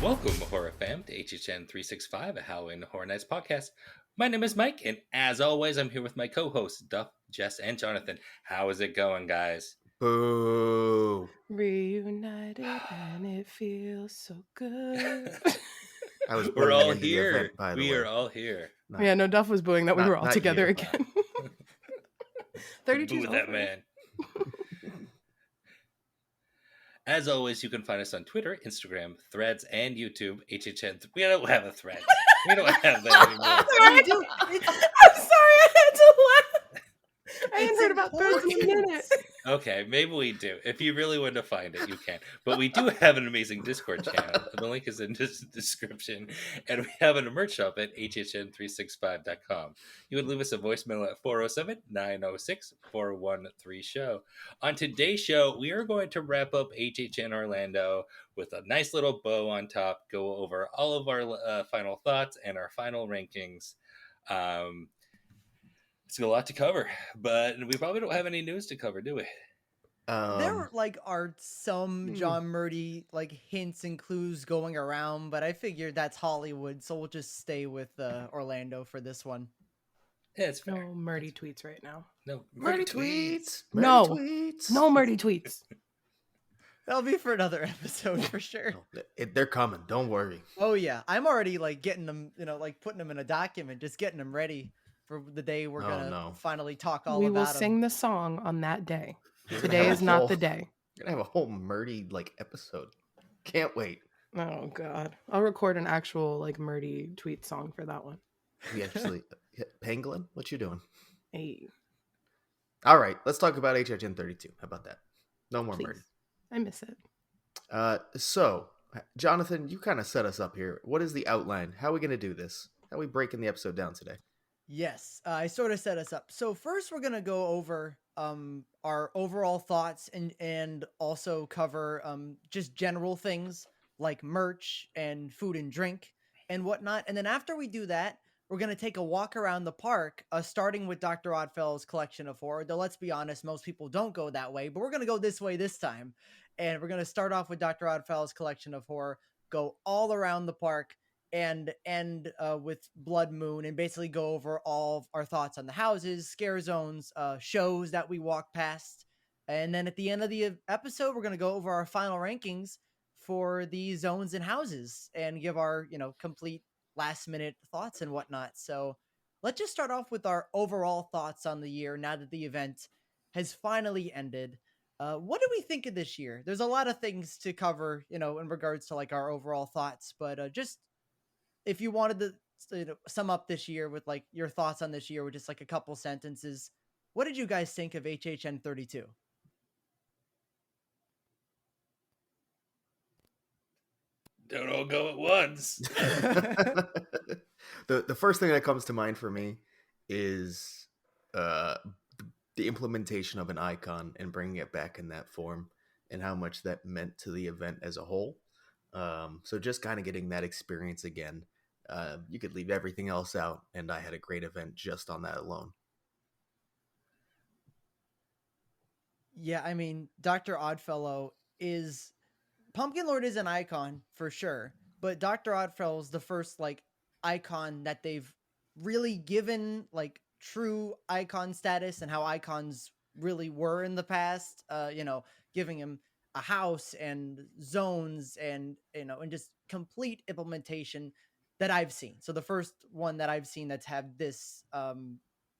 Welcome, Horror Fam, to HHN365, a Halloween Horror Nights podcast. My name is Mike, and as always, I'm here with my co-hosts, Duff, Jess, and Jonathan. How is it going, guys? Boo. Reunited and it feels so good. I was We're booing all in the here. event, by the We way. are all here. Yeah, no, Duff was booing that we were all not together you. again. 32 Boo that man. As always, you can find us on Twitter, Instagram, Threads, and YouTube. HHN. We don't have a thread. We don't have that anymore. We do. I'm sorry, I had to laugh. I hadn't heard about threads in a minute. Okay, maybe we do. If you really want to find it, you can. But we do have an amazing Discord channel. The link is in the description. And we have a merch shop at hhn365.com. You would leave us a voicemail at 407-906-413-SHOW. On today's show, we are going to wrap up HHN Orlando with a nice little bow on top, go over all of our final thoughts and our final rankings. It's a lot to cover, but we probably don't have any news to cover, do we? There are some John Murdy hints and clues going around, but I figured that's Hollywood, so we'll just stay with Orlando for this one. Yeah, it's fair. No Murdy tweets right now. No Murdy tweets. No tweets. No Murdy tweets. That'll be for another episode for sure. They're coming. Don't worry. Oh yeah, I'm already getting them, putting them in a document, just getting them ready for the day we're gonna finally talk all we about will them. sing the song on that day. Today is not the day. We're gonna have a whole Murdy episode. Can't wait. Oh god, I'll record an actual Murdy tweet song for that one. We actually, Pangolin, what you doing? Hey, all right, let's talk about HHN32. How about that? No more please. Murdy. I miss it. So, Jonathan, you kind of set us up here. What is the outline? How are we gonna do this? How are we breaking the episode down today? Yes, I sort of set us up. So first we're going to go over our overall thoughts and also cover just general things like merch and food and drink and whatnot. And then after we do that, we're going to take a walk around the park, starting with Dr. Oddfellow's collection of horror. Though let's be honest, most people don't go that way, but we're going to go this way this time. And we're going to start off with Dr. Oddfellow's collection of horror, go all around the park, and end with Blood Moon, and basically go over all of our thoughts on the houses, scare zones, shows that we walk past. And then at the end of the episode, we're going to go over our final rankings for the zones and houses and give our, complete last minute thoughts and whatnot. So let's just start off with our overall thoughts on the year now that the event has finally ended. What do we think of this year? There's a lot of things to cover, in regards to our overall thoughts, but just if you wanted to sum up this year with your thoughts on this year with just a couple sentences, what did you guys think of HHN32? Don't all go at once. The first thing that comes to mind for me is the implementation of an icon and bringing it back in that form and how much that meant to the event as a whole. So just kind of getting that experience again. You could leave everything else out, and I had a great event just on that alone. Yeah, I mean, Dr. Oddfellow is... Pumpkin Lord is an icon, for sure, but Dr. Oddfellow is the first, icon that they've really given, true icon status and how icons really were in the past, giving him a house and zones and, and just complete implementation that I've seen. So the first one that I've seen that's had this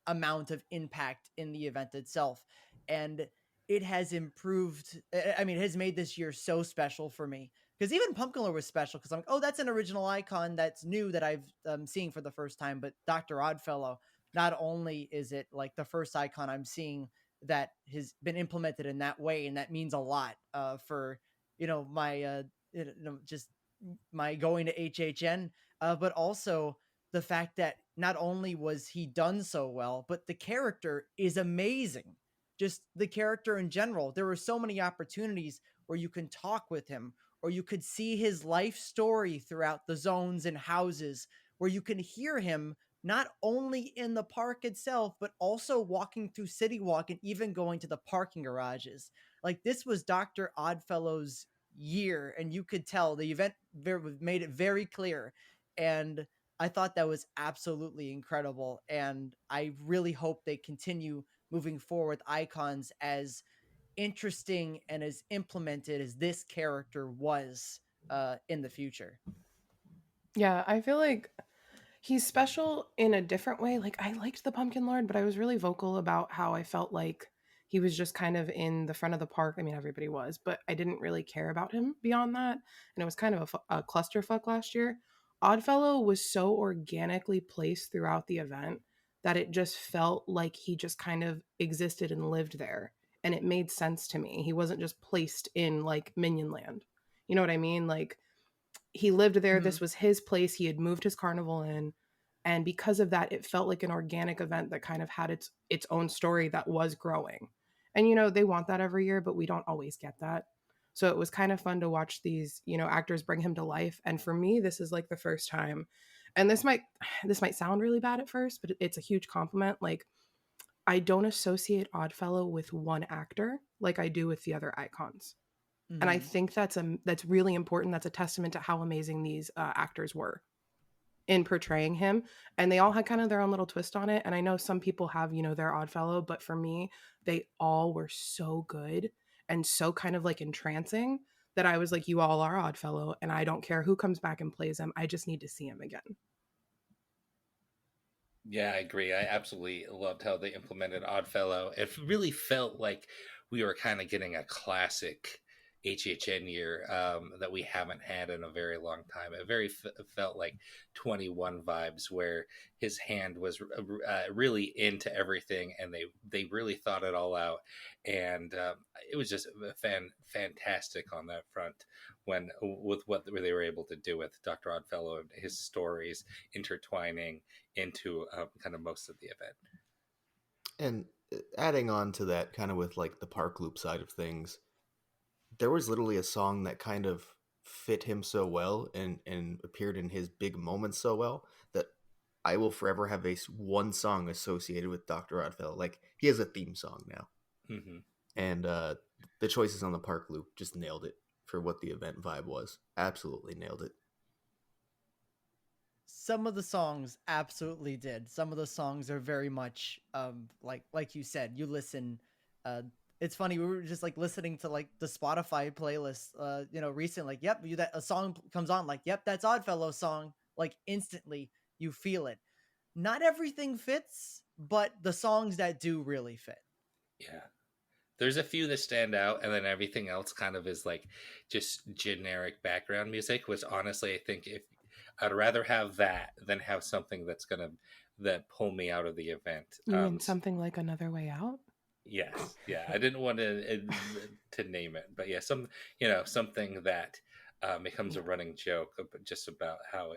amount of impact in the event itself. And it has improved. I mean, it has made this year so special for me. Because even Pumpkin Lord was special because I'm like, oh, that's an original icon that's new that I've seeing for the first time. But Dr. Oddfellow, not only is it the first icon I'm seeing that has been implemented in that way, and that means a lot for, my, just my going to HHN, but also the fact that not only was he done so well, but the character is amazing. Just the character in general. There were so many opportunities where you can talk with him, or you could see his life story throughout the zones and houses, where you can hear him not only in the park itself, but also walking through City Walk and even going to the parking garages. This was Dr. Oddfellow's year, and you could tell the event made it very clear. And I thought that was absolutely incredible, and I really hope they continue moving forward icons as interesting and as implemented as this character was in the future. Yeah, I feel like he's special in a different way. Like, I liked the Pumpkin Lord, but I was really vocal about how I felt like he was just kind of in the front of the park. I mean, everybody was, but I didn't really care about him beyond that. And it was kind of a clusterfuck last year. Oddfellow was so organically placed throughout the event that it just felt like he just kind of existed and lived there. And it made sense to me. He wasn't just placed in like Minion Land. You know what I mean? Like, he lived there. This was his place. He had moved his carnival in. And because of that, it felt like an organic event that kind of had its own story that was growing. And, you know, they want that every year, but we don't always get that. So it was kind of fun to watch these, you know, actors bring him to life. And for me, this is like the first time. And this might sound really bad at first, but it's a huge compliment. Like, I don't associate Oddfellow with one actor like I do with the other icons. And I think that's really important. That's a testament to how amazing these actors were in portraying him, and they all had kind of their own little twist on it. And I know some people have, you know, their Oddfellow, but for me, they all were so good and so kind of like entrancing that I was like, you all are Oddfellow, and I don't care who comes back and plays him. I just need to see him again. Yeah, I agree. I absolutely loved how they implemented Oddfellow. It really felt like we were kind of getting a classic HHN year that we haven't had in a very long time. It felt like 21 vibes, where his hand was really into everything, and they really thought it all out. And it was just fantastic on that front when with what they were able to do with Dr. Oddfellow and his stories intertwining into kind of most of the event. And adding on to that, kind of with like the park loop side of things, there was literally a song that kind of fit him so well and appeared in his big moments so well that I will forever have one song associated with Dr. Oddfellow. Like, he has a theme song now. Mm-hmm. And the choices on the park loop just nailed it for what the event vibe was. Absolutely nailed it. Some of the songs absolutely did. Some of the songs are very much like you said, you listen. It's funny, we were just like listening to like the Spotify playlist you know, recently, like, yep, that a song comes on, like, yep, that's Oddfellow song, like instantly you feel it. Not everything fits, but the songs that do really fit. Yeah. There's a few that stand out, and then everything else kind of is like just generic background music, which honestly, I think if I'd rather have that than have something that pull me out of the event. You mean something like Another Way Out? Yes, yeah. I didn't want to name it, but yeah, something that becomes a running joke, just about how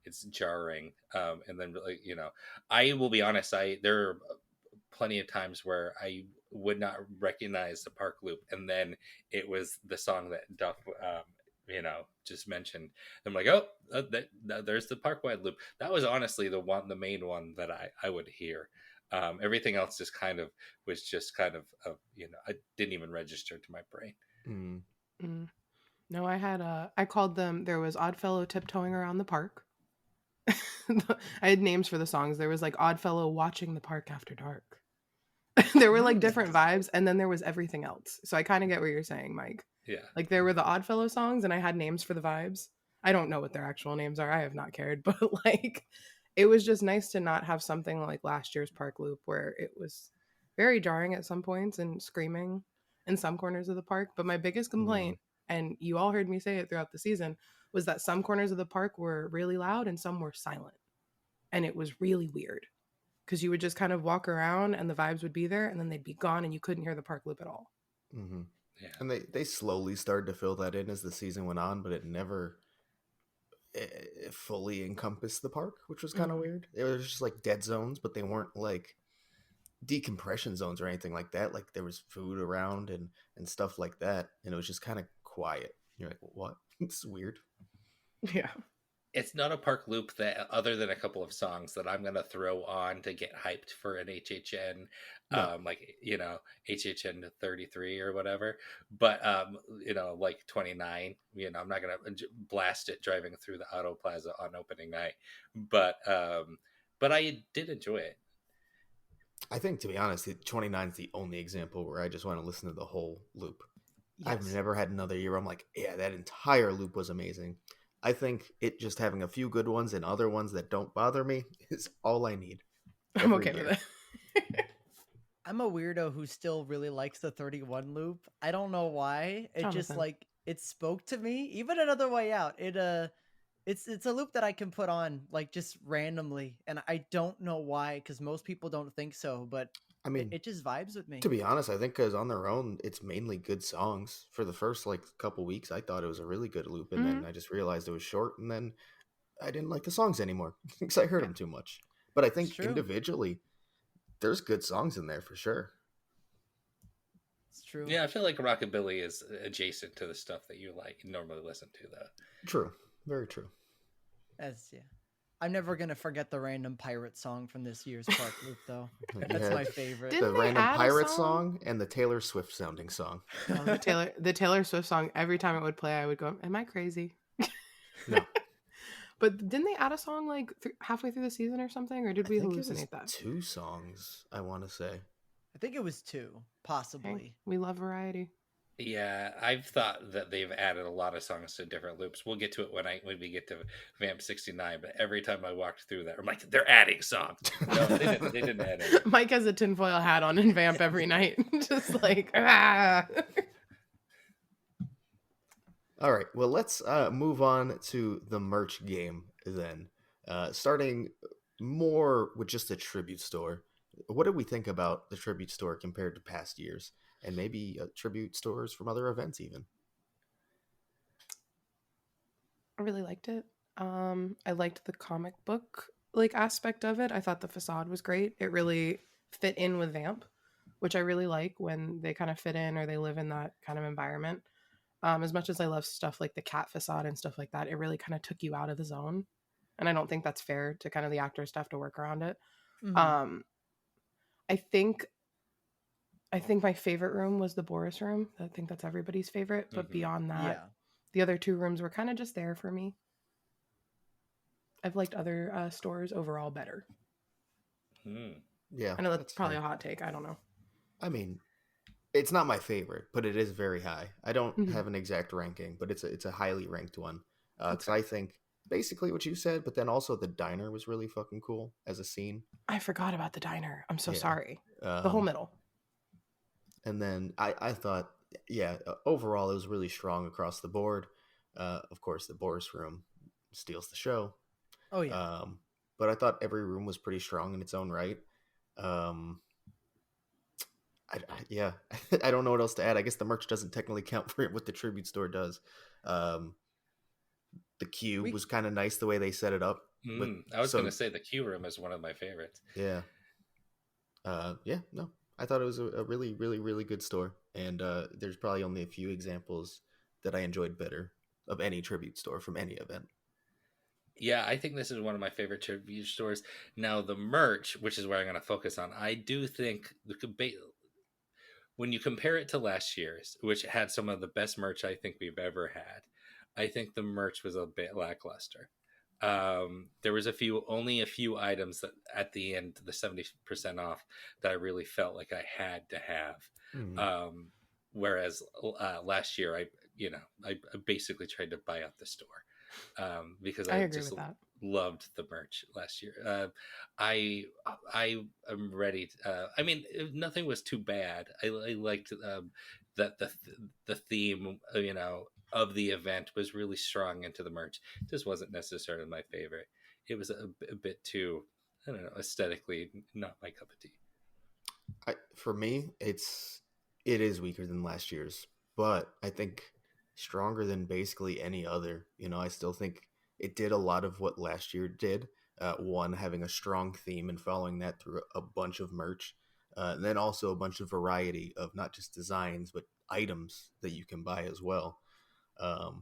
it's jarring, and then really, I will be honest. There are plenty of times where I would not recognize the park loop, and then it was the song that Duff just mentioned. I'm like, oh, there's the park wide loop. That was honestly the main one that I would hear. Everything else just kind of was just kind of I didn't even register to my brain. No, I called them. There was Oddfellow tiptoeing around the park. I had names for the songs. There was like Oddfellow watching the park after dark. There were like different vibes, and then there was everything else. So I kind of get what you're saying, Mike. Yeah. Like, there were the Oddfellow songs, and I had names for the vibes. I don't know what their actual names are. I have not cared, but like, it was just nice to not have something like last year's park loop where it was very jarring at some points and screaming in some corners of the park. But my biggest complaint, and you all heard me say it throughout the season, was that some corners of the park were really loud and some were silent. And it was really weird, because you would just kind of walk around and the vibes would be there, and then they'd be gone and you couldn't hear the park loop at all. Mm-hmm. Yeah. And they slowly started to fill that in as the season went on, but it never fully encompassed the park, which was kind of weird. It was just like dead zones, but they weren't like decompression zones or anything like that. Like, there was food around and stuff like that, and it was just kind of quiet. You're like, what? It's weird. Yeah. it's not a park loop that, other than a couple of songs, that I'm gonna throw on to get hyped for an HHN, No. like HHN 33 or whatever. But like 29. I'm not gonna blast it driving through the Auto Plaza on opening night. But I did enjoy it. I think, to be honest, 29 is the only example where I just want to listen to the whole loop. I've Yes. never had another year where I'm like, yeah, that entire loop was amazing. I think it just having a few good ones and other ones that don't bother me is all I need. I'm every okay year. with it. I'm a weirdo who still really likes the 31 loop. I don't know why. It just Jonathan. it spoke to me. Even Another Way Out. It's a loop that I can put on like just randomly, and I don't know why, because most people don't think so, but I mean, it just vibes with me. to be honest, I think because on their own, it's mainly good songs. For the first couple weeks, I thought it was a really good loop, and then I just realized it was short, and then I didn't like the songs anymore because I heard Yeah. them too much. But I It's think true. individually, there's good songs in there for sure. It's true. Yeah, I feel like rockabilly is adjacent to the stuff that you normally listen to, though. True, very true. Yeah. I'm never gonna forget the random pirate song from this year's park loop, though. You That's had my favorite. Didn't the they random add a pirate song? song and the Taylor Swift sounding song. Oh, the Taylor Swift song. Every time it would play, I would go, "Am I crazy?" No, But didn't they add a song like halfway through the season or something, or did we I think it was hallucinate that? 2 songs, I want to say. I think it was 2, possibly. Hey, we love variety. Yeah, I've thought that they've added a lot of songs to different loops. We'll get to it when we get to Vamp 69. But every time I walked through that, I'm like, they're adding songs. No, they didn't add it. Mike has a tinfoil hat on in Vamp every night, just like ah. All right, well, let's move on to the merch game then. Starting more with just a tribute store. What did we think about the tribute store compared to past years? And maybe tribute stores from other events even? I really liked it. I liked the comic book aspect of it. I thought the facade was great. It really fit in with Vamp, which I really like when they kind of fit in or they live in that kind of environment. As much as I love stuff like the cat facade and stuff like that, it really kind of took you out of the zone. And I don't think that's fair to kind of the actors to have to work around it. Mhm. I think my favorite room was the Boris room. I think that's everybody's favorite. But beyond that, Yeah. the other 2 rooms were kind of just there for me. I've liked other stores overall better. Yeah, I know that's probably fair. a hot take. I don't know. I mean, it's not my favorite, but it is very high. I don't Mhm. have an exact ranking, but it's a highly ranked one. Because Okay. I think basically what you said, but then also the diner was really fucking cool as a scene. I forgot about the diner. I'm so Yeah. sorry. The whole middle. And then I thought, yeah, overall it was really strong across the board. Of course, the Boris room steals the show. Oh yeah. But I thought every room was pretty strong in its own right. Yeah, I don't know what else to add. I guess the merch doesn't technically count for what the tribute store does. The queue was kind of nice the way they set it up. But I was going to say the queue room is one of my favorites. Yeah. No, I thought it was a really, really, really good store. And there's probably only a few examples that I enjoyed better of any tribute store from any event. Yeah, I think this is one of my favorite tribute stores. Now, the merch, which is where I'm going to focus on, I do think when you compare it to last year's, which had some of the best merch I think we've ever had, I think the merch was a bit lackluster. There was only a few items that at the end, the 70% off, that I really felt like I had to have. Mm-hmm. Whereas last year, I basically tried to buy out the store because I I agree just with that. loved the merch last year. I am ready. I mean, nothing was too bad. I liked that the theme, of the event was really strong into the merch. It just wasn't necessarily my favorite. It was a bit too, I don't know, aesthetically not my cup of tea. For me, it is weaker than last year's, but I think stronger than basically any other. I still think it did a lot of what last year did. One, having a strong theme and following that through a bunch of merch, and then also a bunch of variety of not just designs but items that you can buy as well.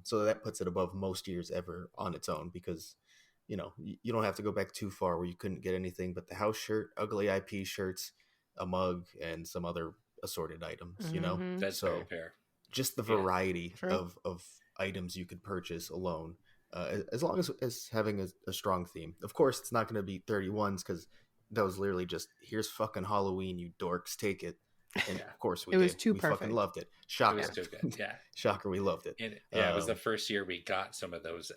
So that puts it above most years ever on its own, because you don't have to go back too far where you couldn't get anything but the house shirt, ugly IP shirts, a mug, and some other assorted items. Mhm. That's very So fair. just the Yeah. variety True. of items you could purchase alone, as long as having a strong theme. Of course, it's not going to be 31s because that was literally just here's fucking Halloween, you dorks, take it. And Yeah. of course we It was did. too We fucking perfect. loved it. It Shocker. was too good. Yeah. Shocker, we loved it. And it was the Um, first year we got some of those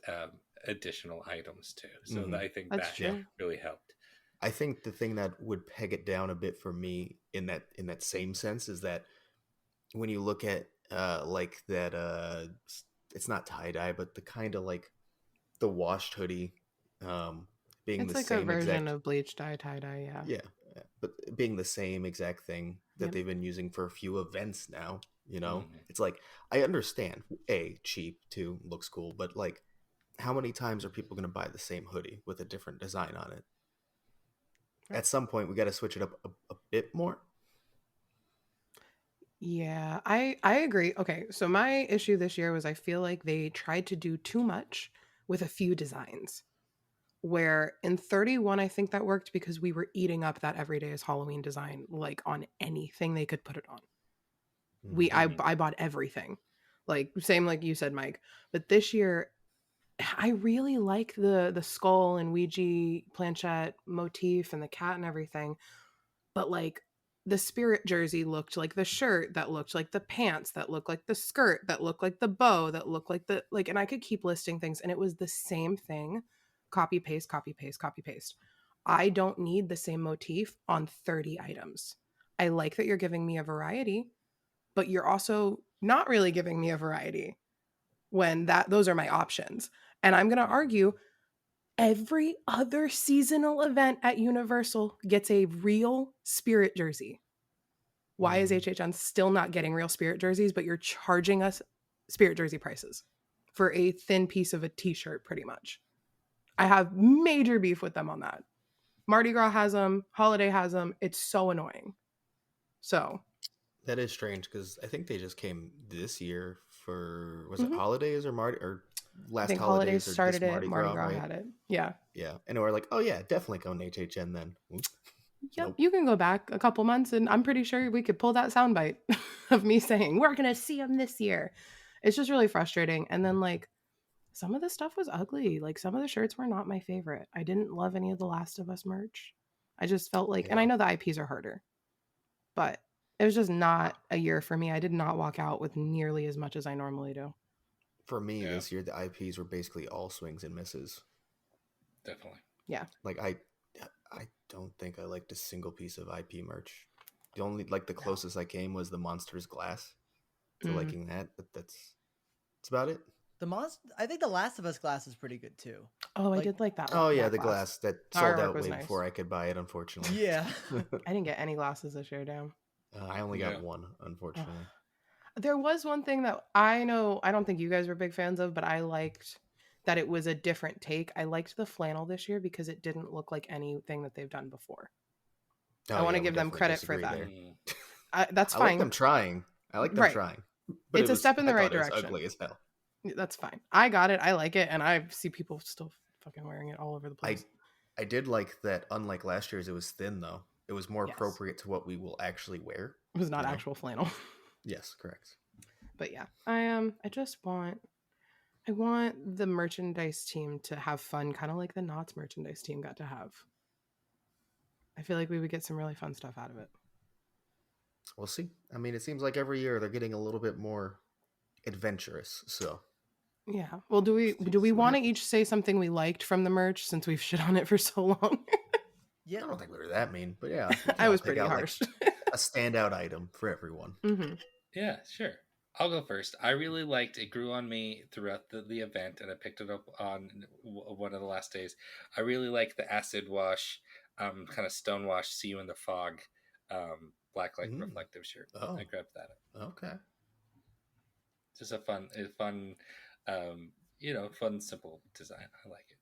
additional items too. So Mhm. I think That's that true. really helped. I think the thing that would peg it down a bit for me in that same sense is that when you look at like that it's not tie-dye, but the kind of like the washed hoodie being It's the like a same version exact of bleach dye tie dye. Yeah. yeah, but being the same exact thing that Yep. they've been using for a few events now, Mhm. it's like I understand cheap too, looks cool, but like how many times are people going to buy the same hoodie with a different design on it? Right. At some point we got to switch it up a bit more. Yeah, I agree. Okay, so my issue this year was I feel like they tried to do too much with a few designs. Where in 31 I think that worked because we were eating up that everyday is Halloween design like on anything they could put it on. Mhm. I bought everything. Like same like you said, Mike. But this year I really like the skull and Ouija planchette motif and the cat and everything. But like the spirit jersey looked like the shirt, that looked like the pants, that looked like the skirt, that looked like the bow, that looked like the like, and I could keep listing things, and it was the same thing. Copy paste, copy paste, copy paste. I don't need the same motif on 30 items. I like that you're giving me a variety, but you're also not really giving me a variety when that those are my options. And I'm going to argue every other seasonal event at Universal gets a real spirit jersey. Why is Mhm. HHN still not getting real spirit jerseys, but you're charging us spirit jersey prices for a thin piece of a t-shirt pretty much? I have major beef with them on that. Mardi Gras has them, Holiday has them. It's so annoying. So, That is strange because I think they just came this year for was it mhm. holidays or Mardi or I last think Holidays holidays or this started it, Mardi Mardi Gras, Gras right? had it. Yeah. Yeah, and we're like, oh yeah, definitely go HHN then. Yep, Nope. you can go back a couple months and I'm pretty sure we could pull that soundbite of me saying, we're going to see them this year. It's just really frustrating. And then, like, some of the stuff was ugly. Like, some of the shirts were not my favorite. I didn't love any of the Last of Us merch. I just felt like, and I Yeah. know the IPs are harder, but it was just not a year for me. I did not walk out with nearly as much as I normally do. For me Yeah, this year, the IPs were basically all swings and misses. definitely. Yeah. Like I don't think I liked a single piece of IP merch. The only like the No. closest I came was the Monsters glass to Mm. liking that, but that's about it. I think the Last of Us glass is pretty good too. Oh, I Like, did like that Oh yeah, that the glass. glass that The sold artwork out was way nice. before I could buy it, unfortunately. yeah. I didn't get any glasses this year, damn. I only Yeah. got one, unfortunately. There was one thing that I know I don't think you guys were big fans of, but I liked that it was a different take. I liked the flannel this year because it didn't look like anything that they've done before. Oh I want yeah, to we give them definitely credit for disagree that. there. Mm. That's I like them fine. trying. I like them Right. trying. But It's a step in I the right thought it was direction. ugly as hell. That's fine. I got it. I like it. And I see people still fucking wearing it all over the place. I did like that unlike last year's it was thin though. It was more Yes. appropriate to what we will actually wear. It was not you know? actual flannel. Yes, correct. But yeah, I just want the merchandise team to have fun, kind of like the Knots merchandise team got to have. I feel like we would get some really fun stuff out of it. We'll see. I mean, it seems like every year they're getting a little bit more adventurous. So Yeah. Well, do we see what want to happens. each say something we liked from the merch since we've shit on it for so long? Yeah. I don't think we were that mean, but yeah, we can I all was pick pretty out harsh. like a standout item for everyone. Mm-hmm. Yeah, sure. I'll go first. I really liked it. Grew on me throughout the event, and I picked it up on one of the last days. I really like the acid wash, kind of stone wash. See you in the fog, black light reflective shirt. Oh, I grabbed that. okay. Just a fun, fun simple design. I like it.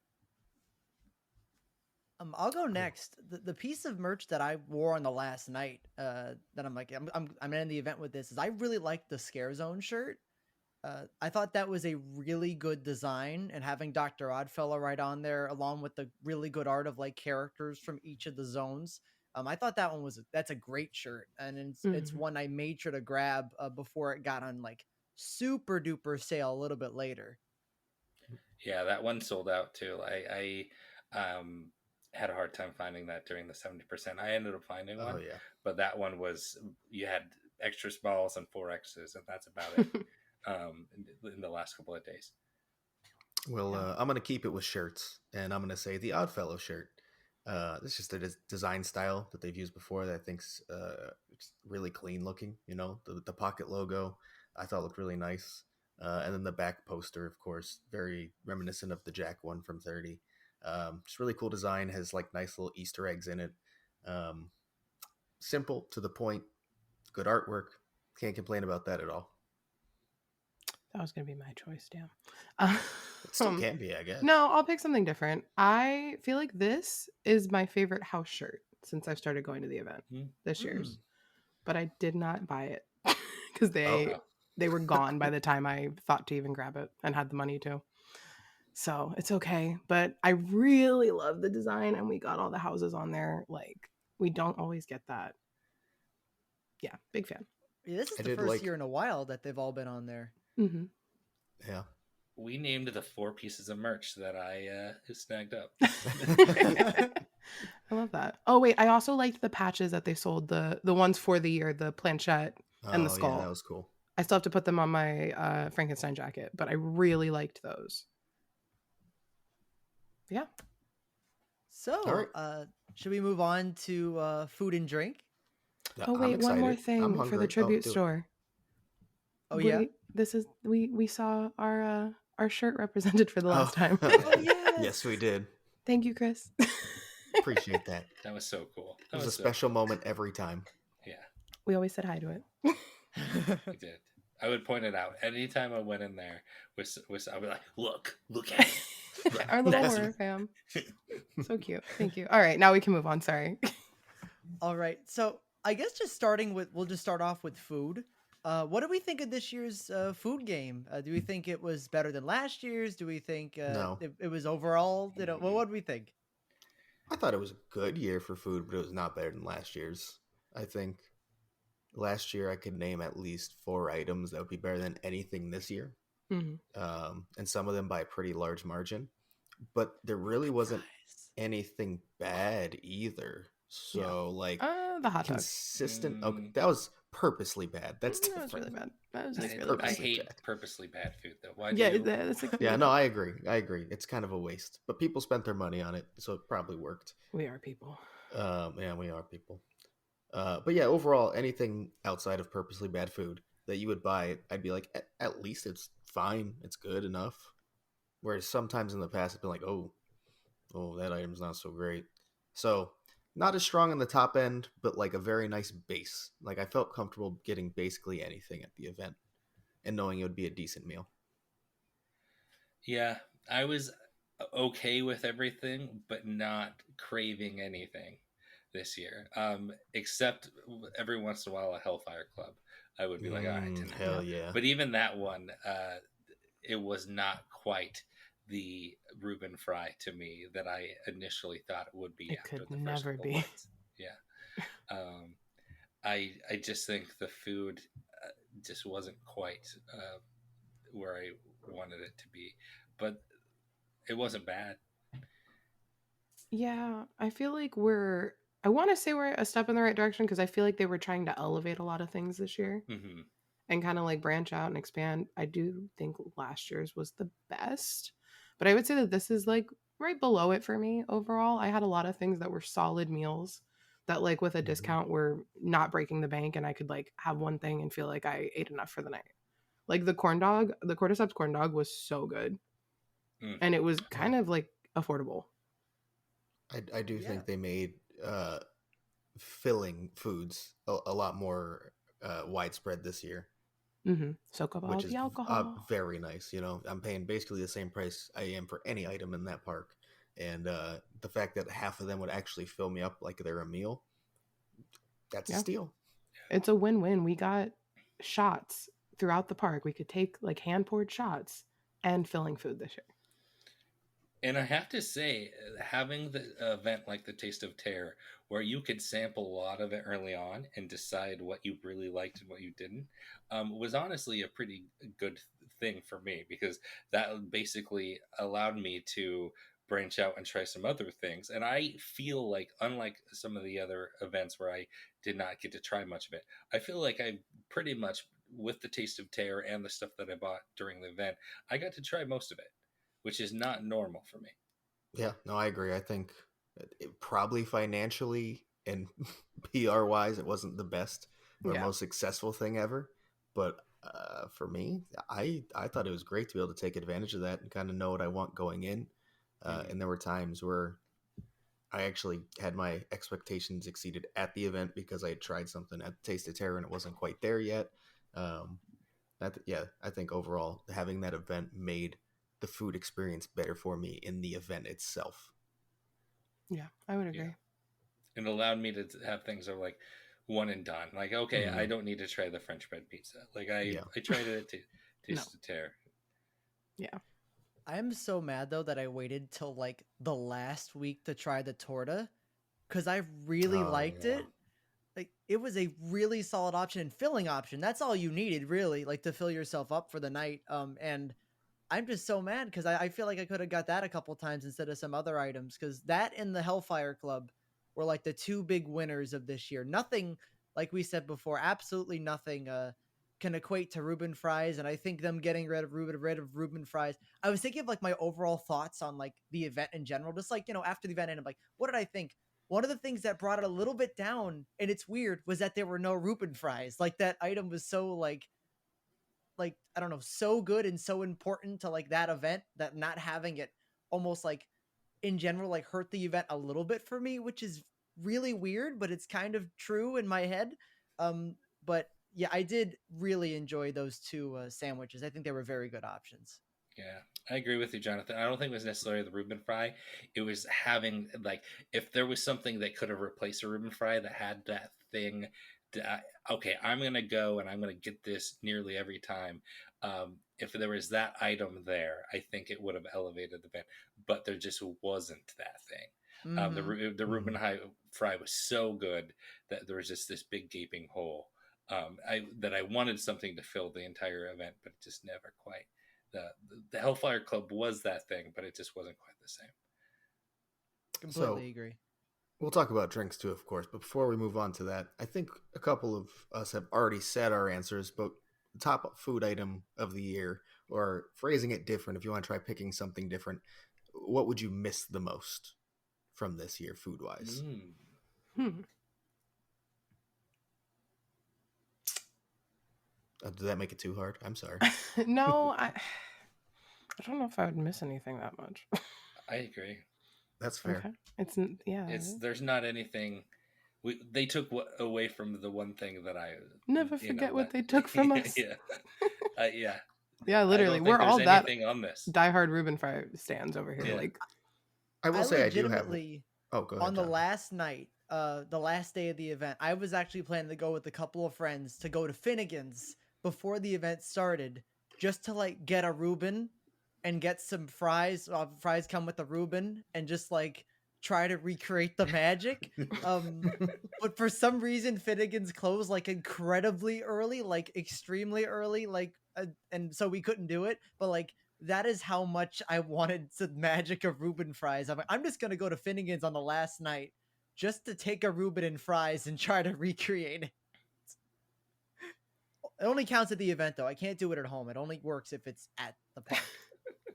I'll go next. The piece of merch that I wore on the last night, that I'm like, I'm gonna end the event with this is I really like the Scare Zone shirt. I thought that was a really good design, and having Dr. Oddfellow right on there, along with the really good art of like characters from each of the zones. I thought that's a great shirt, and it's Mhm. one I made sure to grab before it got on like super duper sale a little bit later. Yeah, that one sold out too. I had a hard time finding that during the 70%. I ended up finding Oh one, yeah. but that one was, you had extra smalls and 4Xs, and that's about it. In the last couple of days. Well, Yeah. I'm gonna keep it with shirts, and I'm gonna say the Oddfellow shirt. It's just a design style that they've used before that I think's it's really clean looking. You know, the pocket logo I thought looked really nice, and then the back poster, of course, very reminiscent of the Jack one from 30. Just really cool design. Has like nice little Easter eggs in it. Um, Simple to the point. Good artwork. Can't complain about that at all. That was gonna be my choice, damn. It still can be, I guess. No, I'll pick something different. I feel like this is my favorite house shirt since I started going to the event this year's, but I did not buy it because Oh, they were gone by the time I thought to even grab it and had the money to. So it's okay, but I really love the design, and we got all the houses on there. Like, we don't always get that. Yeah, big fan. Yeah, this is I the did first like. year in a while that they've all been on there. Hmm. Yeah. We named the 4 pieces of merch that I snagged up. I love that. Oh wait, I also liked the patches that they sold, the ones for the year, the planchette and the Oh yeah, that skull. was cool. I still have to put them on my Frankenstein jacket, but I really liked those. Yeah. So, All right. should we move on to food and drink? Oh I'm wait, one more excited. I'm thing for the hungry. Oh, tribute do it. store. Oh yeah. Wait, this is we saw our shirt represented for the last time. Oh yes. Yes, we did. Thank you, Chris. Appreciate that. That was so cool. It That was a so special cool. moment every time. Yeah, We always said hi to it. we did. I would point it out anytime I went in there. I would like, look at it. Our little Yes. horror fam. So cute. Thank you. All right, now we can move on. Sorry. All right. So I guess we'll just start off with food. What do we think of this year's food game? Do we think it was better than last year's? Do we think No. it was overall? What do we think? I thought it was a good year for food, but it was not better than last year's. I think last year I could name at least 4 items that would be better than anything this year, Mhm. and some of them by a pretty large margin. But there really wasn't anything bad either. So like The hot dog. consistent. Okay, that was purposely bad. That's That different. was really bad. That was just I, really I bad. hate bad. purposely bad food though. Why do Yeah, you? that's like Yeah, no, I agree. It's kind of a waste, but people spent their money on it, so it probably worked. we are people. Yeah, we are people. But yeah, overall, anything outside of purposely bad food that you would buy, I'd be like, at least it's fine, it's good enough. Whereas sometimes in the past, it's been like, oh, that item's not so great. So not as strong on the top end, but like a very nice base. Like I felt comfortable getting basically anything at the event and knowing it would be a decent meal. Yeah, I was okay with everything, but not craving anything this year. Except every once in a while, a Hellfire Club. I would be like, all right, tonight. Hell yeah. But even that one, it was not quite the Reuben fry to me that I initially thought it would be. It after could the never first couple be. bites. Yeah. I just think the food just wasn't quite where I wanted it to be, but it wasn't bad. Yeah, I feel like I want to say we're a step in the right direction because I feel like they were trying to elevate a lot of things this year Mm-hmm. and kind of like branch out and expand. I do think last year's was the best, but I would say that this is like right below it for me overall. I had a lot of things that were solid meals that like with a discount were not breaking the bank, and I could like have one thing and feel like I ate enough for the night. Like the cordyceps corn dog was so good, and it was kind of like affordable. I do think they made filling foods a lot more widespread this year. Mm-hmm. Soak up all Which is the alcohol. very nice. You know, I'm paying basically the same price I am for any item in that park, and the fact that half of them would actually fill me up like they're a meal, that's a steal. It's a win-win. We got shots throughout the park. We could take like hand poured shots and filling food this year. And I have to say, having the event like the Taste of Terror, where you could sample a lot of it early on and decide what you really liked and what you didn't, was honestly a pretty good thing for me, because that basically allowed me to branch out and try some other things. And I feel like, unlike some of the other events where I did not get to try much of it, I feel like I pretty much, with the Taste of Terror and the stuff that I bought during the event, I got to try most of it, which is not normal for me. Yeah, no, I agree. I think probably financially and PR wise, it wasn't the best or Yeah. most successful thing ever. But for me, I thought it was great to be able to take advantage of that and kind of know what I want going in. And there were times where I actually had my expectations exceeded at the event because I had tried something at Taste of Terror and it wasn't quite there yet. Um, yeah, I think overall having that event made the food experience better for me in the event itself. Yeah, I would agree. Yeah. It allowed me to have things that were like one and done. Like, okay, I don't need to try the French bread pizza. Like I tried it to Taste of Terror. Yeah. I am so mad though that I waited till like the last week to try the torta, because I really liked it. Like, it was a really solid option and filling option. That's all you needed, really, like, to fill yourself up for the night. And I'm just so mad because I feel like I could have got that a couple times instead of some other items, because that and the Hellfire Club were like the two big winners of this year. Nothing, like we said before, absolutely nothing can equate to Reuben fries. And I think them getting rid of Reuben fries. I was thinking of like my overall thoughts on like the event in general, just like, after the event, and I'm like, what did I think? One of the things that brought it a little bit down, and it's weird, was that there were no Reuben fries. Like, that item was so like I don't know, so good and so important to like that event, that not having it almost like in general like hurt the event a little bit for me, which is really weird, but it's kind of true in my head. But yeah, I did really enjoy those two sandwiches. I think they were very good options. Yeah, I agree with you, Jonathan. I don't think it was necessarily the Reuben fry. It was having, like, if there was something that could have replaced a Reuben fry that had that thing, okay, I'm going to go and I'm going to get this nearly every time. If there was that item there, I think it would have elevated the event, but there just wasn't that thing. The Reuben fry was so good that there was just this big gaping hole. I wanted something to fill the entire event, but it just never quite. The Hellfire Club was that thing, but it just wasn't quite the same. Completely agree. We'll talk about drinks too, of course, but before we move on to that, I think a couple of us have already said our answers, but the top food item of the year, or phrasing it different, if you want to try picking something different, what would you miss the most from this year food-wise? Did that make it too hard? I'm sorry. No, I don't know if I would miss anything that much. I agree. That's fair. Okay. There's not anything. They took away from the one thing that I never forget what they took from us. Yeah. Yeah, literally, we're all that on this diehard Reuben fry stands over here. Yeah. Like, I will say, I do have. Oh, go ahead. On the last night, the last day of the event, I was actually planning to go with a couple of friends to go to Finnegan's before the event started, just to like get a Reuben and get some fries. Fries come with the Reuben, and just like try to recreate the magic. But for some reason, Finnegan's closed like incredibly early, like extremely early, like, and so we couldn't do it. But like, that is how much I wanted the magic of Reuben fries. I'm just gonna go to Finnegan's on the last night just to take a Reuben and fries and try to recreate it. It only counts at the event, though. I can't do it at home. It only works if it's at the park.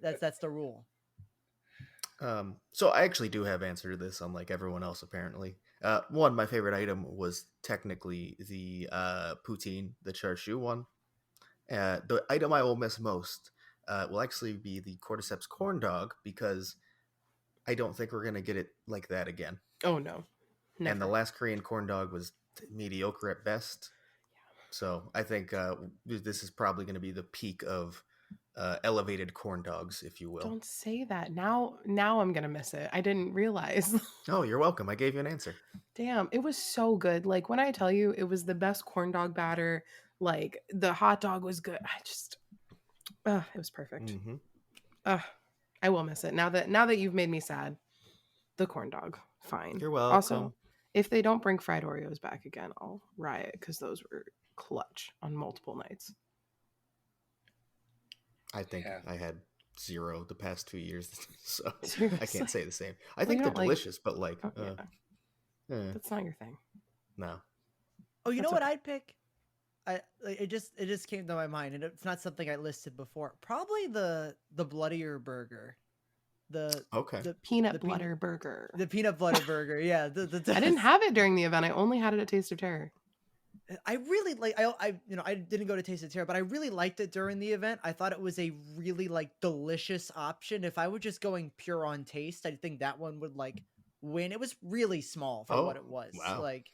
That's the rule. So I actually do have answer to this, unlike everyone else apparently. One, my favorite item was technically the poutine, the char siu one. The item I will miss most will actually be the cordyceps corn dog, because I don't think we're gonna get it like that again. Oh no, never. And the last Korean corn dog was mediocre at best. So I think this is probably going to be the peak of elevated corn dogs, if you will. Don't say that. Now I'm going to miss it. I didn't realize. Oh, you're welcome. I gave you an answer. Damn, it was so good. Like, when I tell you it was the best corn dog batter Like the hot dog was good. It was perfect. Mm-hmm. I will miss it now that you've made me sad. The corn dog, fine. You're welcome. Also, if they don't bring fried Oreos back again, I'll riot because those were clutch on multiple nights. I think I had 0 the past 2 years, so Seriously? I can't say the same. I Well, think you they're don't like- delicious, but like, That's not your thing. no. Oh, you That's know what okay. I'd pick? It just came to my mind, and it's not something I listed before. Probably the bloodier burger, the Okay. Peanut butter burger. the peanut butter burger. Yeah, I didn't have it during the event. I only had it at Taste of Terror. I really like. I didn't go to Taste of Terror, but I really liked it during the event. I thought it was a really like delicious option. If I were just going pure on taste, I think that one would like win. It was really small for what it was. Wow. Like,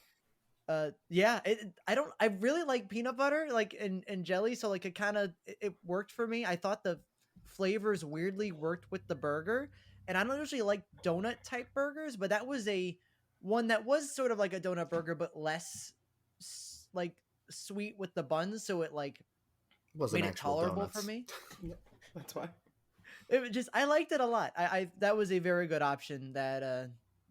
yeah. I really like peanut butter, like and jelly. So like it worked for me. I thought the flavors weirdly worked with the burger, and I don't usually like donut type burgers, but that was a one that was sort of like a donut burger, but less like sweet with the buns, so it like Wasn't made it actual tolerable donuts. for me. That's why. It was just I liked it a lot. I that was a very good option that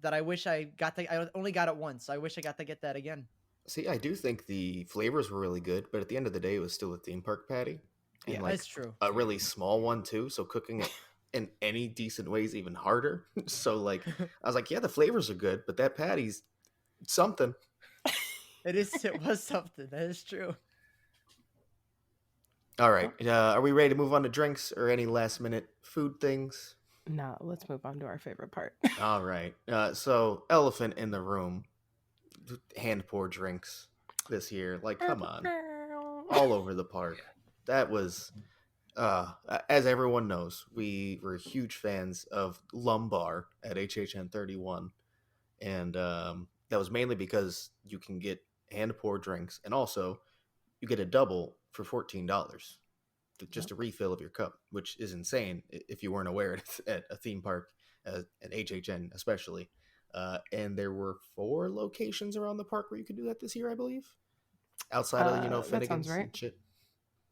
I wish I got to. I only got it once, so I wish I got to get that again. See, I do think the flavors were really good, but at the end of the day, it was still a theme park patty. And Yeah, like that's true. a really small one too, so cooking it in any decent way is even harder. So like I was like, yeah, the flavors are good, but that patty's something. It was something. That is true. All right. Are we ready to move on to drinks or any last minute food things? No, let's move on to our favorite part. All right. So elephant in the room, hand pour drinks this year. Like, come on, all over the park. That was, as everyone knows, we were huge fans of Lumbar at HHN31, and that was mainly because you can get hand pour drinks, and also you get a double for $14. Just a refill of your cup, which is insane if you weren't aware at a theme park, at HHN especially. And there were 4 locations around the park where you could do that this year, I believe. Outside of, that Finnegan's sounds right. and shit.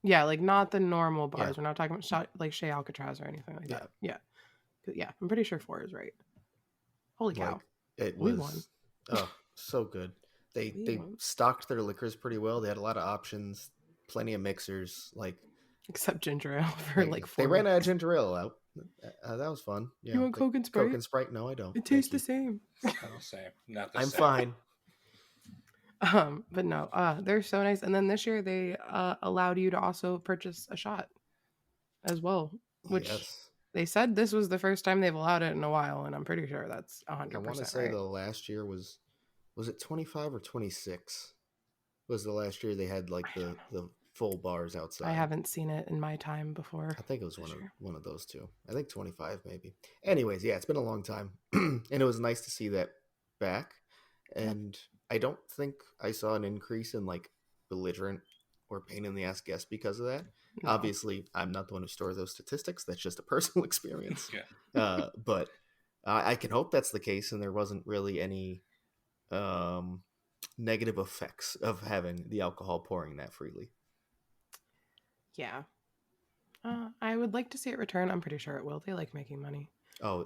Yeah, like not the normal bars. Yeah. We're not talking about like Chez Alcatraz or anything like that. Yeah. Yeah, I'm pretty sure 4 is right. Holy cow. Like, it We was won. so good. They won. stocked their liquors pretty well. They had a lot of options, plenty of mixers. Like, Except ginger ale for like 4 they ran out of minutes. ginger ale out. That was fun. Yeah, You want Coke and Sprite? Coke and Sprite? No, I don't. It tastes Thank the same. Not the same. Not the I'm same. fine. But no, they're so nice. And then this year they allowed you to also purchase a shot as well, which Yes. they said this was the first time they've allowed it in a while, and I'm pretty sure that's 100%. I want to say right. the last year was it 25 or 26? Was the last year they had like the full bars outside? I haven't seen it in my time before. I think it was this year. one of those two. I think 25 maybe. Anyways, yeah, it's been a long time, and it was nice to see that back. And I don't think I saw an increase in like belligerent or pain in the ass guests because of that. No. Obviously, I'm not the one who stores those statistics. That's just a personal experience. Yeah. But I can hope that's the case, and there wasn't really any negative effects of having the alcohol pouring that freely. Yeah. I would like to see it return. I'm pretty sure it will. They like making money. Oh,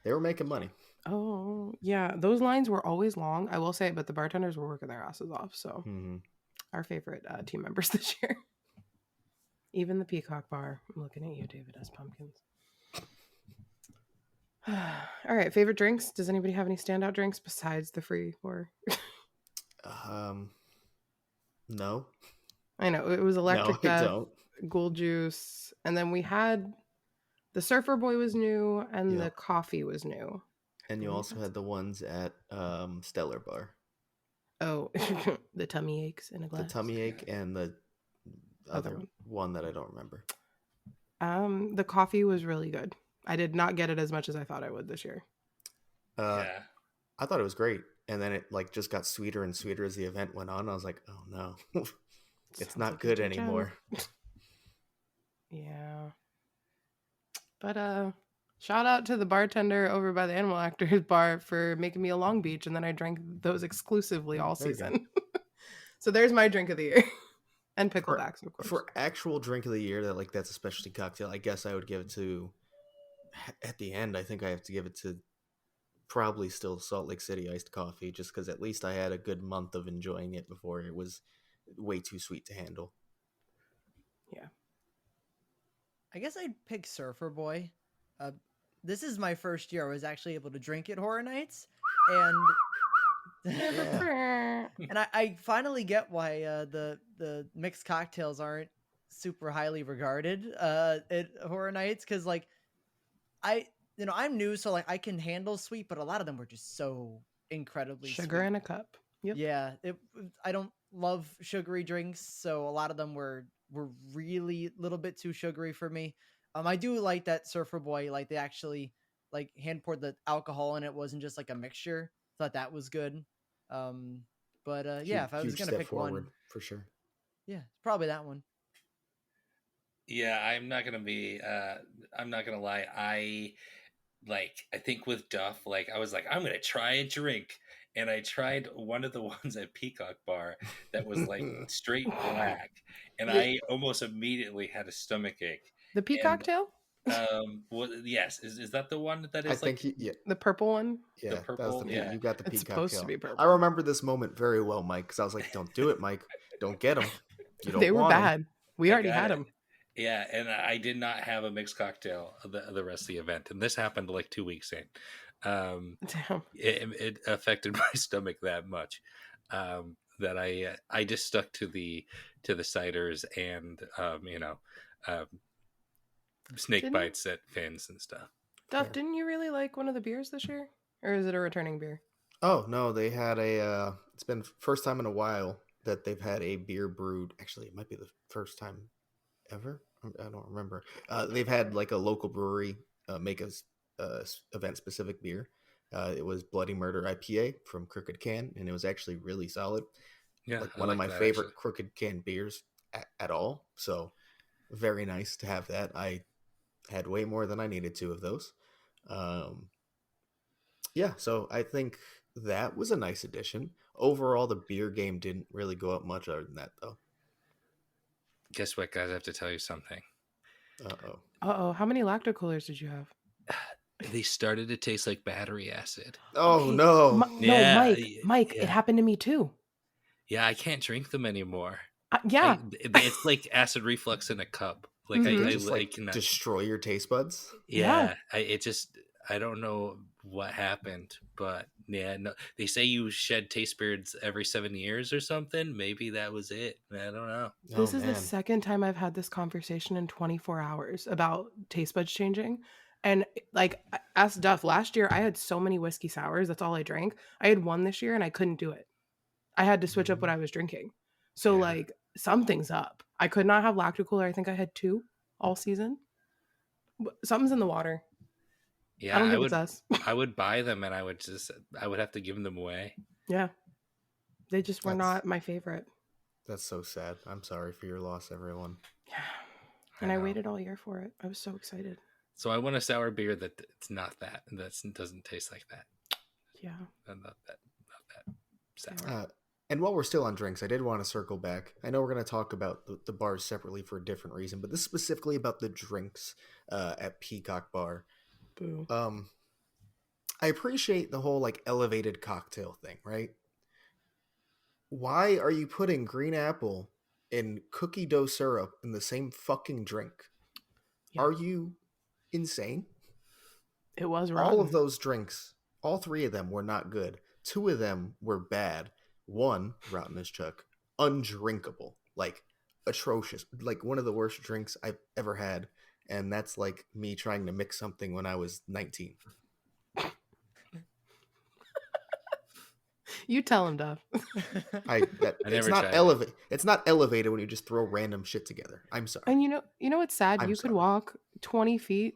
they were making money. Oh, yeah. Those lines were always long, I will say, but the bartenders were working their asses off. So, our favorite team members this year. Even the Peacock Bar. I'm looking at you, David S. Pumpkins. All right. Favorite drinks? Does anybody have any standout drinks besides the free or? No. I know. It was Electric No, I Death, don't. Gold Juice, and then we had the Surfer Boy was new, and the coffee was new. And you also had the ones at Stellar Bar. Oh, the tummy aches in a glass. The tummy ache and the other one that I don't remember. The coffee was really good. I did not get it as much as I thought I would this year. I thought it was great, and then it like just got sweeter and sweeter as the event went on. I was like, oh no, it's not good anymore. Yeah, but shout out to the bartender over by the Animal Actors bar for making me a Long Beach, and then I drank those exclusively all season. So there's my drink of the year. And For, picklebacks, of course. for actual drink of the year, that's a specialty cocktail. I guess I would give it to. At the end, I think I have to give it to probably still Salt Lake City iced coffee, just because at least I had a good month of enjoying it before it was way too sweet to handle. Yeah. I guess I'd pick Surfer Boy. This is my first year I was actually able to drink at Horror Nights, and and I finally get why the mixed cocktails aren't super highly regarded at Horror Nights, because like I'm new, so like I can handle sweet, but a lot of them were just so incredibly Sugar sweet. in a cup. Yep. Yeah, I don't love sugary drinks, so a lot of them were really a little bit too sugary for me. I do like that Surfer Boy, like they actually like hand poured the alcohol in it, wasn't just like a mixture. Thought that was good. Yeah, if I was Huge gonna step pick forward one, for sure. yeah, it's probably that one. Yeah, I'm not gonna be. I'm not gonna lie. I think with Duff, like I was like, I'm gonna try a drink, and I tried one of the ones at Peacock Bar that was like straight black, and Yeah. I almost immediately had a stomach ache. The pea And cocktail? well, yes, is that the one that I is think like The purple one? yeah, the that was purple? the Yeah, you got the It's peacock supposed tail. to be I purple. remember this moment very well, Mike, because I was like, "Don't do it, Mike. Don't get them. You don't They were want 'em." bad. We I already got had it. them. Yeah, and I did not have a mixed cocktail the rest of the event, and this happened like 2 weeks in. Damn. It affected my stomach that much that I just stuck to the ciders and um, snake Didn't bites at Fins and stuff. Duff, Fair. didn't you really like one of the beers this year? Or is it a returning beer? Oh no, they had a. It's been first time in a while that they've had a beer brewed. Actually, it might be the first time ever. I don't remember. They've had like a local brewery make a event specific beer. It was Bloody Murder IPA from Crooked Can, and it was actually really solid. Yeah, Like I one of like my that, favorite actually. Crooked Can beers at all. So very nice to have that. I had way more than I needed to of those. Um, yeah, so I think that was a nice addition. Overall, the beer game didn't really go up much other than that, though. Guess what, guys? I have to tell you something. Uh-oh. Uh-oh. How many lacto coolers did you have? They started to taste like battery acid. Oh, Okay. no. No, Yeah, Mike, yeah. it happened to me too. Yeah, I can't drink them anymore. Yeah. It's like acid reflux in a cup. Like Mhm. They I just like cannot. destroy your taste buds. Yeah, I don't know what happened, but yeah, no. They say you shed taste buds every 7 years or something. Maybe that was it. I don't know. This Oh, is the man. second time I've had this conversation in 24 hours about taste buds changing. And like, ask Duff, last year I had so many whiskey sours. That's all I drank. I had one this year and I couldn't do it. I had to switch up what I was drinking. So Yeah. like something's up. I could not have lacto cooler. I think I had 2 all season. Something's in the water. Yeah, I don't think it's us. I would buy them, and I would have to give them away. Yeah. They just were That's- not my favorite. That's so sad. I'm sorry for your loss, everyone. Yeah. And I know. waited all year for it. I was so excited. So I want a sour beer that it's not that. That doesn't taste like that. Yeah. Not that sour. And while we're still on drinks, I did want to circle back. I know we're going to talk about the bars separately for a different reason, but this is specifically about the drinks at Peacock Bar. Boo. I appreciate the whole like elevated cocktail thing, right? Why are you putting green apple and cookie dough syrup in the same fucking drink? Yeah. Are you insane? It was rotten. All of those drinks, all 3 of them were not good. 2 of them were bad. 1, rotten as Chuck, undrinkable, like atrocious, like one of the worst drinks I've ever had. And that's like me trying to mix something when I was 19. You tell him, Duff. It's not elevated. It's not elevated when you just throw random shit together. I'm sorry. And you know what's sad? I'm You could sorry. walk 20 feet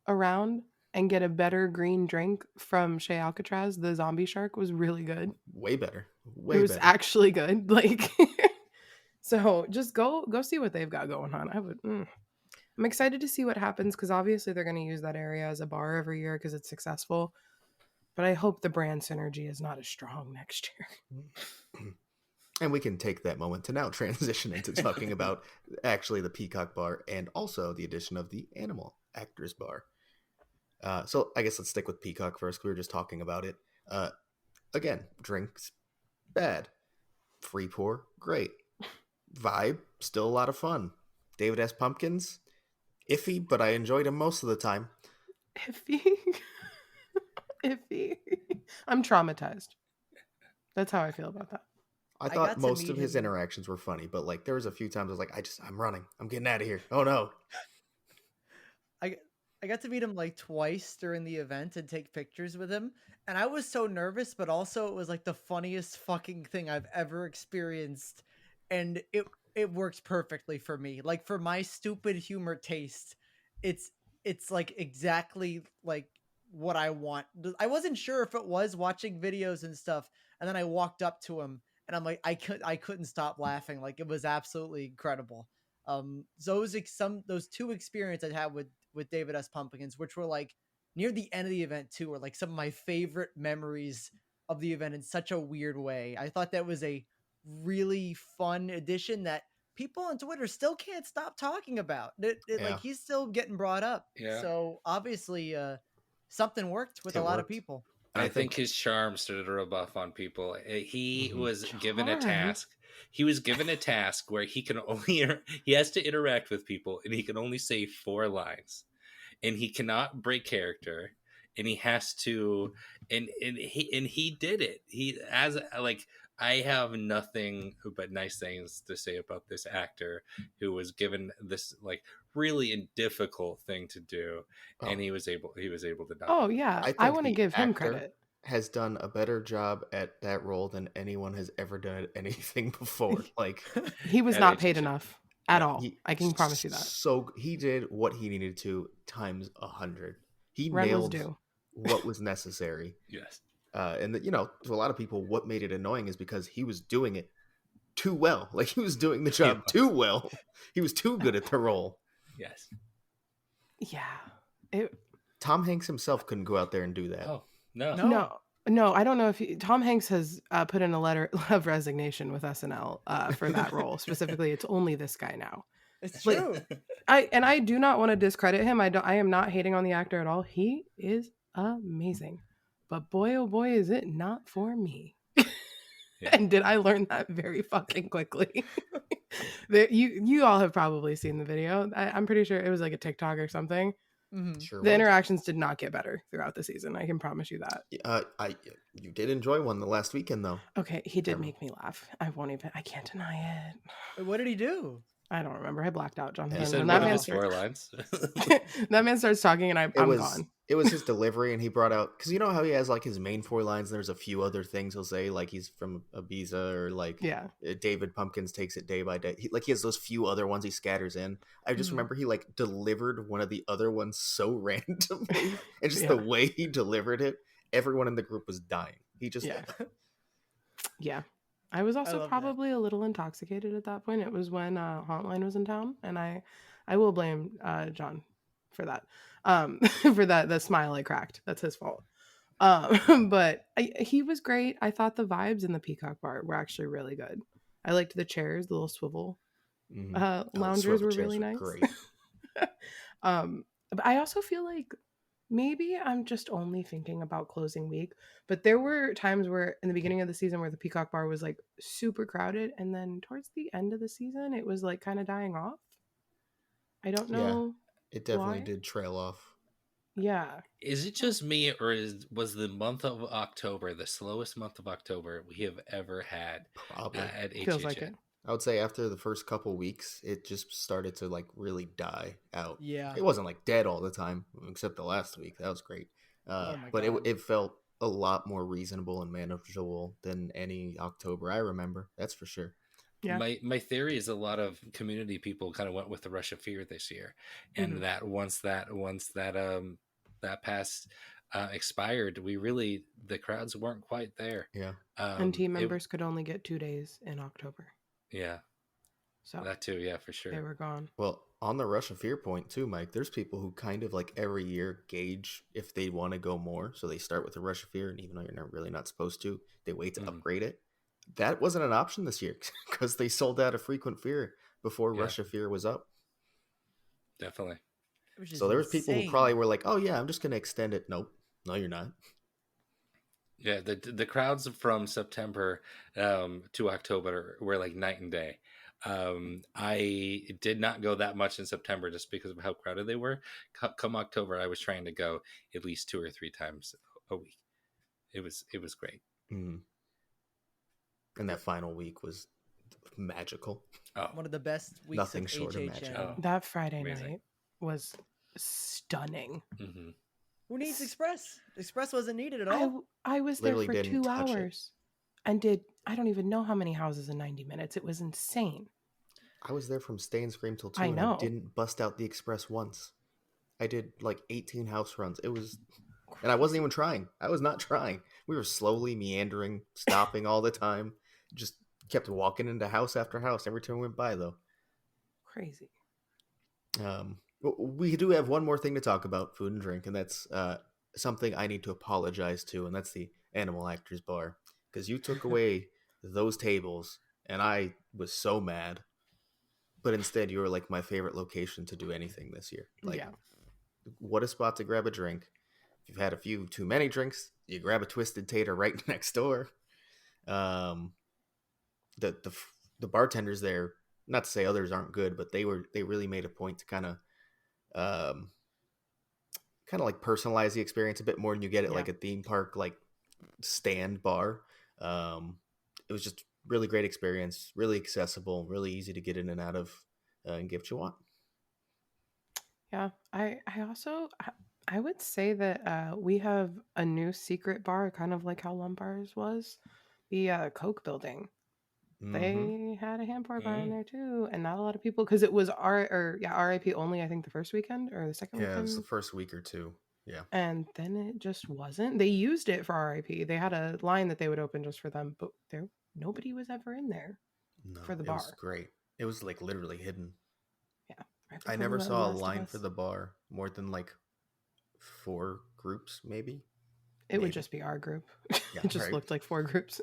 around and get a better green drink from Shea Alcatraz. The zombie shark was really good. Way better. It was actually good. Like, so just go see what they've got going on. I'm excited to see what happens because obviously they're going to use that area as a bar every year because it's successful. But I hope the brand synergy is not as strong next year. And we can take that moment to now transition into talking about actually the Peacock Bar and also the addition of the Animal Actors Bar. So I guess let's stick with Peacock first. We were just talking about it. Again, drinks, bad. Free pour, great. Vibe, still a lot of fun. David S. Pumpkins, iffy, but I enjoyed him most of the time. Iffy. Iffy. I'm traumatized. That's how I feel about that. I I thought got to most meet of his him- interactions were funny, but like there was a few times I was like, I'm running. I'm getting out of here. Oh no. I got to meet him like twice during the event and take pictures with him. And I was so nervous, but also it was like the funniest fucking thing I've ever experienced. And it works perfectly for me. Like for my stupid humor taste, it's it's like exactly like what I want. I wasn't sure if it was watching videos and stuff, and then I walked up to him and I'm like I couldn't stop laughing. Like it was absolutely incredible. Those two experiences I had with David S. Pumpkins, which were like near the end of the event too, were like some of my favorite memories of the event in such a weird way. I thought that was a really fun addition that people on Twitter still can't stop talking about. Yeah. Like he's still getting brought up. Yeah. So obviously, something worked with It a lot of worked. people. And I think his charm started to rub off on people. He Mhm. was given a Charm? task. He was given a task where he can only he has to interact with people, and he can only say 4 lines, and he cannot break character, and he has to, and he did it. He as like I have nothing but nice things to say about this actor who was given this like really difficult thing to do, and Oh, he was able to knock Oh it. yeah, I I think want to the give him actor credit. has done a better job at that role than anyone has ever done at anything before. Like He was At not paid HHN. enough at No. all. he I can promise you that. so he did what he needed to times 100. He Rent was nailed due. what was necessary. Yes. And to a lot of people, what made it annoying is because he was doing it too well. Like he was doing the He job was. too well. He was too good at the role. Yes. Yeah. It, Tom Hanks himself couldn't go out there and do that. Oh no. no, I don't know if Tom Hanks has put in a letter of resignation with SNL for that role. Specifically, it's only this guy now. It's Like, true. I do not want to discredit him. I am not hating on the actor at all. He is amazing. But boy, oh boy, is it not for me. Yeah. And did I learn that very fucking quickly? You all have probably seen the video. I'm pretty sure it was like a TikTok or something. Mhm. Sure The was. interactions did not get better throughout the season. I can promise you that. You did enjoy one the last weekend though. Okay, he did Um, make me laugh. I can't deny it. What did he do? I don't remember. I blacked out, Jonathan. You Yeah. said When one that of man his starts, 4 lines. that man starts talking, and I'm was gone. it was his delivery, and he brought out because you know how he has like his main 4 lines. And there's a few other things he'll say, like he's from Ibiza or like Yeah. David Pumpkins takes it day by day. He has those few other ones he scatters in. I just Mhm. remember he like delivered one of the other ones so randomly, and just Yeah. the way he delivered it, everyone in the group was dying. He just Yeah. Yeah. I was also love that. probably a little intoxicated at that point. It was when Hotline was in town, and I will blame John for that. For that the smile I cracked. That's his fault. But he was great. I thought the vibes in the Peacock Bar were actually really good. I liked the chairs, the little swivel Mhm. Oh, the loungers swivel were chairs really were nice. great. But I also feel like maybe I'm just only thinking about closing week, but there were times where in the beginning of the season where the Peacock Bar was like super crowded, and then towards the end of the season it was like kind of dying off. I don't Yeah. know. It definitely Why? did trail off. Yeah. Is it just me, or was the month of October the slowest month of October we have ever had Probably. at HHN? Feels like it. I would say after the first couple weeks, it just started to like really die out. Yeah. It wasn't like dead all the time, except the last week. That was great. Oh my But God. it felt a lot more reasonable and manageable than any October I remember. That's for sure. Yeah. My theory is a lot of community people kind of went with the Rush of Fear this year, and that once that pass expired, the crowds weren't quite there. Yeah. And team members could only get 2 days in October. Yeah, So that too. Yeah, for sure. they were gone. Well, on the Rush of Fear point too, Mike, there's people who kind of like every year gauge if they want to go more. So they start with the Rush of Fear, and even though you're not really not supposed to, they wait to upgrade it. That wasn't an option this year because they sold out of Frequent Fear before Yeah. Rush of Fear was up. Definitely. Which is So there was people who probably insane. were like, "Oh yeah, I'm just going to extend it." Nope, no, you're not. Yeah, the crowds from September to October were like night and day. I did not go that much in September just because of how crowded they were. Come October, I was trying to go at least 2 or 3 times a week. It was great. Mm. And that final week was magical. Oh, One of the best weeks Nothing of short of HHN. magic. Oh. That Friday Amazing. night was stunning. hmm Who needs Express? Express wasn't needed at I all. I was there Literally for didn't 2 touch it. hours and did I don't even know how many houses in 90 minutes. It was insane. I was there from Stay and Scream till 2 I and I know. didn't bust out the Express once. I did like 18 house runs. It was, and I wasn't even trying. I was not trying. We were slowly meandering, stopping all the time. Just kept walking into house after house every time we went by, though. Crazy. We do have one more thing to talk about, food and drink, and that's something I need to apologize to, and that's the Animal Actors Bar. Because you took away those tables, and I was so mad. But instead, you were like my favorite location to do anything this year. Like, Yeah. what a spot to grab a drink. If you've had a few too many drinks, you grab a Twisted Tater right next door. Um, the the the bartenders there, not to say others aren't good, but they really made a point to um kind of like personalize the experience a bit more than you get at Yeah. like a theme park like stand bar. Um, it was just really great experience, really accessible, really easy to get in and out of, and get what you want. Yeah. I also I would say that we have a new secret bar, kind of like how Lumbars was. The Coke building. Mm-hmm. They had a hand pour bar in Mm. there too, and not a lot of people because it was RIP only. I think the first weekend or the second Yeah, it was the weekend, first week or two. Yeah. and then it just wasn't. They used it for RIP. They had a line that they would open just for them, but there nobody was ever in there No, for the it was bar. great. It was like literally hidden. Yeah, right I before never The saw a Last of line Us. for the bar more than like 4 groups, maybe. It would Maybe. just be our group. Yeah, It just right. looked like 4 groups.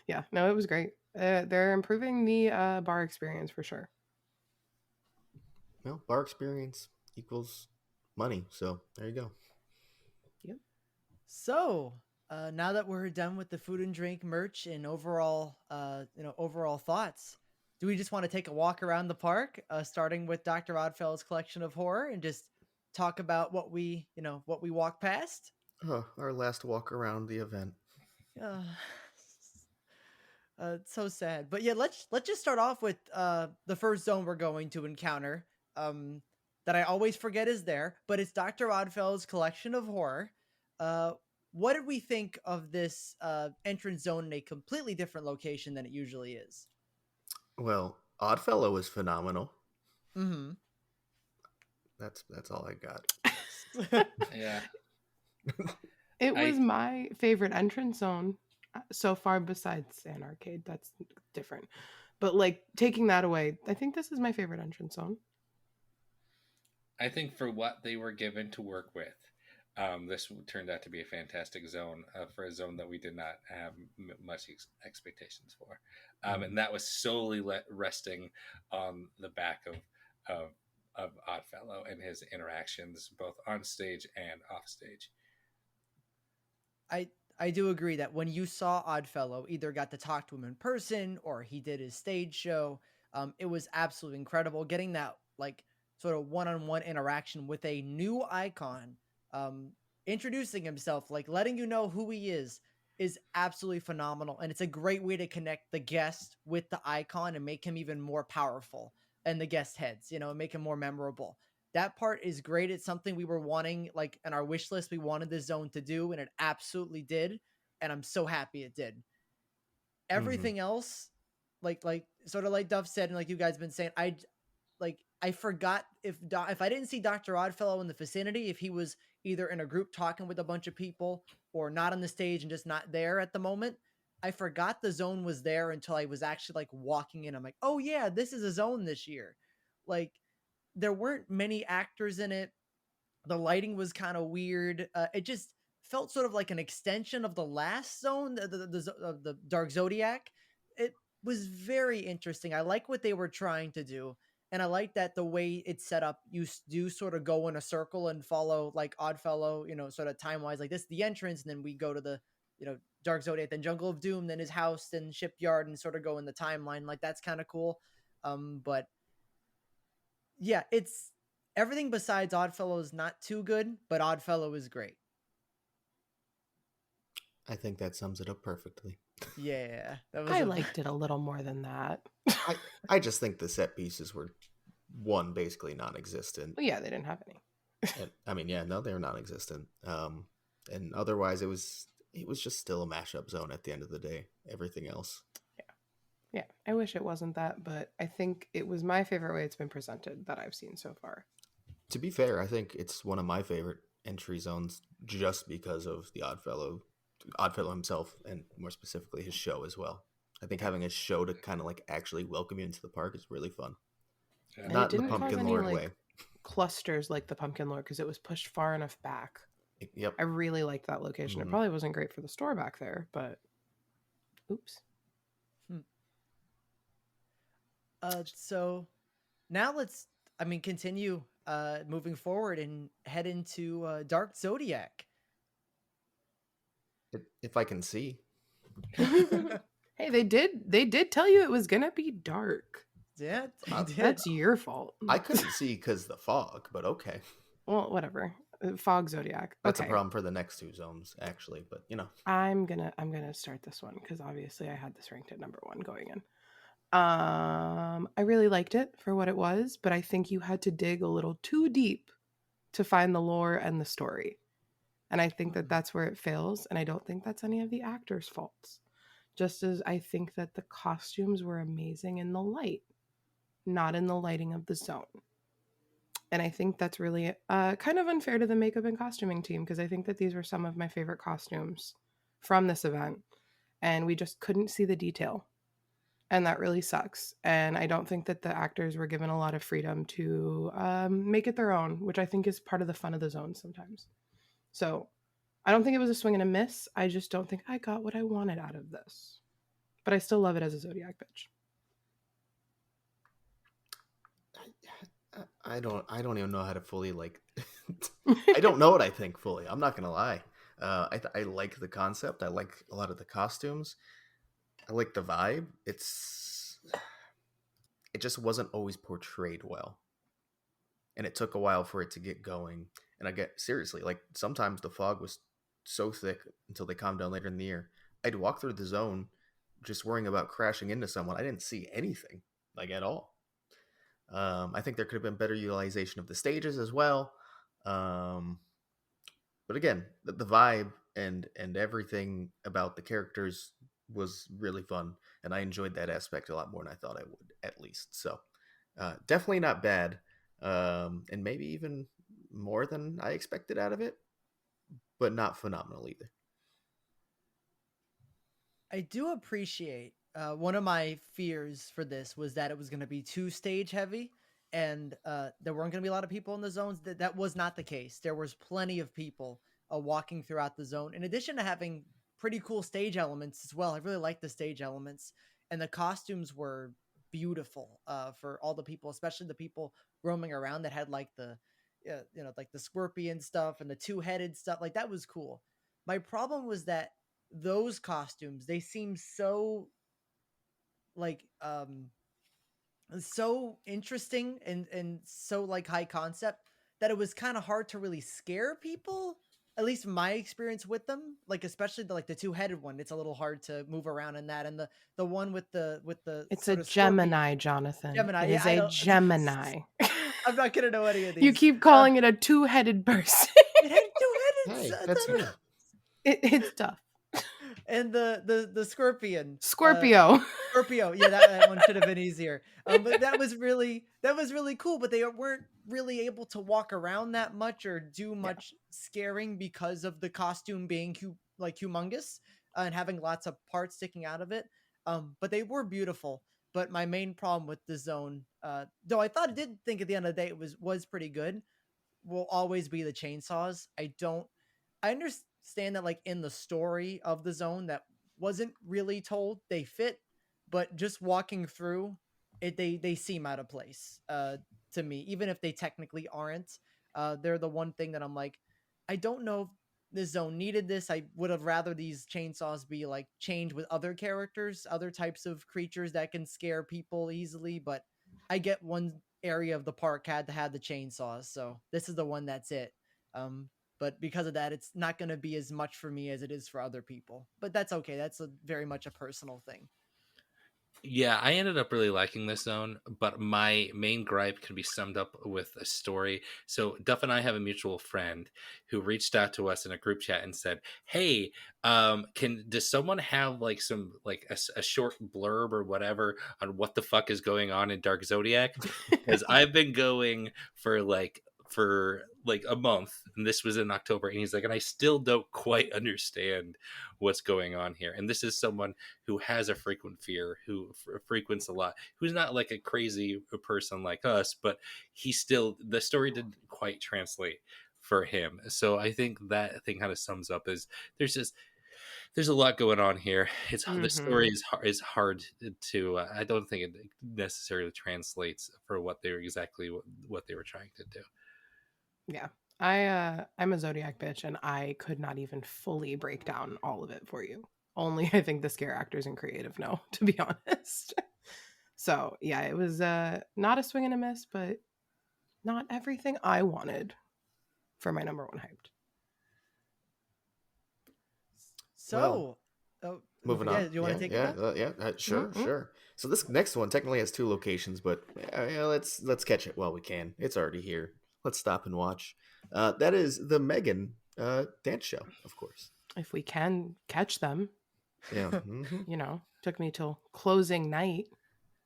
Yeah, no, it was great. They're improving the bar experience for sure. Well, bar experience equals money, so there you go. Yep. So now that we're done with the food and drink merch and overall, overall thoughts, do we just want to take a walk around the park, starting with Dr. Oddfellow's collection of horror, and just talk about what we walk past? Our last walk around the event. Uh, it's so sad, but yeah, let's just start off with the first zone we're going to encounter. Um, that I always forget is there, but it's Dr. Oddfellow's collection of horror. Uh, what did we think of this entrance zone in a completely different location than it usually is? Well, Oddfellow was phenomenal. Mm-hmm. That's all I got. Yeah. It I was my favorite entrance zone so far, besides Sand Arcade. That's different. But like taking that away, I think this is my favorite entrance zone. I think for what they were given to work with, this turned out to be a fantastic zone for a zone that we did not have much expectations for, and that was solely resting on the back of of Oddfellow and his interactions both on stage and off stage. I do agree that when you saw Oddfellow, either got to talk to him in person or he did his stage show, it was absolutely incredible. Getting that like sort of one-on-one interaction with a new icon, um, introducing himself, like letting you know who he is absolutely phenomenal. And it's a great way to connect the guest with the icon and make him even more powerful in the guest heads, and make him more memorable. That part is great. It's something we were wanting, like in our wish list, we wanted the zone to do, and it absolutely did. And I'm so happy it did. Everything else, like sort of like Duff said, and like you guys been saying, I forgot if I didn't see Dr. Oddfellow in the vicinity, if he was either in a group talking with a bunch of people or not on the stage and just not there at the moment. I forgot the zone was there until I was actually like walking in. I'm like, oh yeah, this is a zone this year. Like there weren't many actors in it. The lighting was kind of weird. It just felt sort of like an extension of the last zone, the Dark Zodiac. It was very interesting. I like what they were trying to do. And I like that the way it's set up, you do sort of go in a circle and follow like Oddfellow, sort of time wise, like this, the entrance, and then we go to the, Dark Zodiac, then Jungle of Doom, then his house, then Shipyard, and sort of go in the timeline. Like that's kind of cool. But yeah, it's everything besides Oddfellow is not too good, but Oddfellow is great. I think that sums it up perfectly. Yeah, I liked it a little more than that. I just think the set pieces were basically non-existent. Well, yeah, they didn't have any. And, I mean, yeah, no, they were non-existent. And otherwise, it was just still a mashup zone at the end of the day. Everything else. Yeah, I wish it wasn't that, but I think it was my favorite way it's been presented that I've seen so far. To be fair, I think it's one of my favorite entry zones just because of the Oddfellow himself, and more specifically his show as well. I think having a show to kind of like actually welcome you into the park is really fun. And not it in didn't the Pumpkin cause Lord any, way. Clusters like the Pumpkin Lord because it was pushed far enough back. Yep. I really liked that location. It probably wasn't great for the store back there, but oops. So now let's, continue moving forward and head into Dark Zodiac. If I can see. Hey, they did tell you it was gonna be dark. Yeah, that's your fault. I couldn't see because the fog, but okay. Well, whatever. Fog Zodiac. That's okay. a problem for the next two zones, actually. But I'm gonna start this one because obviously I had this ranked at number 1 going in. I really liked it for what it was, but I think you had to dig a little too deep to find the lore and the story. And I think that that's where it fails, and I don't think that's any of the actors' faults. Just as I think that the costumes were amazing in the light, not in the lighting of the zone. And I think that's really kind of unfair to the makeup and costuming team because I think that these were some of my favorite costumes from this event, and we just couldn't see the detail. And that really sucks. And I don't think that the actors were given a lot of freedom to make it their own, which I think is part of the fun of the zone sometimes. So I don't think it was a swing and a miss. I just don't think I got what I wanted out of this. But I still love it as a Zodiac bitch. I don't even know how to fully like. I don't know what I think fully. I'm not gonna lie. I like the concept. I like a lot of the costumes. I like the vibe. It just wasn't always portrayed well, and it took a while for it to get going. And I get seriously, like sometimes the fog was so thick until they calmed down later in the year. I'd walk through the zone just worrying about crashing into someone. I didn't see anything like at all. I think there could have been better utilization of the stages as well. But again, the vibe and everything about the characters was really fun, and I enjoyed that aspect a lot more than I thought I would, at least. So definitely not bad, and maybe even more than I expected out of it, but not phenomenal either. I do appreciate one of my fears for this was that it was going to be too stage heavy, and there weren't going to be a lot of people in the zones. That was not the case. There was plenty of people walking throughout the zone, in addition to having pretty cool stage elements as well. I really liked the stage elements, and the costumes were beautiful for all the people, especially the people roaming around that had like the like the scorpion stuff and the two-headed stuff. Like that was cool. My problem was that those costumes, they seem so like so interesting and so like high concept that it was kind of hard to really scare people, at least my experience with them. Like especially the two-headed one, it's a little hard to move around in that. And the one with the it's a Gemini, Jonathan. It is a Gemini. I'm not gonna know any of these. You keep calling it a two-headed person. It had two-headed. Hey, that's me. It's tough. And the scorpion. Scorpio. Scorpio. Yeah, that one should have been easier. But that was really cool. But they weren't really able to walk around that much or do much scaring because of the costume being humongous and having lots of parts sticking out of it. But they were beautiful. But my main problem with the zone, though I did think at the end of the day it was pretty good, will always be the chainsaws. I understand. stand that like in the story of the zone that wasn't really told. They fit, but just walking through it, they seem out of place to me, even if they technically aren't. They're the one thing that I'm like, I don't know if this zone needed this. I would have rather these chainsaws be like chained with other characters, other types of creatures that can scare people easily. But I get one area of the park had to have the chainsaws, so this is the one that's it. But because of that, it's not going to be as much for me as it is for other people. But that's okay. That's very much a personal thing. Yeah, I ended up really liking this zone, but my main gripe can be summed up with a story. So Duff and I have a mutual friend who reached out to us in a group chat and said, "Hey, does someone have like some like a short blurb or whatever on what the fuck is going on in Dark Zodiac? Because I've been going for like a month, and this was in October, and he's like, and I still don't quite understand what's going on here. And this is someone who has a frequent fear, who frequents a lot, who's not like a crazy person like us, but the story didn't quite translate for him. So I think that thing kind of sums up is there's a lot going on here. The story is hard to. I don't think it necessarily translates for what they were exactly what they were trying to do. Yeah. I'm a Zodiac bitch, and I could not even fully break down all of it for you. Only I think the scare actors and creative know, to be honest. So yeah, it was not a swing and a miss, but not everything I wanted for my number one hyped. So, Moving yeah, on. do you want to take Yeah, it? sure, sure. So this next one technically has 2 locations, but let's catch it while we can. It's already here. Let's stop and watch. That is the Megan dance show, of course. If we can catch them. Yeah. Took me till closing night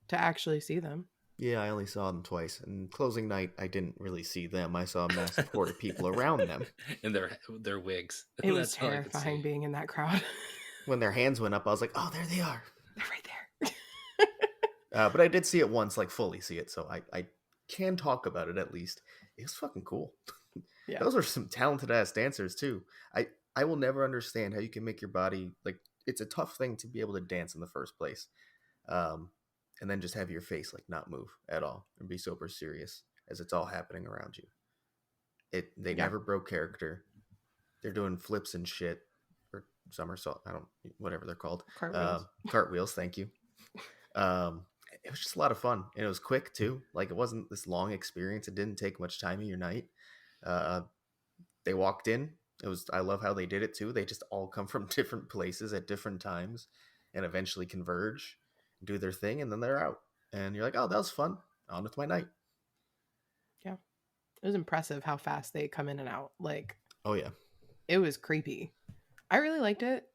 to actually see them. Yeah, I only saw them twice. And closing night, I didn't really see them. I saw a massive horde of people around them. In their wigs. It was terrifying being in that crowd. When their hands went up, I was like, oh, there they are. They're right there. But I did see it once, like fully see it, so I can talk about it at least. It was fucking cool. Yeah. Those are some talented ass dancers too. I will never understand how you can make your body like it's a tough thing to be able to dance in the first place. And then just have your face like not move at all and be super serious as it's all happening around you. They never broke character. They're doing flips and shit or somersault. Whatever they're called. Cartwheels. Cartwheels. Thank you. It was just a lot of fun, and it was quick too. Like it wasn't this long experience. It didn't take much time of your night. They walked in. I love how they did it too. They just all come from different places at different times and eventually converge, do their thing, and then they're out. And you're like, oh, that was fun. On with my night. Yeah. It was impressive how fast they come in and out. Like, oh yeah. It was creepy. I really liked it.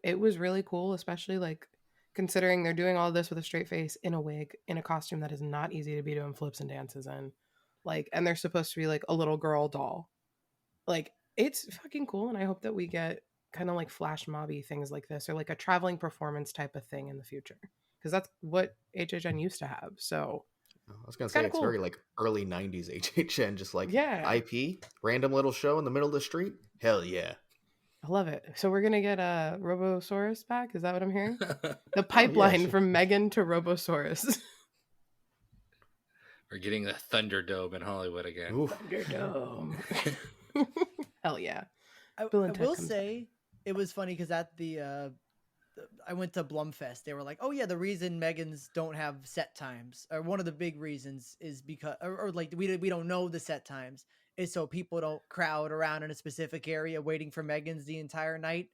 It was really cool, especially like considering they're doing all this with a straight face in a wig, in a costume that is not easy to be doing flips and dances in. Like, and they're supposed to be like a little girl doll. Like, it's fucking cool, and I hope that we get kind of like flash mobby things like this, or like a traveling performance type of thing in the future, because that's what HHN used to have. So I was gonna say it's cool. very like early '90s HHN, just like yeah, IP, random little show in the middle of the street. Hell yeah, I love it. So we're gonna get a Robosaurus back. Is that what I'm hearing? The pipeline from Megan to Robosaurus. We're getting the Thunderdome in Hollywood again. Oof. Thunderdome. Hell yeah. I will say it was funny because at I went to Blumfest. They were like, oh yeah, the reason Megans don't have set times, or one of the big reasons is because, or like we don't know the set times, is so people don't crowd around in a specific area waiting for Megans the entire night.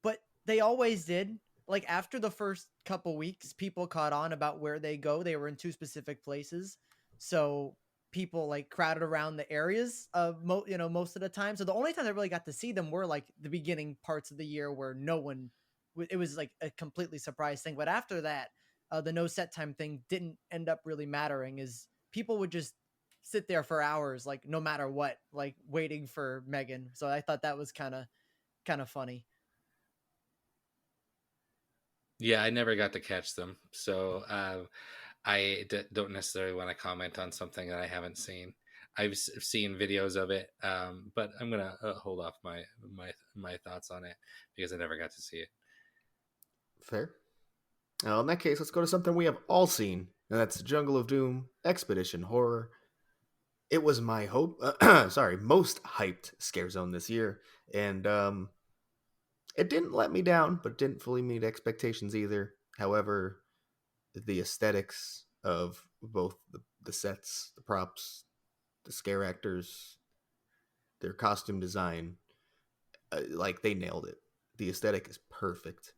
But they always did. Like after the first couple weeks, people caught on about where they go. They were in 2 specific places. So people like crowded around the areas of most of the time. So the only time I really got to see them were like the beginning parts of the year where no one, it was like a completely surprise thing. But after that, the no set time thing didn't end up really mattering, is people would just sit there for hours, like no matter what, like waiting for Megan. So I thought that was kind of funny. Yeah, I never got to catch them, so I don't necessarily want to comment on something that I haven't seen. I've seen videos of it, but I'm gonna hold off my thoughts on it because I never got to see it. Fair. Now, in that case, let's go to something we have all seen, and that's Jungle of Doom Expedition Horror. It was my most hyped scare zone this year, and it didn't let me down, but it didn't fully meet expectations either. However, the aesthetics of both the sets, the props, the scare actors, their costume design, like they nailed it. The aesthetic is perfect.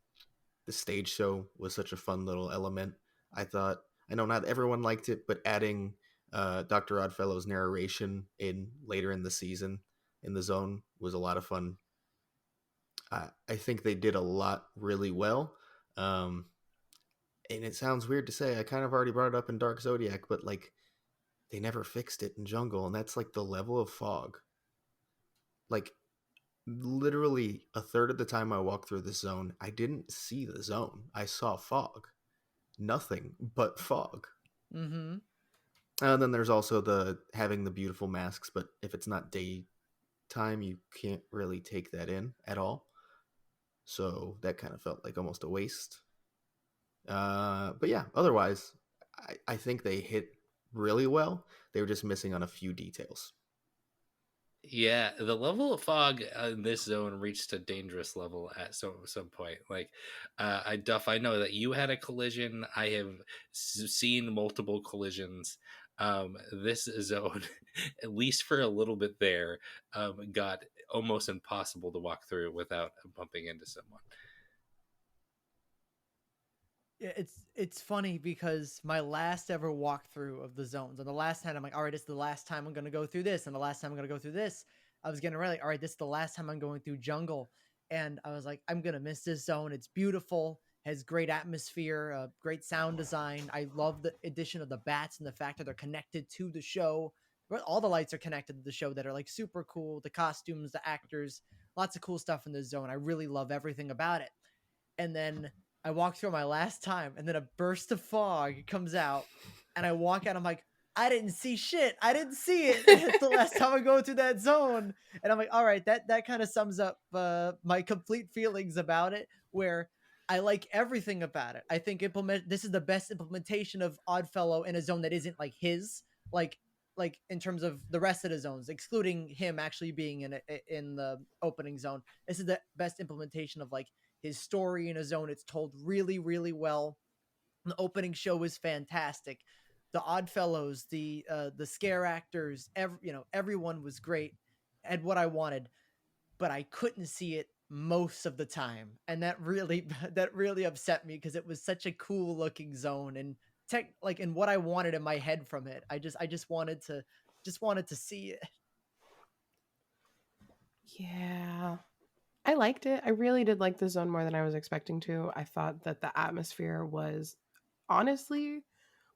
The stage show was such a fun little element. I thought, I know not everyone liked it, but adding Dr. Oddfellow's narration in later in the season in the zone was a lot of fun. I think they did a lot really well. Um, and it sounds weird to say, I kind of already brought it up in Dark Zodiac, but like they never fixed it in Jungle, and that's like the level of fog. Like literally a third of the time I walked through this zone, I didn't see the zone. I saw fog. Nothing but fog. Mm-hmm. And then there's also the having the beautiful masks, but if it's not daytime, you can't really take that in at all. So that kind of felt like almost a waste. But yeah, otherwise, I think they hit really well. They were just missing on a few details. Yeah, the level of fog in this zone reached a dangerous level at some point. Like, Duff, I know that you had a collision. I have seen multiple collisions. This zone, at least for a little bit there, got almost impossible to walk through without bumping into someone. Yeah, it's funny because my last ever walkthrough of the zones, and the last time I'm like, all right, it's the last time I'm gonna go through this, and the last time I'm gonna go through this, I was getting ready, all right, this is the last time I'm going through Jungle, and I was like, I'm gonna miss this zone. It's beautiful, has great atmosphere, great sound design. I love the addition of the bats and the fact that they're connected to the show. All the lights are connected to the show that are like super cool. The costumes, the actors, lots of cool stuff in the zone. I really love everything about it. And then I walk through my last time, and then a burst of fog comes out, and I walk out. I'm like, I didn't see shit. I didn't see it. It's the last time I go through that zone, and I'm like, all right, that kind of sums up my complete feelings about it. Where I like everything about it. I think this is the best implementation of Oddfellow in a zone that isn't like his, like in terms of the rest of the zones, excluding him actually being in the opening zone. This is the best implementation of like his story in a zone. It's told really, really well. The opening show was fantastic. The Oddfellows, the scare actors, everyone was great. Had what I wanted, but I couldn't see it most of the time, and that really that really upset me because it was such a cool looking zone and and what I wanted in my head from it. I just wanted to see it. Yeah. I liked it. I really did like the zone more than I was expecting to. I thought that the atmosphere was honestly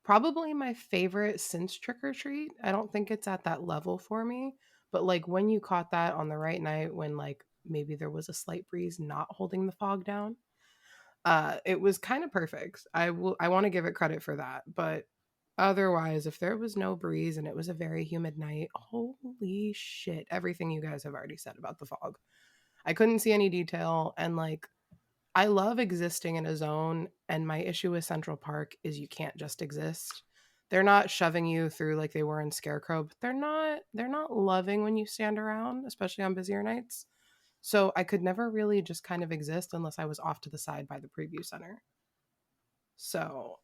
probably my favorite since Trick or Treat. I don't think it's at that level for me, but like when you caught that on the right night when like maybe there was a slight breeze not holding the fog down, it was kind of perfect. I want to give it credit for that, but otherwise if there was no breeze and it was a very humid night, holy shit, everything you guys have already said about the fog. I couldn't see any detail. And like, I love existing in a zone. And my issue with Central Park is you can't just exist. They're not shoving you through like they were in Scarecrow, but they're not loving when you stand around, especially on busier nights. So I could never really just kind of exist unless I was off to the side by the preview center. So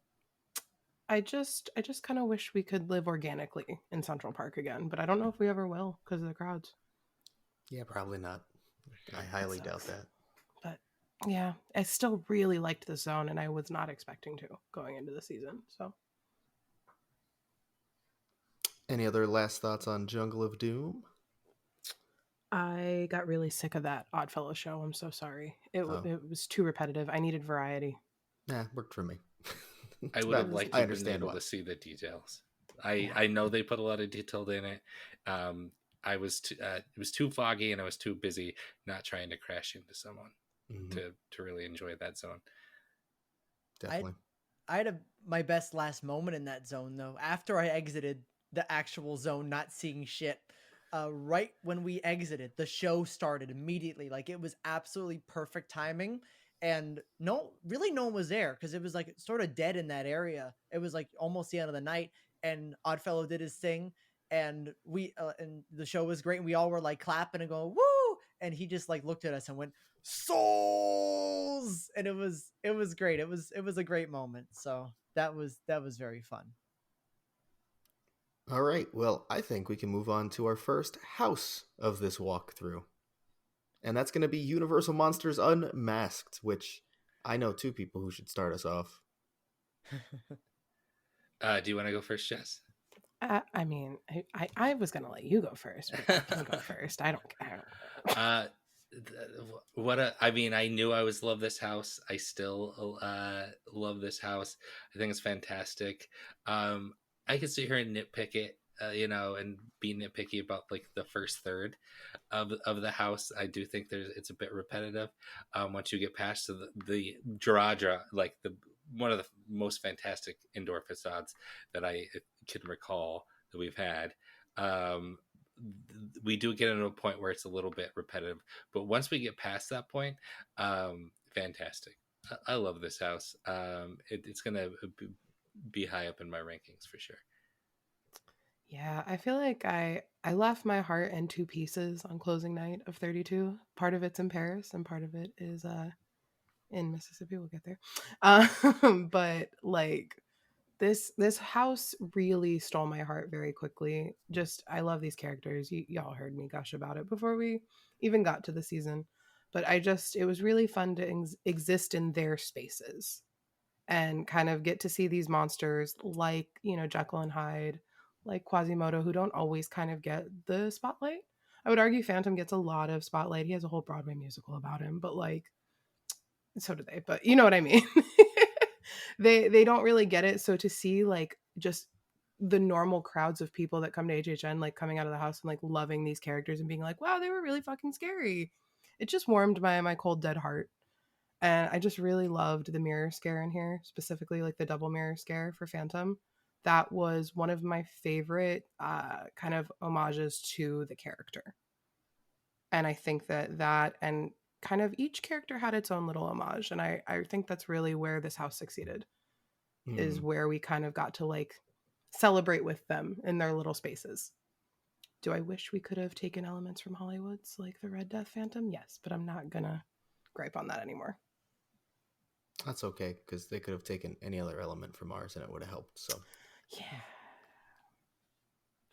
I just kind of wish we could live organically in Central Park again, but I don't know if we ever will because of the crowds. Yeah, probably not. I highly doubt that. But yeah, I still really liked the zone, and I was not expecting to going into the season. So Any other last thoughts on Jungle of Doom? I got really sick of that Oddfellow show. I'm so sorry. Oh. It was too repetitive. I needed variety. Nah, worked for me. I would have liked to I have been understand able why. to see the details. Yeah. I know they put a lot of detail in it. It was too foggy, and I was too busy not trying to crash into someone to really enjoy that zone. Definitely. I had my best last moment in that zone though. After I exited the actual zone, not seeing shit. Right when we exited, the show started immediately. Like it was absolutely perfect timing, and really no one was there because it was like sort of dead in that area. It was like almost the end of the night, and Oddfellow did his thing, and and the show was great, and we all were like clapping and going woo, and he just like looked at us and went souls, and it was great. It was a great moment. So that was very fun. All right, well, I think we can move on to our first house of this walkthrough. And that's going to be Universal Monsters Unmasked, which I know two people who should start us off. Do you want to go first, Jess? I mean, I was gonna let you go first, but you can go first. I don't. I mean, I knew I was love this house. I still love this house. I think it's fantastic. I could sit here and nitpick it, and be nitpicky about like the first third of the house. I do think it's a bit repetitive. Once you get past the Geradra, like the one of the most fantastic indoor facades that I can recall that we've had. We do get into a point where it's a little bit repetitive, but once we get past that point, fantastic. I love this house. It's gonna be high up in my rankings for sure. Yeah, I feel like I left my heart in two pieces on closing night of 32. Part of it's in Paris, and part of it is in Mississippi. We'll get there. But like this house really stole my heart very quickly. Just I love these characters. Y'all heard me gush about it before we even got to the season. But it was really fun to exist in their spaces and kind of get to see these monsters like, Jekyll and Hyde, like Quasimodo, who don't always kind of get the spotlight. I would argue Phantom gets a lot of spotlight. He has a whole Broadway musical about him, but like, so do they. But you know what I mean. They don't really get it. So to see like just the normal crowds of people that come to HHN, like coming out of the house and like loving these characters and being like, wow, they were really fucking scary. It just warmed my cold dead heart. And I just really loved the mirror scare in here, specifically like the double mirror scare for Phantom. That was one of my favorite kind of homages to the character. And I think that and kind of each character had its own little homage. And I think that's really where this house succeeded, is where we kind of got to like celebrate with them in their little spaces. Do I wish we could have taken elements from Hollywood's like the Red Death Phantom? Yes, but I'm not gonna gripe on that anymore. That's okay, because they could have taken any other element from ours and it would have helped. So yeah.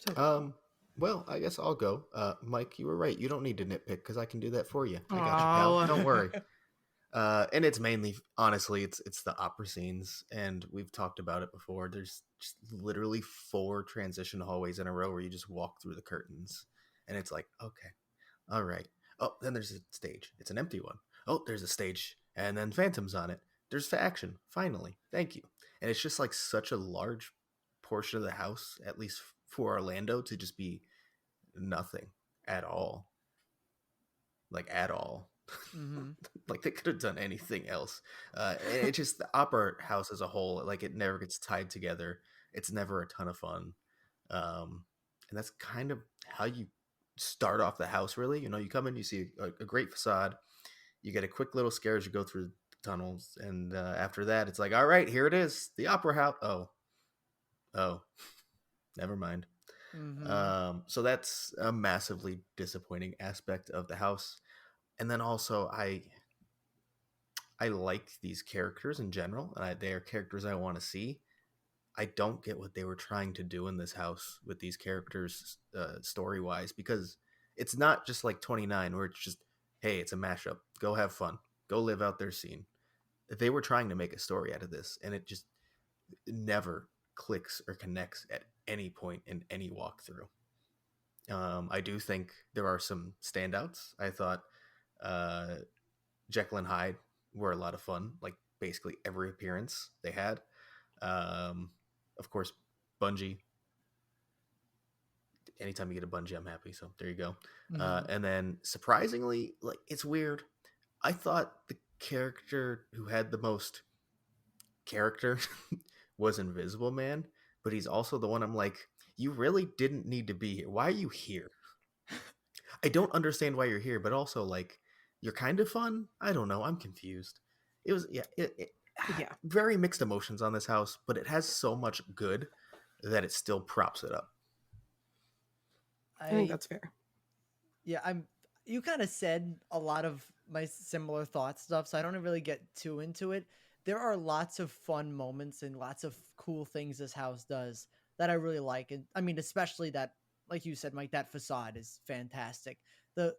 So well, I guess I'll go. Mike, you were right. You don't need to nitpick because I can do that for you. I got you, Aw. pal. Don't worry. And it's mainly, honestly, it's the opera scenes, and we've talked about it before. There's just literally 4 transition hallways in a row where you just walk through the curtains, and it's like, okay, all right. Oh, then there's a stage. It's an empty one. Oh, there's a stage, and then Phantom's on it. There's action. Finally, thank you. And it's just like such a large portion of the house, at least for Orlando, to just be nothing at all. Like at all. Mm-hmm. Like they could have done anything else. And it's just the opera house as a whole, like it never gets tied together. It's never a ton of fun. And that's kind of how you start off the house, really. You come in, you see a great facade, you get a quick little scare as you go through the tunnels, and after that, it's like, all right, here it is, the opera house. Oh, never mind. Mm-hmm. So that's a massively disappointing aspect of the house. And then also, I like these characters in general, and they are characters I want to see. I don't get what they were trying to do in this house with these characters story wise, because it's not just like 29 where it's just, hey, it's a mashup. Go have fun. Go live out their scene. They were trying to make a story out of this, and it just never clicks or connects at any point in any walkthrough. I do think there are some standouts. I thought Jekyll and Hyde were a lot of fun, like basically every appearance they had. Of course, Bungie. Anytime you get a Bungie, I'm happy. So there you go. Mm-hmm. And then surprisingly, like it's weird. I thought the character who had the most character was Invisible Man, but he's also the one I'm like, you really didn't need to be here. Why are you here? I don't understand why you're here, but also like you're kind of fun. I don't know. I'm confused. It was Yeah, very mixed emotions on this house, but it has so much good that it still props it up. I think that's fair. Yeah, you kind of said a lot of my similar thoughts stuff, so I don't really get too into it. There are lots of fun moments and lots of cool things this house does that I really like. And I mean, especially that, like you said, Mike, that facade is fantastic. The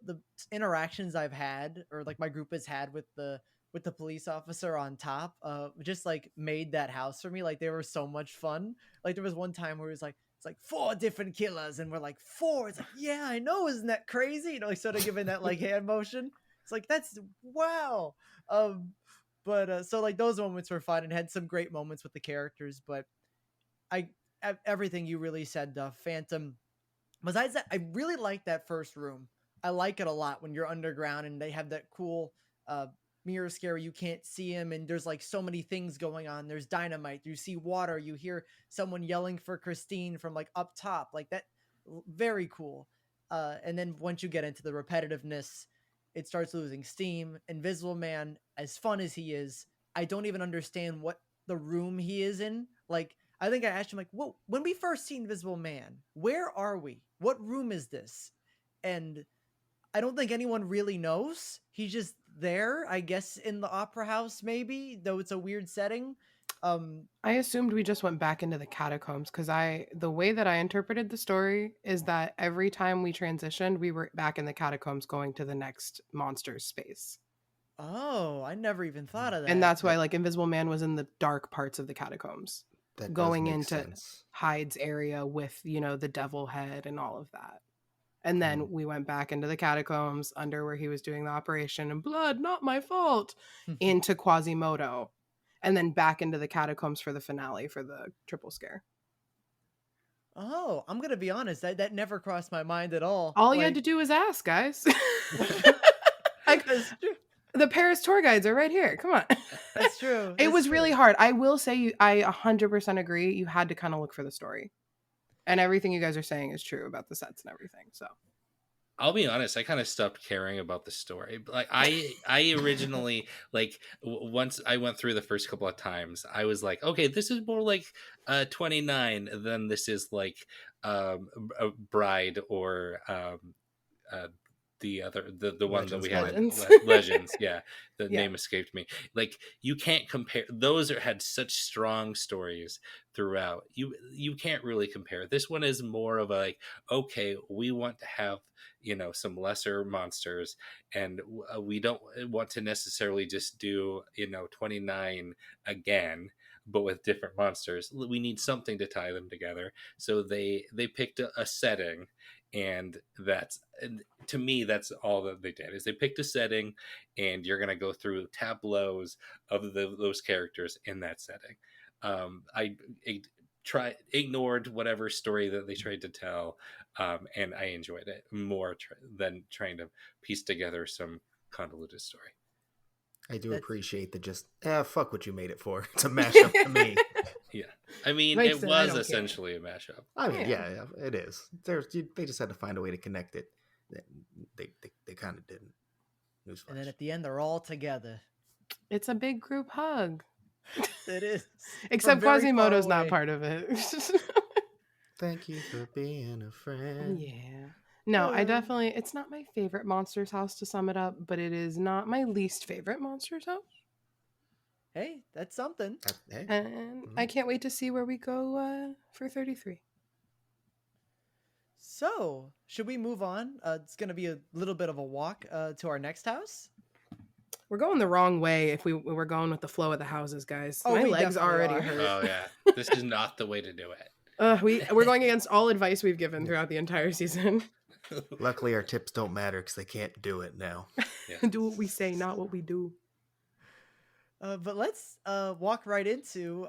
interactions I've had, or like my group has had with the police officer on top, just like made that house for me. Like they were so much fun. Like there was one time where it was like, it's like 4 different killers, and we're like 4. It's like, yeah, I know, isn't that crazy? You know, like sort of giving that like hand motion. It's like, that's wow. But so like those moments were fun and had some great moments with the characters. But I everything you really said, Phantom. Besides that, I really like that first room. I like it a lot when you're underground and they have that cool uh mirror scare where you can't see him, and there's like so many things going on. There's dynamite, you see water, you hear someone yelling for Christine from like up top, like that. Very cool. And then once you get into the repetitiveness, it starts losing steam. Invisible Man, as fun as he is, I don't even understand what the room he is in. Like, I think I asked him, like, "Whoa, when we first see Invisible Man, where are we? What room is this?" And I don't think anyone really knows. He's just there, I guess, in the opera house, maybe, though it's a weird setting. I assumed we just went back into the catacombs because the way that I interpreted the story is that every time we transitioned, we were back in the catacombs going to the next monster's space. Oh, I never even thought of And that. that's why like Invisible Man was in the dark parts of the catacombs, That does going make into sense. Hyde's area with, the devil head and all of that. And then we went back into the catacombs under where he was doing the operation, and blood, not my fault, into Quasimodo. And then back into the catacombs for the finale for the triple scare. Oh, I'm gonna be honest, that never crossed my mind at all. All you Like, had to do was ask, guys. that's true. The Paris tour guides are right here. Come on. That's true. It That's was true. really hard. I will say I 100% agree. You had to kind of look for the story. And everything you guys are saying is true about the sets and everything. So I'll be honest, I kind of stopped caring about the story. Like I originally like once I went through the first couple of times, I was like, okay, this is more like 29 than this is like a Bride or uh, the other the one that Legends we had in Legends. Legends. Yeah, the Yeah. name escaped me. Like you can't compare. Those had such strong stories throughout. You can't really compare. This one is more of a like, okay, we want to have some lesser monsters, and we don't want to necessarily just do 29 again, but with different monsters. We need something to tie them together, so they picked a setting, and to me that's all that they did is they picked a setting, and you're going to go through tableaus of those characters in that setting. I ignored whatever story that they tried to tell, and I enjoyed it more than trying to piece together some convoluted story. I do That's- appreciate the just fuck what you made it for. It's a mashup to me. Yeah, I mean, Mike it said, "I was don't care." essentially a mashup. I mean, Yeah. yeah, it is. They just had to find a way to connect it. They kind of didn't. Newsflash. and then at the end, they're all together. It's a big group hug. It is. Except From very far Quasimodo's not away. part of it. Thank you for being a friend. Yeah. No, I definitely, it's not my favorite Monsters house to sum it up, but it is not my least favorite Monsters house. Hey, that's something. Hey, And I can't wait to see where we go for 33. So, should we move on? It's going to be a little bit of a walk to our next house. We're going the wrong way if we were going with the flow of the houses, guys. Oh, My we legs definitely already are. hurt. Oh yeah, this is not the way to do it. We're going against all advice we've given throughout the entire season. luckily our tips don't matter because they can't do it now. Yeah. Do what we say, not what we do. But let's walk right into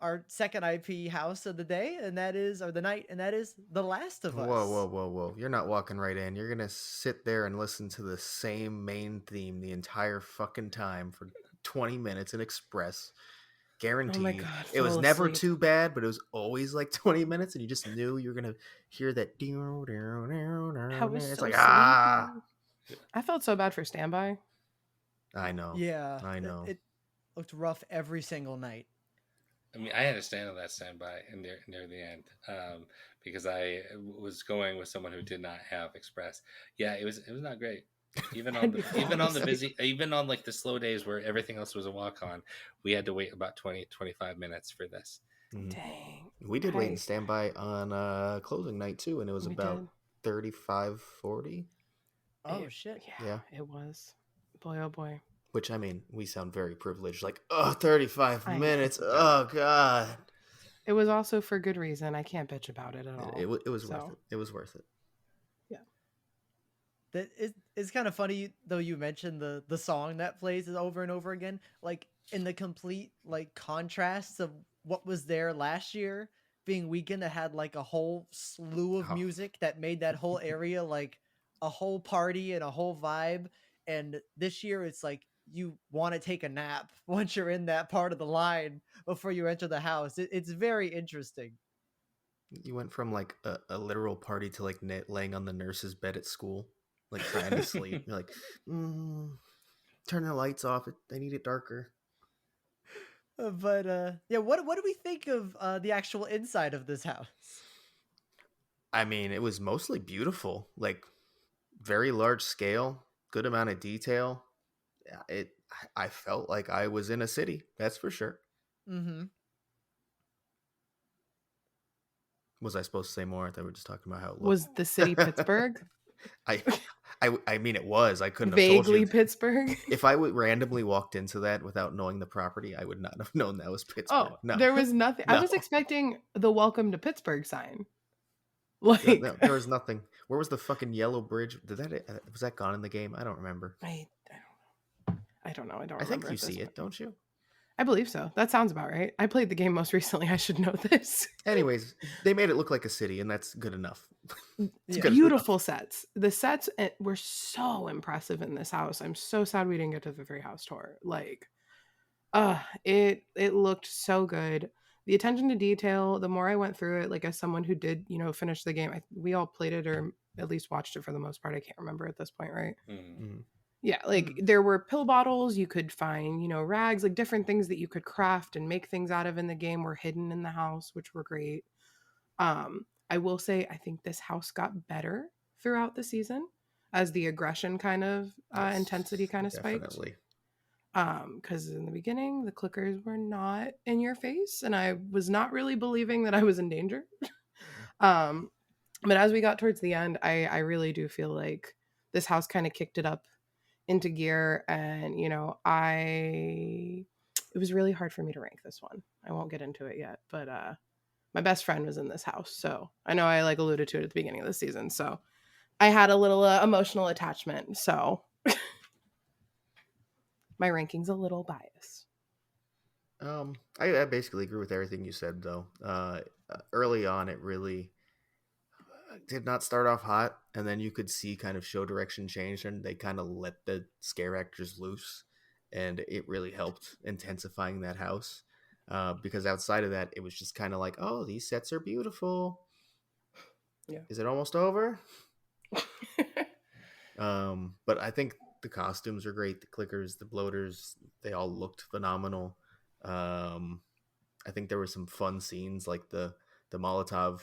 our second IP house of the day, and that is, or the night, and that is The Last of Us. Whoa. You're not walking right in. You're going to sit there and listen to the same main theme the entire fucking time for 20 minutes and express Oh my guaranteed. god, It was fall never asleep. too bad, but it was always like 20 minutes, and you just knew you were gonna hear that. I was It's so like ah. sleepy. I felt so bad for Standby. I know. Yeah, I know. it looked rough every single night. I mean, I had to stand on that standby near the end because I was going with someone who did not have Express. Yeah, it was not great. Even on I'd be the even falling on the asleep. busy even on like the slow days where everything else was a walk on, we had to wait about 20-25 minutes for this. Mhm. Dang. We did wait and stand by on closing night too, and it was We about did. 35, 40. Oh shit. Yeah. It was. Boy, oh boy. Which, I mean, we sound very privileged. Like, oh, 35 I know. minutes. Oh, God. It was also for good reason. I can't bitch about it at all. It was worth So, it. It was worth it. yeah. That it's kind of funny though you mentioned the song that plays over and over again, like in the complete like contrast of what was there last year being Weekend that had like a whole slew of Oh. music that made that whole area like a whole party and a whole vibe, and this year it's like you want to take a nap once you're in that part of the line before you enter the house. It's very interesting. You went from like a literal party to like laying on the nurse's bed at school, like trying to sleep. You're like, turn the lights off. I need it darker. But yeah, what do we think of the actual inside of this house? I mean, it was mostly beautiful, like very large scale, good amount of detail. Yeah, I felt like I was in a city. That's for sure. Mm-hmm. Was I supposed to say more? I thought we were just talking about how it looked. Was the city Pittsburgh? I mean, it was. I couldn't have told Vaguely you. Pittsburgh? If I would randomly walked into that without knowing the property, I would not have known that was Pittsburgh. Oh, No, there was nothing. I was No. expecting the welcome to Pittsburgh sign. No, there was nothing. Where was the fucking yellow bridge? Was that gone in the game? I don't remember. I don't know. I don't I think remember. you see it, don't you? I believe so. That sounds about right. I played the game most recently. I should know this. Anyways, they made it look like a city, and that's good enough. Yeah. good Beautiful sets. The sets were so impressive in this house. I'm so sad we didn't get to the 3 house tour. Like, it looked so good. The attention to detail, the more I went through it, like as someone who did, finish the game, we all played it or at least watched it for the most part. I can't remember at this point, right? Mm-hmm. Yeah, like there were pill bottles, you could find, rags, like different things that you could craft and make things out of in the game were hidden in the house, which were great. I will say, I think this house got better throughout the season as the aggression kind of intensity kind of spiked. Definitely. Because in the beginning, the clickers were not in your face, and I was not really believing that I was in danger. But as we got towards the end, I really do feel like this house kind of kicked it up into gear, and it was really hard for me to rank this one. I won't get into it yet, but my best friend was in this house, so I know I alluded to it at the beginning of the season, so I had a little emotional attachment, so my ranking's a little biased. I basically agree with everything you said, though. Early on, it really did not start off hot, and then you could see kind of show direction change, and they kind of let the scare actors loose, and it really helped intensifying that house. Because outside of that, it was just kind of like, oh, these sets are beautiful. Yeah. Is it almost over? But I think the costumes are great. The clickers, the bloaters, they all looked phenomenal. I think there were some fun scenes like the Molotov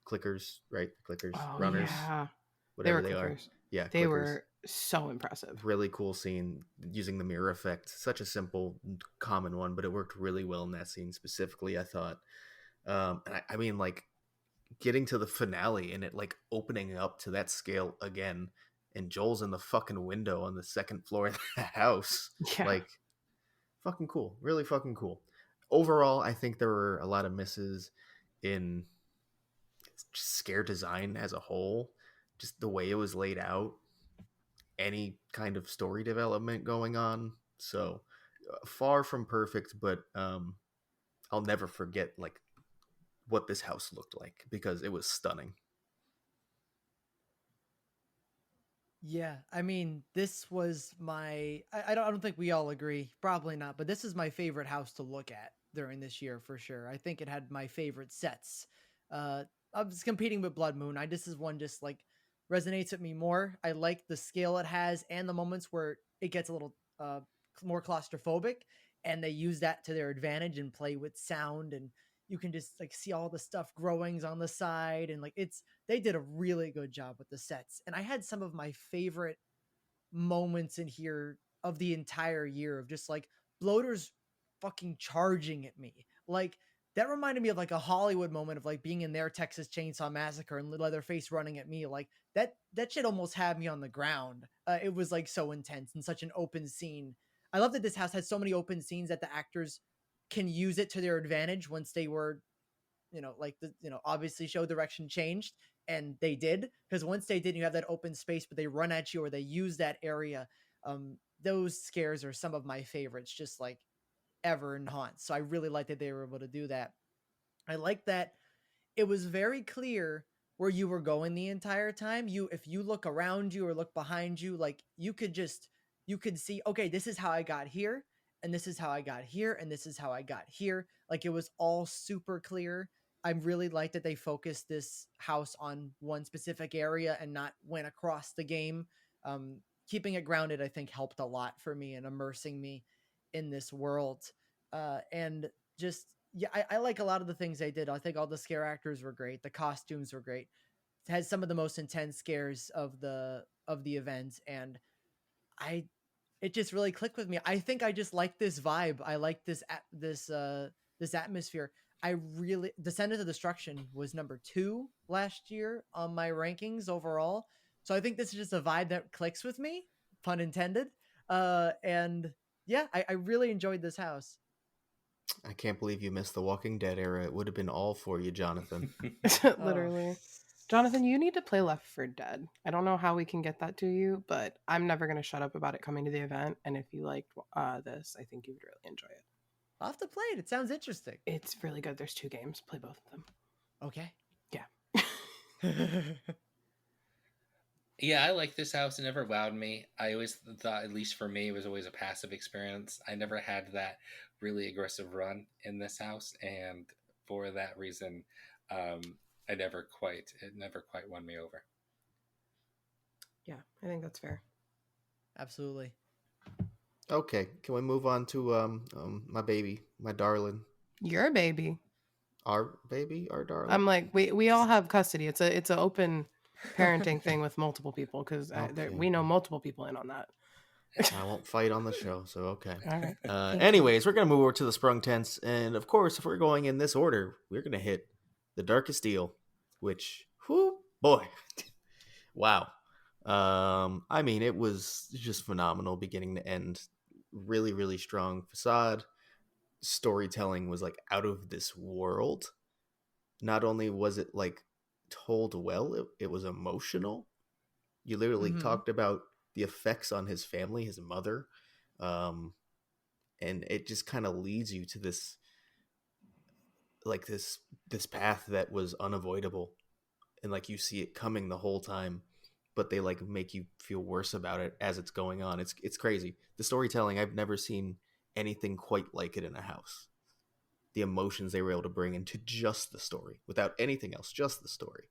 clickers, right? Clickers, runners, whatever they are. Yeah, they clickers. were so impressive. Really cool scene using the mirror effect. Such a simple, common one, but it worked really well in that scene specifically, I thought. And I mean, like, getting to the finale and it, like, opening up to that scale again, and Joel's in the fucking window on the second floor of the house. Yeah. Like, fucking cool. Really fucking cool. Overall, I think there were a lot of misses in scare design as a whole. Just the way it was laid out. Any kind of story development going on. So, far from perfect, but I'll never forget, like, what this house looked like because it was stunning. Yeah, I mean, this was my. I don't think we all agree, probably not, but this is my favorite house to look at during this year for sure. I think it had my favorite sets. I was competing with Blood Moon. This is one just like resonates with me more. I like the scale it has and the moments where it gets a little more claustrophobic, and they use that to their advantage and play with sound, and you can just like see all the stuff growings on the side, and like they did a really good job with the sets. And I had some of my favorite moments in here of the entire year of just like bloaters fucking charging at me. Like that reminded me of like a Hollywood moment of like being in their Texas Chainsaw Massacre and Leatherface running at me. Like that shit almost had me on the ground. It was like so intense and such an open scene. I love that this house has so many open scenes that the actors can use it to their advantage once they were, like obviously show direction changed, and they did, because once they did, you have that open space, but they run at you or they use that area. Those scares are some of my favorites, just like ever in Haunt. So I really like that they were able to do that. I like that it was very clear where you were going the entire time. If you look around you or look behind you, like you could see, okay, this is how I got here, and this is how I got here, and this is how I got here. Like it was all super clear. I really like that they focused this house on one specific area and not went across the game. Keeping it grounded, I think, helped a lot for me and immersing me in this world. And just yeah, I like a lot of the things they did. I think all the scare actors were great. The costumes were great. It has some of the most intense scares of the event, and I it just really clicked with me. I think I just like this vibe. I like this atmosphere. I really Descendant of Destruction was number 2 last year on my rankings overall. So I think this is just a vibe that clicks with me, pun intended. And yeah, I really enjoyed this house. I can't believe you missed the Walking Dead era. It would have been all for you, Jonathan. Literally. Jonathan, you need to play Left 4 Dead. I don't know how we can get that to you, but I'm never going to shut up about it coming to the event. And if you liked this, I think you would really enjoy it. I'll have to play it. It sounds interesting. It's really good. There's 2 games. Play both of them. Okay. Yeah. Yeah, I like this house. It never wowed me. I always thought, at least for me, it was always a passive experience. I never had that really aggressive run in this house, and for that reason, it never quite won me over. Yeah, I think that's fair. Absolutely. Okay, can we move on to my baby, my darling, Your baby. our baby, our darling? I'm like, we all have custody. It's an open parenting thing with multiple people, because Okay. we know multiple people in on that. I won't fight on the show, so okay. All right. Anyways, we're gonna move over to the sprung tents, and of course, if we're going in this order, we're gonna hit the Darkest Deal, which, whoo, boy, wow. I mean, it was just phenomenal, beginning to end. Really, really strong facade. Storytelling was like out of this world. Not only was it like told well, it was emotional. You literally talked about the effects on his family, his mother, and it just kind of leads you to this path that was unavoidable, and like you see it coming the whole time, but they like make you feel worse about it as it's going on. It's crazy. The storytelling, I've never seen anything quite like it in a house. The emotions they were able to bring into just the story without anything else, just the story.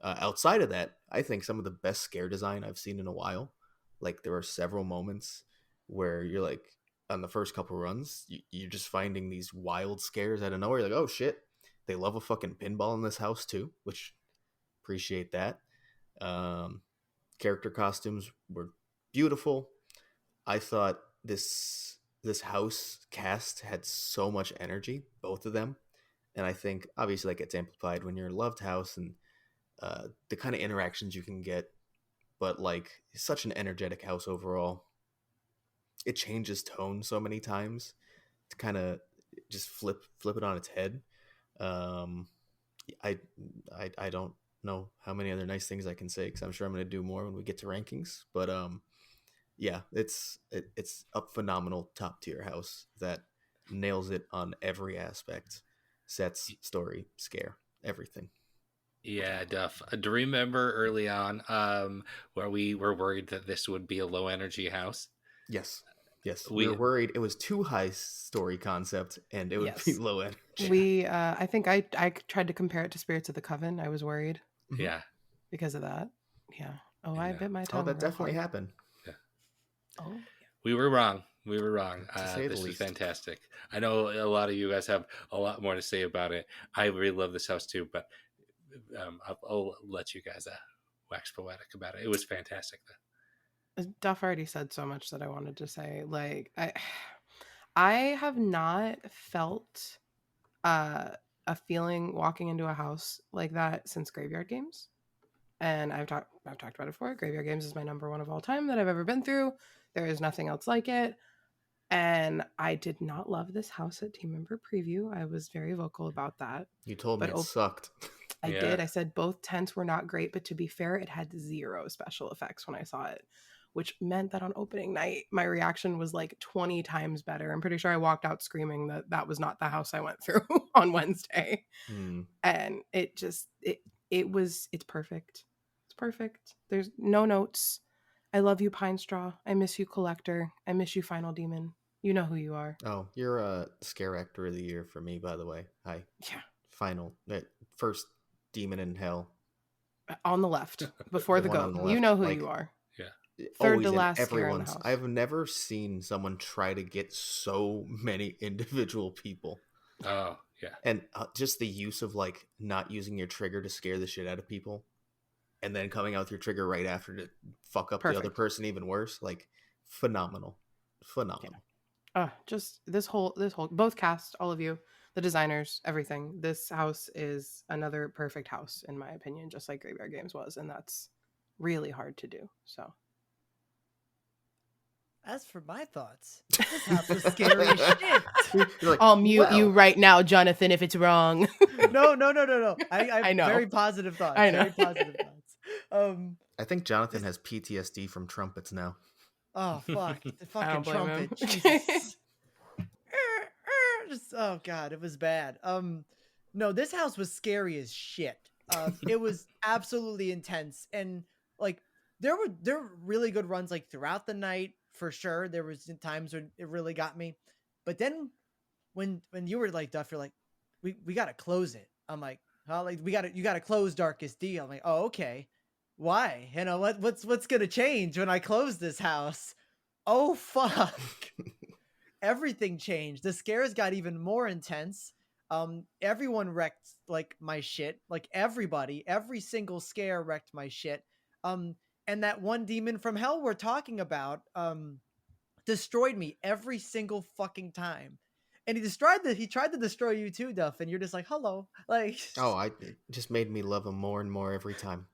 Outside of that, I think some of the best scare design I've seen in a while. Like there are several moments where you're like, on the first couple runs, you're just finding these wild scares out of nowhere. You're like, oh shit, they love a fucking pinball in this house too, which appreciate that. Character costumes were beautiful. I thought this house cast had so much energy, both of them, and I think obviously that gets amplified when you're a loved house and the kind of interactions you can get. But like, it's such an energetic house overall. It changes tone so many times to kind of just flip it on its head. I don't know how many other nice things I can say, because I'm sure I'm going to do more when we get to rankings. But yeah, it's a phenomenal top tier house that nails it on every aspect: sets, story, scare, everything. Yeah, Duff. Do you remember early on where we were worried that this would be a low energy house? Yes. Yes, we We were worried it was too high story concept and it would be Yes. low energy. We I think I tried to compare it to Spirits of the Coven. I was worried yeah. because of that. Yeah. Oh, I And, bit my Oh, tongue that real definitely hard. happened, Oh, We were wrong. We were wrong. to say the This was least. fantastic. I know a lot of you guys have a lot more to say about it. I really love this house too, but I'll let you guys wax poetic about it. It was fantastic. Duff already said so much that I wanted to say. Like I have not felt a feeling walking into a house like that since Graveyard Games. And I've talked about it before. Graveyard Games is my number one of all time that I've ever been through. There is nothing else like it. And I did not love this house at Team Member Preview. I was very vocal about that. You told me But it sucked. I Yeah. did. I said both tents were not great, but to be fair, it had 0 special effects when I saw it, which meant that on opening night, my reaction was like 20 times better. I'm pretty sure I walked out screaming that that was not the house I went through on Wednesday. And it's perfect. It's perfect. There's no notes. I love you, Pine Straw. I miss you, Collector. I miss you, Final Demon. You know who you are. Oh, you're a scare actor of the year for me, by the way. Hi. Yeah. Final. First demon in hell. On the left, before the one goat. on the You left, know who like, you are. Yeah. Third Always to in last scare in the everyone's. house. I've never seen someone try to get so many individual people. Oh, yeah. And just the use of like not using your trigger to scare the shit out of people, and then coming out with your trigger right after to fuck up the other Perfect. person even worse. Like, phenomenal. Just this whole both cast, all of you, the designers, everything. This house is another perfect house in my opinion, just like Graveyard Games was, and that's really hard to do. So As for my thoughts, this house was scary as shit. Like, I'll mute you well. right now, Jonathan, if it's wrong. No. I know. very positive thoughts. I know. Very positive thoughts. I think Jonathan has PTSD from trumpets now. Oh fuck. The I fucking don't blame him. trumpet. Jesus. Just, oh god, it was bad. No, this house was scary as shit. It was absolutely intense, and like there were really good runs like throughout the night for sure. There was times when it really got me, but then when you were like, Duff, you're like, we gotta close it. I'm like, oh, like you gotta close Darkest D. I'm like, oh, okay. Why? You know what's gonna change when I close this house? Oh fuck. Everything changed. The scares got even more intense. Everyone wrecked like my shit. Like everybody, every single scare wrecked my shit. And that one demon from hell we're talking about, destroyed me every single fucking time. And he tried to destroy you too, Duff, and you're just like, hello. Like, It just made me love him more and more every time.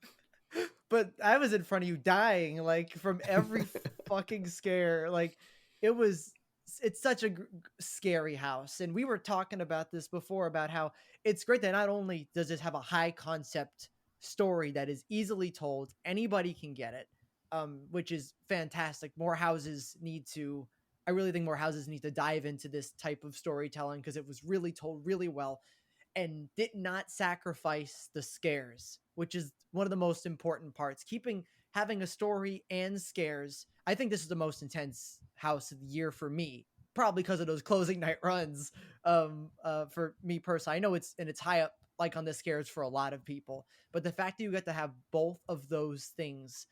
but I was in front of you dying, like, from every fucking scare. Like, it's such a scary house. And we were talking about this before, about how it's great that not only does it have a high concept story that is easily told, anybody can get it, which is fantastic. I really think more houses need to dive into this type of storytelling, because it was really told really well and did not sacrifice the scares, which is one of the most important parts. Having a story and scares. I think this is the most intense house of the year for me, probably because of those closing night runs. For me personally, I know it's high up like on the scares for a lot of people, but the fact that you get to have both of those things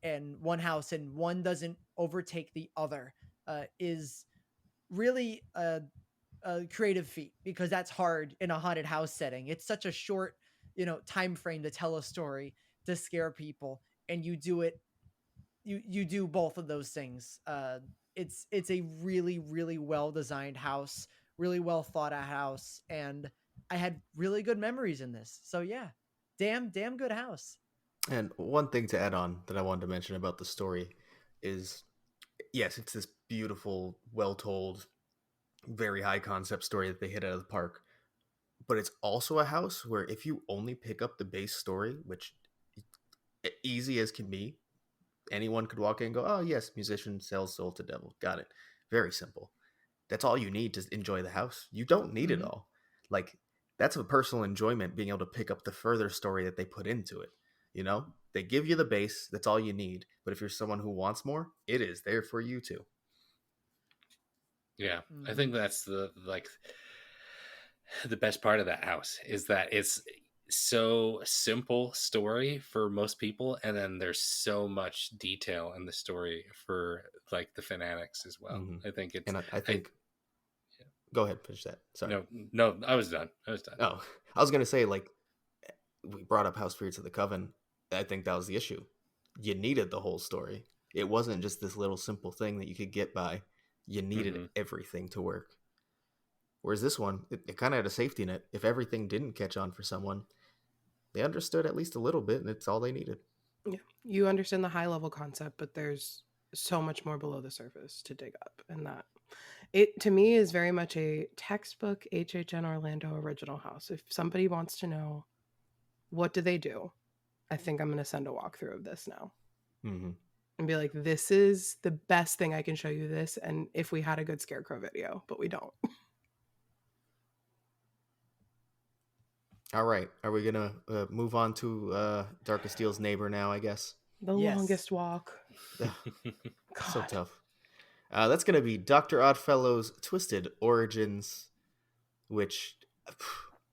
in one house and one doesn't overtake the other is really a creative feat, because that's hard in a haunted house setting. It's such a short, time frame to tell a story, to scare people, and you do it. You do both of those things. It's a really, really well designed house, really well thought out house, and I had really good memories in this. So yeah, damn good house. And one thing to add on that I wanted to mention about the story is, yes, it's this beautiful, well told, very high concept story that they hit out of the park. But it's also a house where if you only pick up the base story, which easy as can be, anyone could walk in and go, oh yes, musician sells soul to devil. Got it. Very simple. That's all you need to enjoy the house. You don't need it all. Like, that's a personal enjoyment, being able to pick up the further story that they put into it. They give you the base. That's all you need. But if you're someone who wants more, it is there for you too. Yeah, I Mhm. think that's the best part of that house is that it's so simple story for most people, and then there's so much detail in the story for like the fanatics as well. Hmm. I think it's And I I think, go ahead, finish that. Sorry. no, I was done. I was done. Oh, I was gonna say, like, we brought up how Spirits of the Coven. I think that was the issue. You needed the whole story. It wasn't just this little simple thing that you could get by. You needed Hmm. everything to work. Whereas this one, it kind of had a safety net. If everything didn't catch on for someone, they understood at least a little bit, and it's all they needed. Yeah. You understand the high level concept, but there's so much more below the surface to dig up. And that it to me is very much a textbook HHN Orlando original house. If somebody wants to know what do they do, I think I'm going to send a walkthrough of this now Mm-hmm. and be like, this is the best thing I can show you this. And if we had a good scarecrow video, but we don't. All right, are we gonna move on to Darkest Steel's neighbor now? I guess. The Yes. longest walk. Ugh, so God. tough. That's gonna be Dr. Oddfellow's Twisted Origins, which,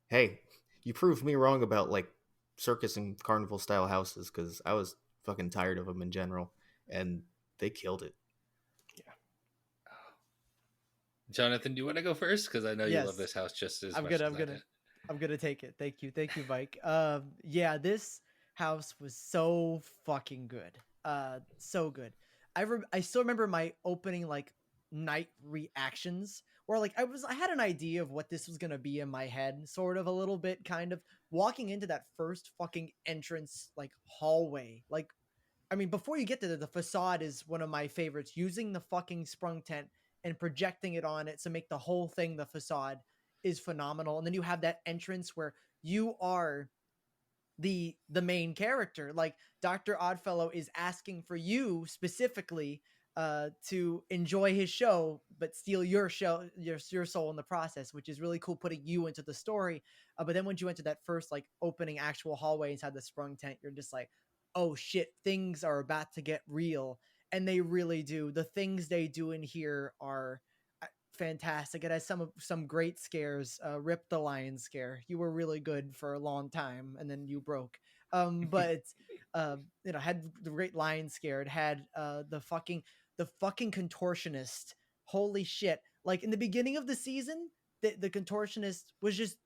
hey, you proved me wrong about like circus and carnival style houses because I was fucking tired of them in general, and they killed it. Jonathan, do you want to go first? Because I know you love Yes. this house just as I'm much gonna as I'm I gonna did. I'm gonna take it. Thank you, Mike. Yeah, this house was so fucking good. So good. I still remember my opening like night reactions where like I had an idea of what this was gonna be in my head, sort of a little bit, kind of walking into that first fucking entrance like hallway. Like, I mean, before you get to the facade is one of my favorites. Using the fucking sprung tent and projecting it on it to make the whole thing the facade is phenomenal. And then you have that entrance where you are the main character. Like Dr. Oddfellow is asking for you specifically to enjoy his show, but steal your show, your soul in the process, which is really cool, putting you into the story. But then once you enter that first like opening actual hallway inside the sprung tent, you're just like, oh shit, things are about to get real, and they really do. The things they do in here are fantastic. It has some great scares. Rip the lion scare. You were really good for a long time, and then you broke. But had the great lion scare. It had the fucking contortionist. Holy shit! Like in the beginning of the season, the contortionist was just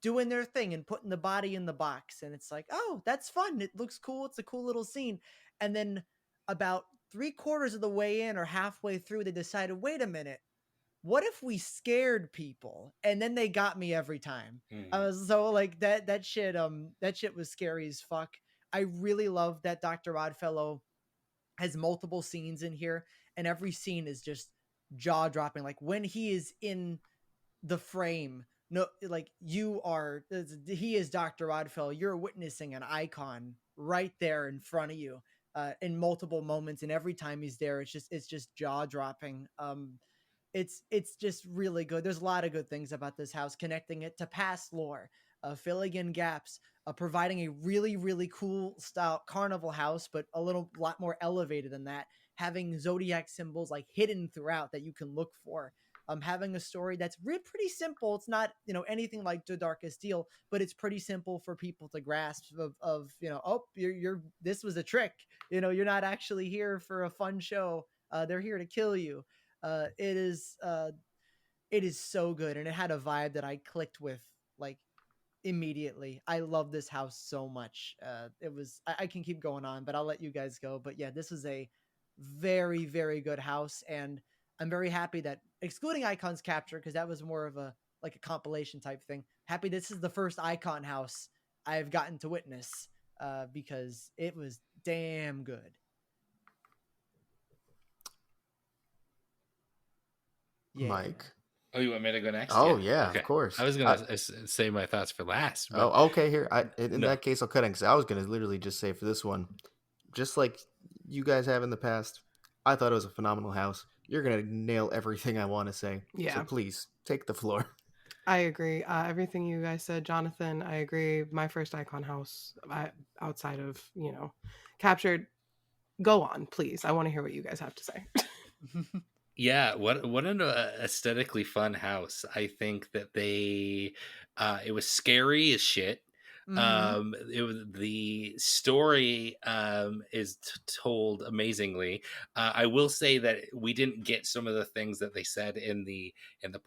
doing their thing and putting the body in the box, and it's like, oh, that's fun. It looks cool. It's a cool little scene. And then about 3/4 of the way in or halfway through, they decided, wait a minute, what if we scared people? And then they got me every time. I Mhm. was so like that shit was scary as fuck. I really love that Dr. Oddfellow has multiple scenes in here, and every scene is just jaw dropping. Like when he is in the frame, no, like he is Dr. Oddfellow. You're witnessing an icon right there in front of you, in multiple moments, and every time he's there, it's just jaw dropping. It's just really good. There's a lot of good things about this house, connecting it to past lore, filling in gaps, providing a really really cool style carnival house, but a lot more elevated than that. Having zodiac symbols like hidden throughout that you can look for. Having a story that's pretty simple. It's not anything like The Darkest Deal, but it's pretty simple for people to grasp. Of oh, you're this was a trick. You're not actually here for a fun show. They're here to kill you. uh, it is uh, it is so good, and it had a vibe that I clicked with like immediately. I love this house so much. It was I can keep going on, but I'll let you guys go. But yeah, this is a very very good house, and I'm very happy that, excluding Icons Capture, because that was more of a like a compilation type thing. Happy this is the first Icon house I've gotten to witness, because it was damn good. Yeah. Mike. Oh, you want me to go next? Oh Yeah. yeah, of Okay. course. I was gonna say my thoughts for last, but Oh, okay. Here, in no. that case, I'll cut in because I was gonna literally just say for this one, just like you guys have in the past, I thought it was a phenomenal house. You're gonna nail everything I want to say, so Yeah, please take the floor. I agree. Everything you guys said, Jonathan, I agree. My first icon house, outside of, captured. Go on, please. I want to hear what you guys have to say. Yeah, what an aesthetically fun house. I think that they it was scary as shit. Mm-hmm. It was the story is told amazingly. I will say that we didn't get some of the things that they said in the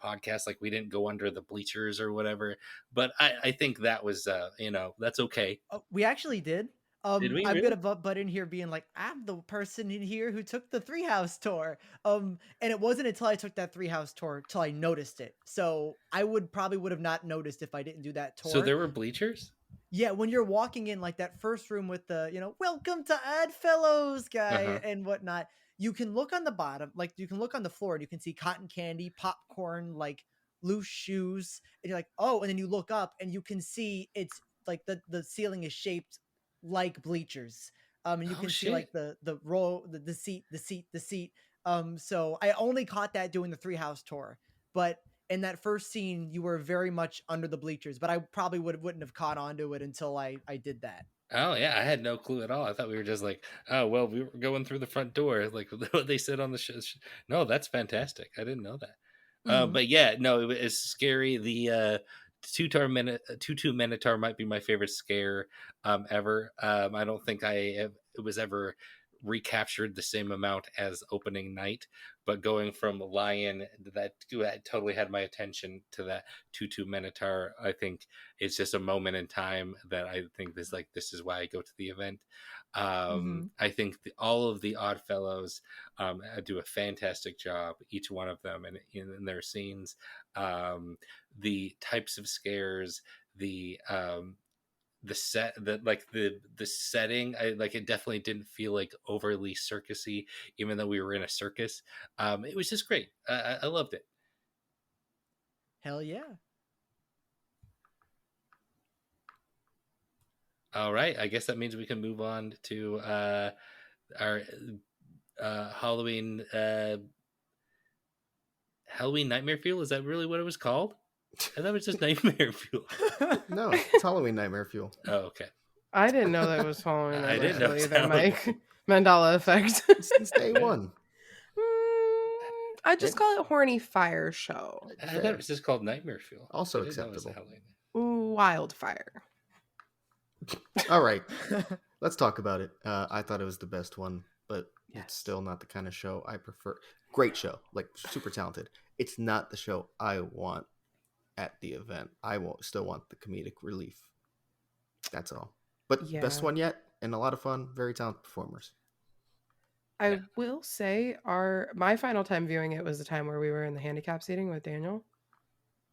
podcast, like we didn't go under the bleachers or whatever. But I think that was that's okay. We actually did. Did we I'm gonna really? butt in here being like, I'm the person in here who took the three house tour. And it wasn't until I took that three house tour till I noticed it. So I would have not noticed if I didn't do that So tour. there were bleachers? Yeah, when you're walking in like that first room with the, welcome to Oddfellows guy Uh-huh. and whatnot, you can look on the bottom, like you can look on the floor and you can see cotton candy, popcorn, like loose shoes, and you're like, oh, and then you look up and you can see it's like the ceiling is shaped like bleachers. And you Oh can see like shit. the row, the seat. So I only caught that doing the three house tour, but in that first scene, you were very much under the bleachers, but I probably wouldn't have caught on to it until I did that. Oh yeah, I had no clue at all. I thought we were just like, oh well, we were going through the front door, like what they said on the show. No, that's fantastic. I didn't know that. Mm-hmm. But yeah, no, it was scary. The Tutu Minotaur might be my favorite scare ever. I don't think it was ever recaptured the same amount as opening night, but going from Lion that totally had my attention to that Tutu Minotaur. I think it's just a moment in time that I think this is why I go to the event. Mm-hmm. I think all of the Odd Fellows do a fantastic job, each one of them, in their scenes. The types of scares, the set, the setting, I like it. Definitely didn't feel like overly circusy, even though we were in a circus. It was just great. I loved it. Hell yeah. All right, I guess that means we can move on to our Halloween Nightmare Fuel. Is that really what it was called? I thought it was just Nightmare Fuel. No, it's Halloween Nightmare Fuel. Oh, okay. I didn't know that was following I Nightmare didn't know Fuel it was either, Halloween. Mike. Mandela effect. It's day one. I just call it Horny Fire Show. I thought it was just called Nightmare Fuel. Also I didn't know it was acceptable. Halloween. Ooh, Wildfire. All right, let's talk about it. I thought it was the best one, but Yes. it's still not the kind of show I prefer. Great show, like super talented. It's not the show I want at the event. Still want the comedic relief. That's all. But best Yeah. one yet, and a lot of fun. Very talented performers. I Yeah. will say my final time viewing it was the time where we were in the handicap seating with Daniel.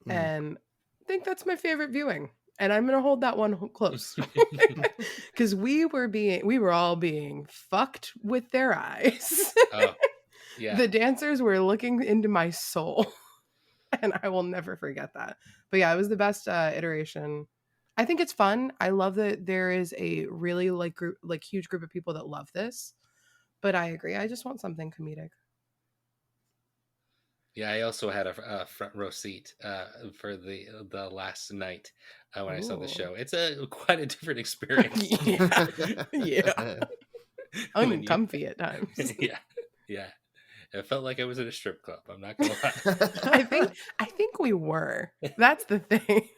Mhm. And I think that's my favorite viewing. And I'm gonna hold that one close. Because we were all being fucked with their eyes. Oh, yeah. The dancers were looking into my soul. And I will never forget that. But yeah, it was the best iteration. I think it's fun. I love that there is a really huge group of people that love this. But I agree. I just want something comedic. Yeah, I also had a front row seat for the last night when I saw the Ooh. show. It's quite a different experience. Yeah. Yeah. When you- Uncomfy at times. yeah. It felt like I was at a strip club. I'm not gonna lie. I think we were. That's the thing.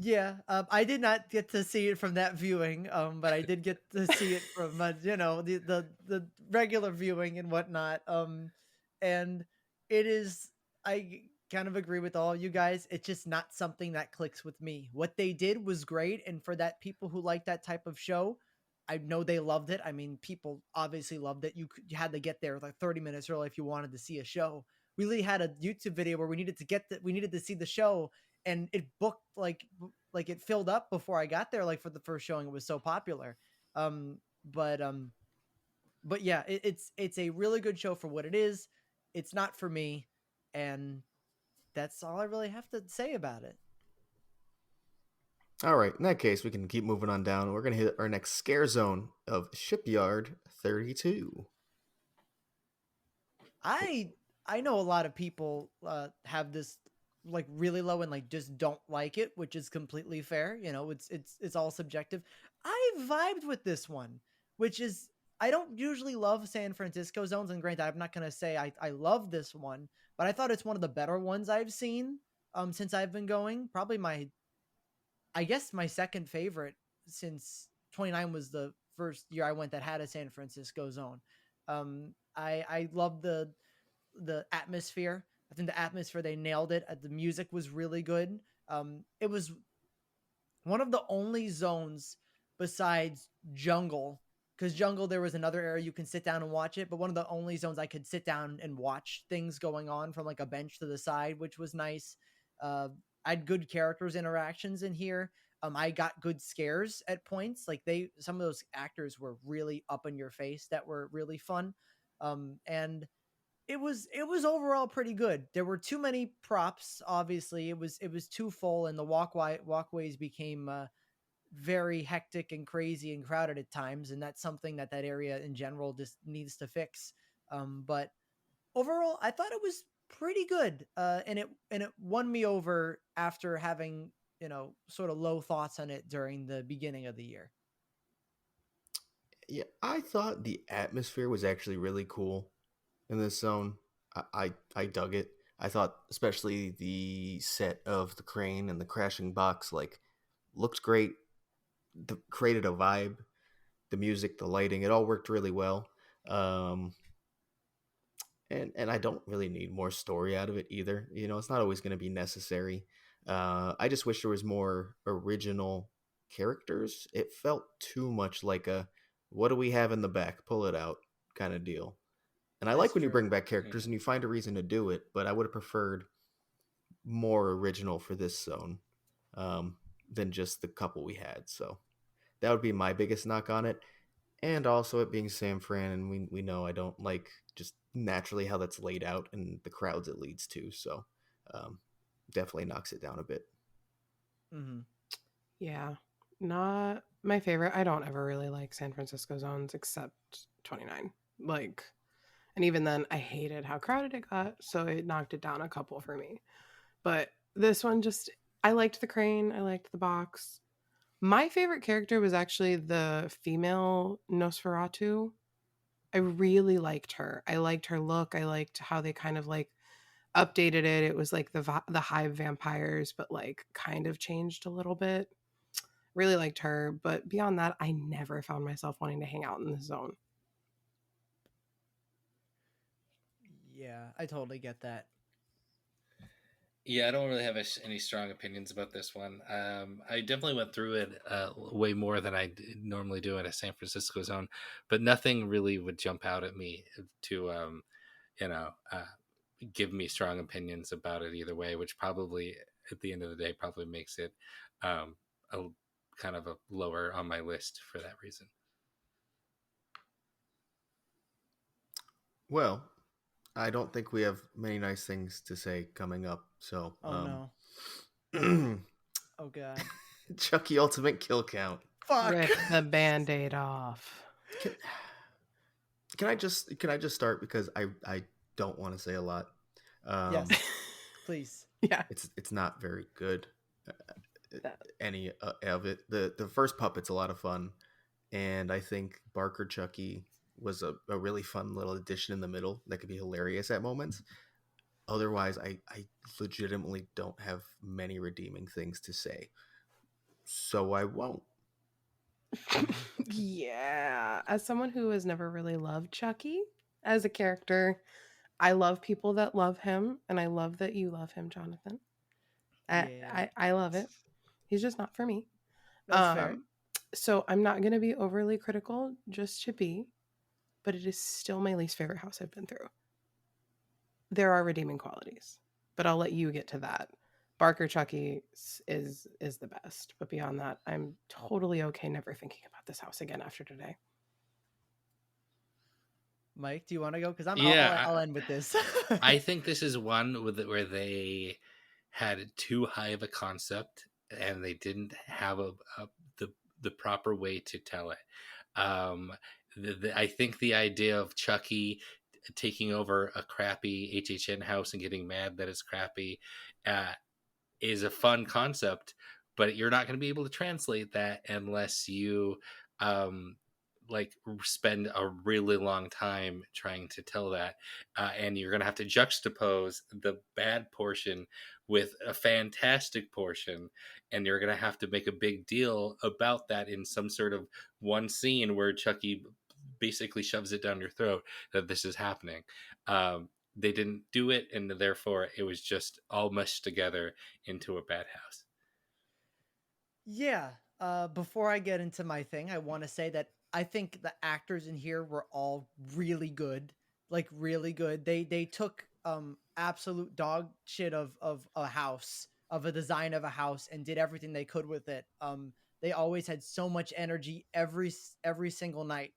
Yeah, I did not get to see it from that viewing, but I did get to see it from the regular viewing and whatnot. And it is, I kind of agree with all you guys. It's just not something that clicks with me. What they did was great, and for that people who like that type of show, I know they loved it. I mean, people obviously loved it. You had to get there like 30 minutes early if you wanted to see a show. We really had a YouTube video where we needed to see the show, and it booked like it filled up before I got there, like for the first showing. It was so popular. But yeah, it's a really good show for what it is. It's not for me, and that's all I really have to say about it. All right, in that case, we can keep moving on down. We're going to hit our next scare zone of Shipyard 32. I know a lot of people have this like really low and like just don't like it, which is completely fair. You know, it's all subjective. I vibed with this one, which is I don't usually love San Francisco zones, and granted, I'm not gonna say I love this one, but I thought it's one of the better ones I've seen since I've been going. Probably I guess my second favorite, since 29 was the first year I went that had a San Francisco zone. I love the atmosphere. I think the atmosphere, they nailed it. The music was really good. It was one of the only zones besides Jungle, because Jungle, there was another area you can sit down and watch it, but one of the only zones I could sit down and watch things going on from like a bench to the side, which was nice. I had good characters interactions in here. I got good scares at points. Like some of those actors were really up in your face that were really fun. And it was overall pretty good. There were too many props. Obviously, it was too full, and the walkways became very hectic and crazy and crowded at times, and that's something that area in general just needs to fix. But overall, I thought it was pretty good, and it won me over after having sort of low thoughts on it during the beginning of the year. Yeah, I thought the atmosphere was actually really cool in this zone. I dug it. I thought especially the set of the crane and the crashing box like looked great. Created a vibe. The music, the lighting, it all worked really well. Um, and I don't really need more story out of it either. You know, it's not always going to be necessary. I just wish there was more original characters. It felt too much like a "what do we have in the back? Pull it out" kind of deal. And I That's like when you true. bring back characters and you find a reason to do it, but I would have preferred more original for this zone um, than just the couple we had. So that would be my biggest knock on it. And also it being San Fran, and we know I don't like just naturally how that's laid out and the crowds it leads to. So um, definitely knocks it down a bit. Hmm. Yeah, not my favorite. I don't ever really like San Francisco zones except 29. Like, and even then, I hated how crowded it got, so it knocked it down a couple for me. But this one just, I liked the crane, I liked the box. My favorite character was actually the female Nosferatu. I really liked her. I liked her look. I liked how they kind of like updated it. It was like the hive vampires, but like kind of changed a little bit. Really liked her, but beyond that, I never found myself wanting to hang out in the zone. Yeah, I totally get that. Yeah, I don't really have any strong opinions about this one. I definitely went through it way more than I normally do in a San Francisco zone, but nothing really would jump out at me to, you know, give me strong opinions about it either way, which probably at the end of the day probably makes it a kind of a lower on my list for that reason. Well, I don't think we have many nice things to say coming up. So, Oh no. Oh god. Chucky Ultimate Kill Count. Fuck. Rip the band-aid off. Can, can I just start because I don't want to say a lot. Yes. Please. Yeah. It's not very good. That- Any of it. The first puppet's a lot of fun, and I think Barker Chucky was a really fun little addition in the middle that could be hilarious at moments. Otherwise, I legitimately don't have many redeeming things to say, so I won't. Yeah. As someone who has never really loved Chucky as a character, I love people that love him, and I love that you love him, Jonathan. Yeah. I love it. He's just not for me. That's fair. So I'm not going to be overly critical just to be, but it is still my least favorite house I've been through. There are redeeming qualities, but I'll let you get to that. Barker Chucky is the best, but beyond that, I'm totally okay never thinking about this house again after today. Mike, do you want to go? Because Yeah, I'll end with this. I think this is one where they had too high of a concept and they didn't have the proper way to tell it. I think the idea of Chucky taking over a crappy HHN house and getting mad that it's crappy is a fun concept, but you're not going to be able to translate that unless you like spend a really long time trying to tell that, and you're going to have to juxtapose the bad portion with a fantastic portion, and you're going to have to make a big deal about that in some sort of one scene where Chucky basically shoves it down your throat that this is happening. They didn't do it, and therefore it was just all mushed together into a bad house. Yeah. Before I get into my thing, I want to say that I think the actors in here were all really good, like really good. They took absolute dog shit of a house, of a design of a house, and did everything they could with it. They always had so much energy every single night.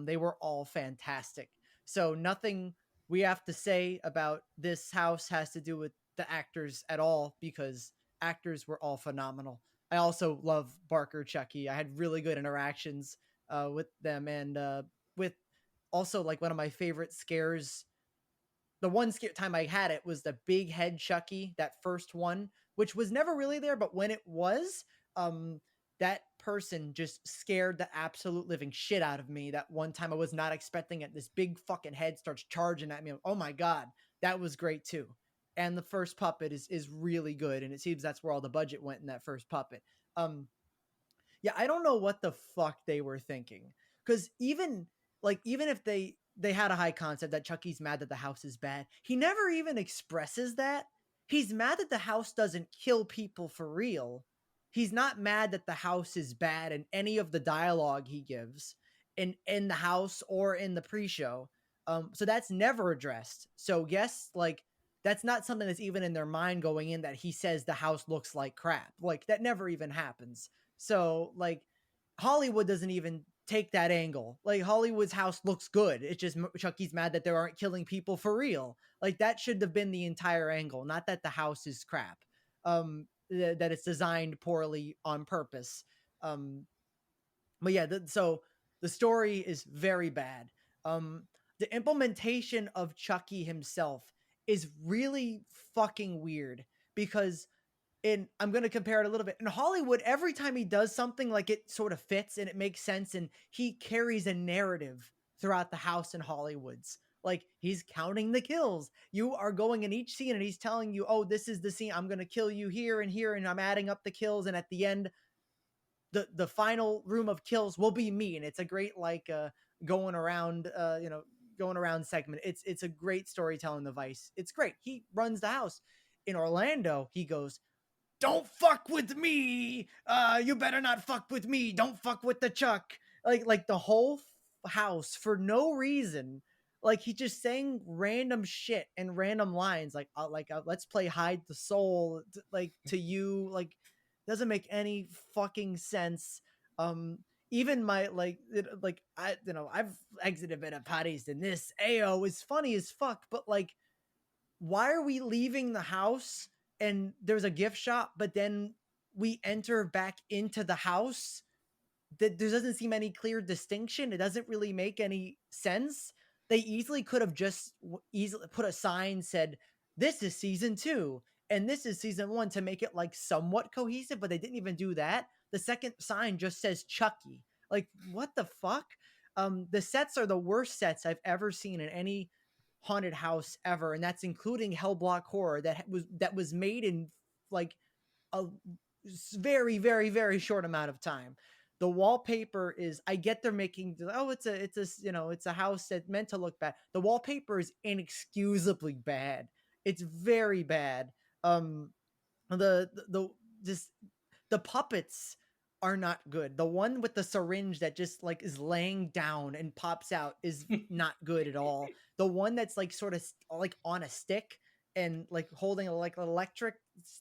They were all fantastic. So nothing we have to say about this house has to do with the actors at all, because actors were all phenomenal. I also love Barker Chucky. I had really good interactions with them, and with also like one of my favorite scares. The one scare time I had it was the big head Chucky, that first one, which was never really there, but when it was, um, that person just scared the absolute living shit out of me. That one time I was not expecting it. This big fucking head starts charging at me. Oh my god, that was great too. And the first puppet is really good, and it seems that's where all the budget went in that first puppet. Um, yeah, I don't know what the fuck they were thinking. Cause even if they had a high concept that Chucky's mad that the house is bad, he never even expresses that. He's mad that the house doesn't kill people for real. He's not mad that the house is bad in any of the dialogue he gives in the house or in the pre-show. So that's never addressed. So yes, like that's not something that's even in their mind going in, that he says the house looks like crap. Like that never even happens. So like Hollywood doesn't even take that angle. Like Hollywood's house looks good. It's just Chucky's mad that they aren't killing people for real. Like that should have been the entire angle, not that the house is crap. That it's designed poorly on purpose. Um, but yeah, so the story is very bad. The implementation of Chucky himself is really fucking weird, because I'm going to compare it a little bit. In Hollywood, every time he does something, like it sort of fits and it makes sense, and he carries a narrative throughout the house in Hollywood's. Like he's counting the kills. You are going in each scene and he's telling you, "Oh, this is the scene. I'm going to kill you here and here, and I'm adding up the kills, and at the end the final room of kills will be me." And it's a great like going around going around segment. It's a great storytelling device. It's great. He runs the house. In Orlando, he goes, "Don't fuck with me. You better not fuck with me. Don't fuck with the Chuck." Like the whole house for no reason. Like he just saying random shit and random lines, let's play hide the soul, like to you, like doesn't make any fucking sense. Um, even my like I I've exited better parties than this. Ayo is funny as fuck, but like why are we leaving the house and there's a gift shop, but then we enter back into the house? That there doesn't seem any clear distinction. It doesn't really make any sense. They easily could have just easily put a sign said, "This is season 2 and this is season 1," to make it like somewhat cohesive, but they didn't even do that. The second sign just says Chucky. Like what the fuck? The sets are the worst sets I've ever seen in any haunted house ever, and that's including Hell Block Horror that was made in like a very very very short amount of time. The wallpaper is, I get they're making, oh it's a house that's meant to look bad. The wallpaper is inexcusably bad. It's very bad. The just the puppets are not good. The one with the syringe that just like is laying down and pops out is not good at all. The one that's like sort of like on a stick and like holding a, like an electric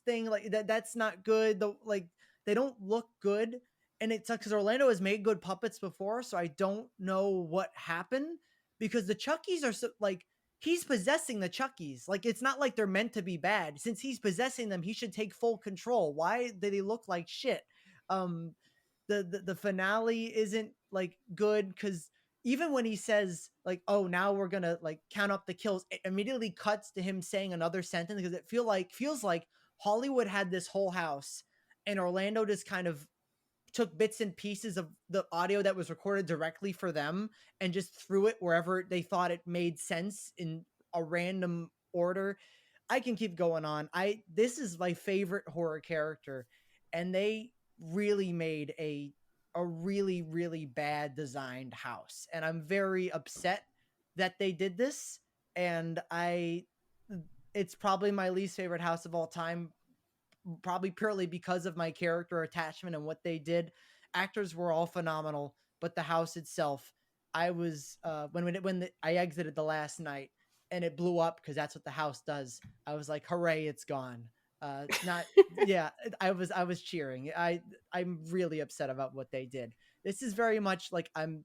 thing, like that's not good. The like they don't look good, and it's because Orlando has made good puppets before, so I don't know what happened, because the Chuckies are so like he's possessing the Chuckies. Like it's not like they're meant to be bad. Since he's possessing them, he should take full control. Why do they look like shit? Um, the finale isn't like good, because even when he says like, "Oh, now we're gonna like count up the kills," it immediately cuts to him saying another sentence, because it feels like Hollywood had this whole house and Orlando just kind of took bits and pieces of the audio that was recorded directly for them and just threw it wherever they thought it made sense in a random order. I can keep going on. This is my favorite horror character, and they really made a really really bad designed house, and I'm very upset that they did this. And I it's probably my least favorite house of all time, probably purely because of my character attachment and what they did. Actors were all phenomenal, but the house itself, I was I exited the last night and it blew up because that's what the house does. I was like, hooray, it's gone. Not yeah, I was cheering. I'm really upset about what they did. This is very much like I'm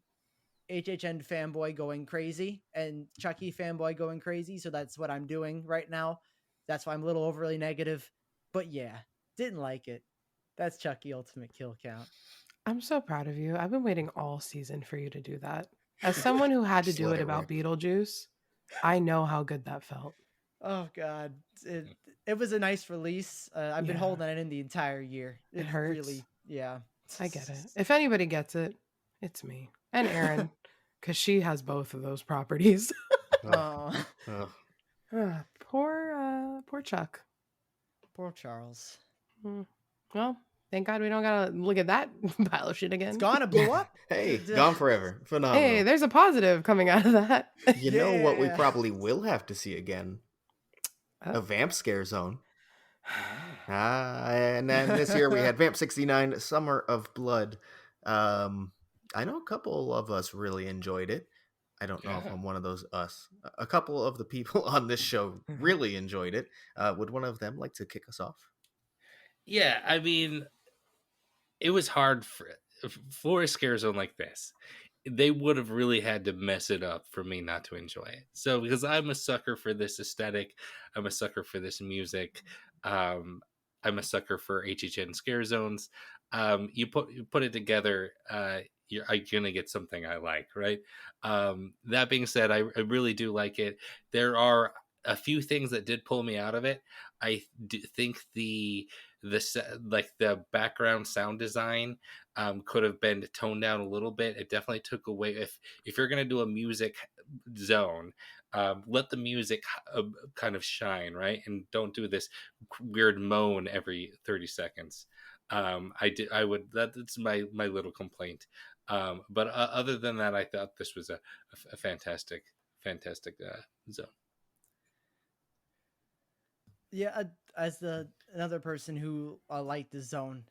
HHN fanboy going crazy and Chucky fanboy going crazy. So that's what I'm doing right now. That's why I'm a little overly negative. But yeah, didn't like it. That's Chucky Ultimate Kill Count. I'm so proud of you. I've been waiting all season for you to do that. As someone who had to Just do let it it about rip. Beetlejuice, I know how good that felt. Oh God, it was a nice release. I've been Yeah, holding it in the entire year. it It hurts. really, yeah. I get it. If anybody gets it, it's me and Erin, because she has both of those properties. Ugh, Oh, ugh. Poor Chuck. poor Charles. Mm. Well, thank God we don't gotta look at that pile of shit It's again. gone. It blew up. Hey, gone forever. Phenomenal. Hey, there's a positive coming out of that. You know what we Yeah. probably will have to see again? A Oh. Vamp Scare Zone. And then this year we had Vamp 69, Summer of Blood. I know a couple of us really enjoyed it. I don't know if Yeah. I'm one of those us. A couple of the people on this show really enjoyed it. Would one of them like to kick us off? Yeah, I mean, it was hard for a scare zone like this. They would have really had to mess it up for me not to enjoy it. So because I'm a sucker for this aesthetic, I'm a sucker for this music. Um, I'm a sucker for HHN scare zones. You put it together, you're gonna get something I like, right? That being said, I really do like it. There are a few things that did pull me out of it. I think like the background sound design could have been toned down a little bit. It definitely took away. If you're gonna do a music zone, let the music kind of shine, right, and don't do this weird moan every 30 seconds. I would, that's my little complaint. But other than that, I thought this was a fantastic zone. Yeah, as the another person who liked the zone,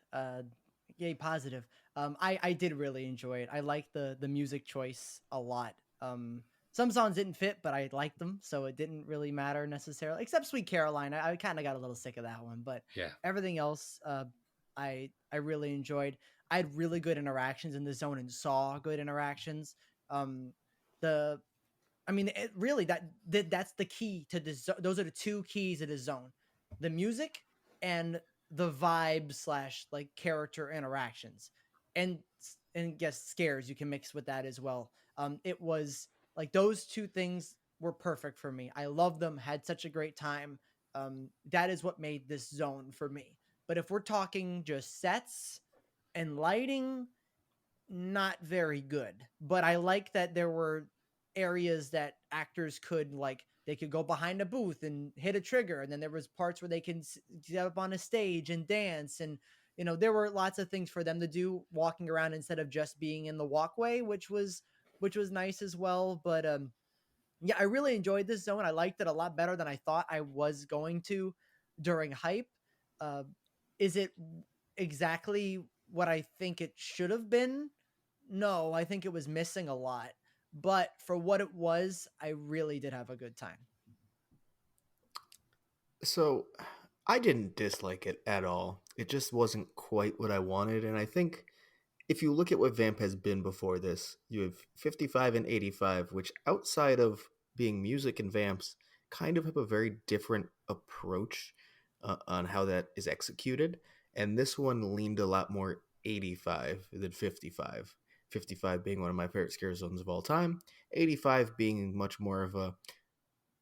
yay positive. I did really enjoy it. I liked the music choice a lot. Some songs didn't fit, but I liked them, so it didn't really matter necessarily. Except Sweet Caroline, I kind of got a little sick of that one, but Yeah. everything else, I really enjoyed. I had really good interactions in the zone and saw good interactions. The I mean, it really that's the key to this. Those are the two keys of the zone: the music and the vibe slash like character interactions, and guess scares you can mix with that as well. It was like those two things were perfect for me. I loved them. Had such a great time. That is what made this zone for me. But if we're talking just sets and lighting, not very good. But I like that there were areas that actors could like they could go behind a booth and hit a trigger, and then there was parts where they can get up on a stage and dance, and there were lots of things for them to do walking around instead of just being in the walkway, which was nice as well. But yeah, I really enjoyed this zone. I liked it a lot better than I thought I was going to during hype. uh, is it exactly what I think it should have been? No, I think it was missing a lot. But for what it was, I really did have a good time. So, I didn't dislike it at all. It just wasn't quite what I wanted, and I think if you look at what Vamp has been before this, you have 55 and 85, which outside of being music and Vamps, kind of have a very different approach on how that is executed. And this one leaned a lot more 85 than 55. 55 being one of my favorite scare zones of all time, 85 being much more of a,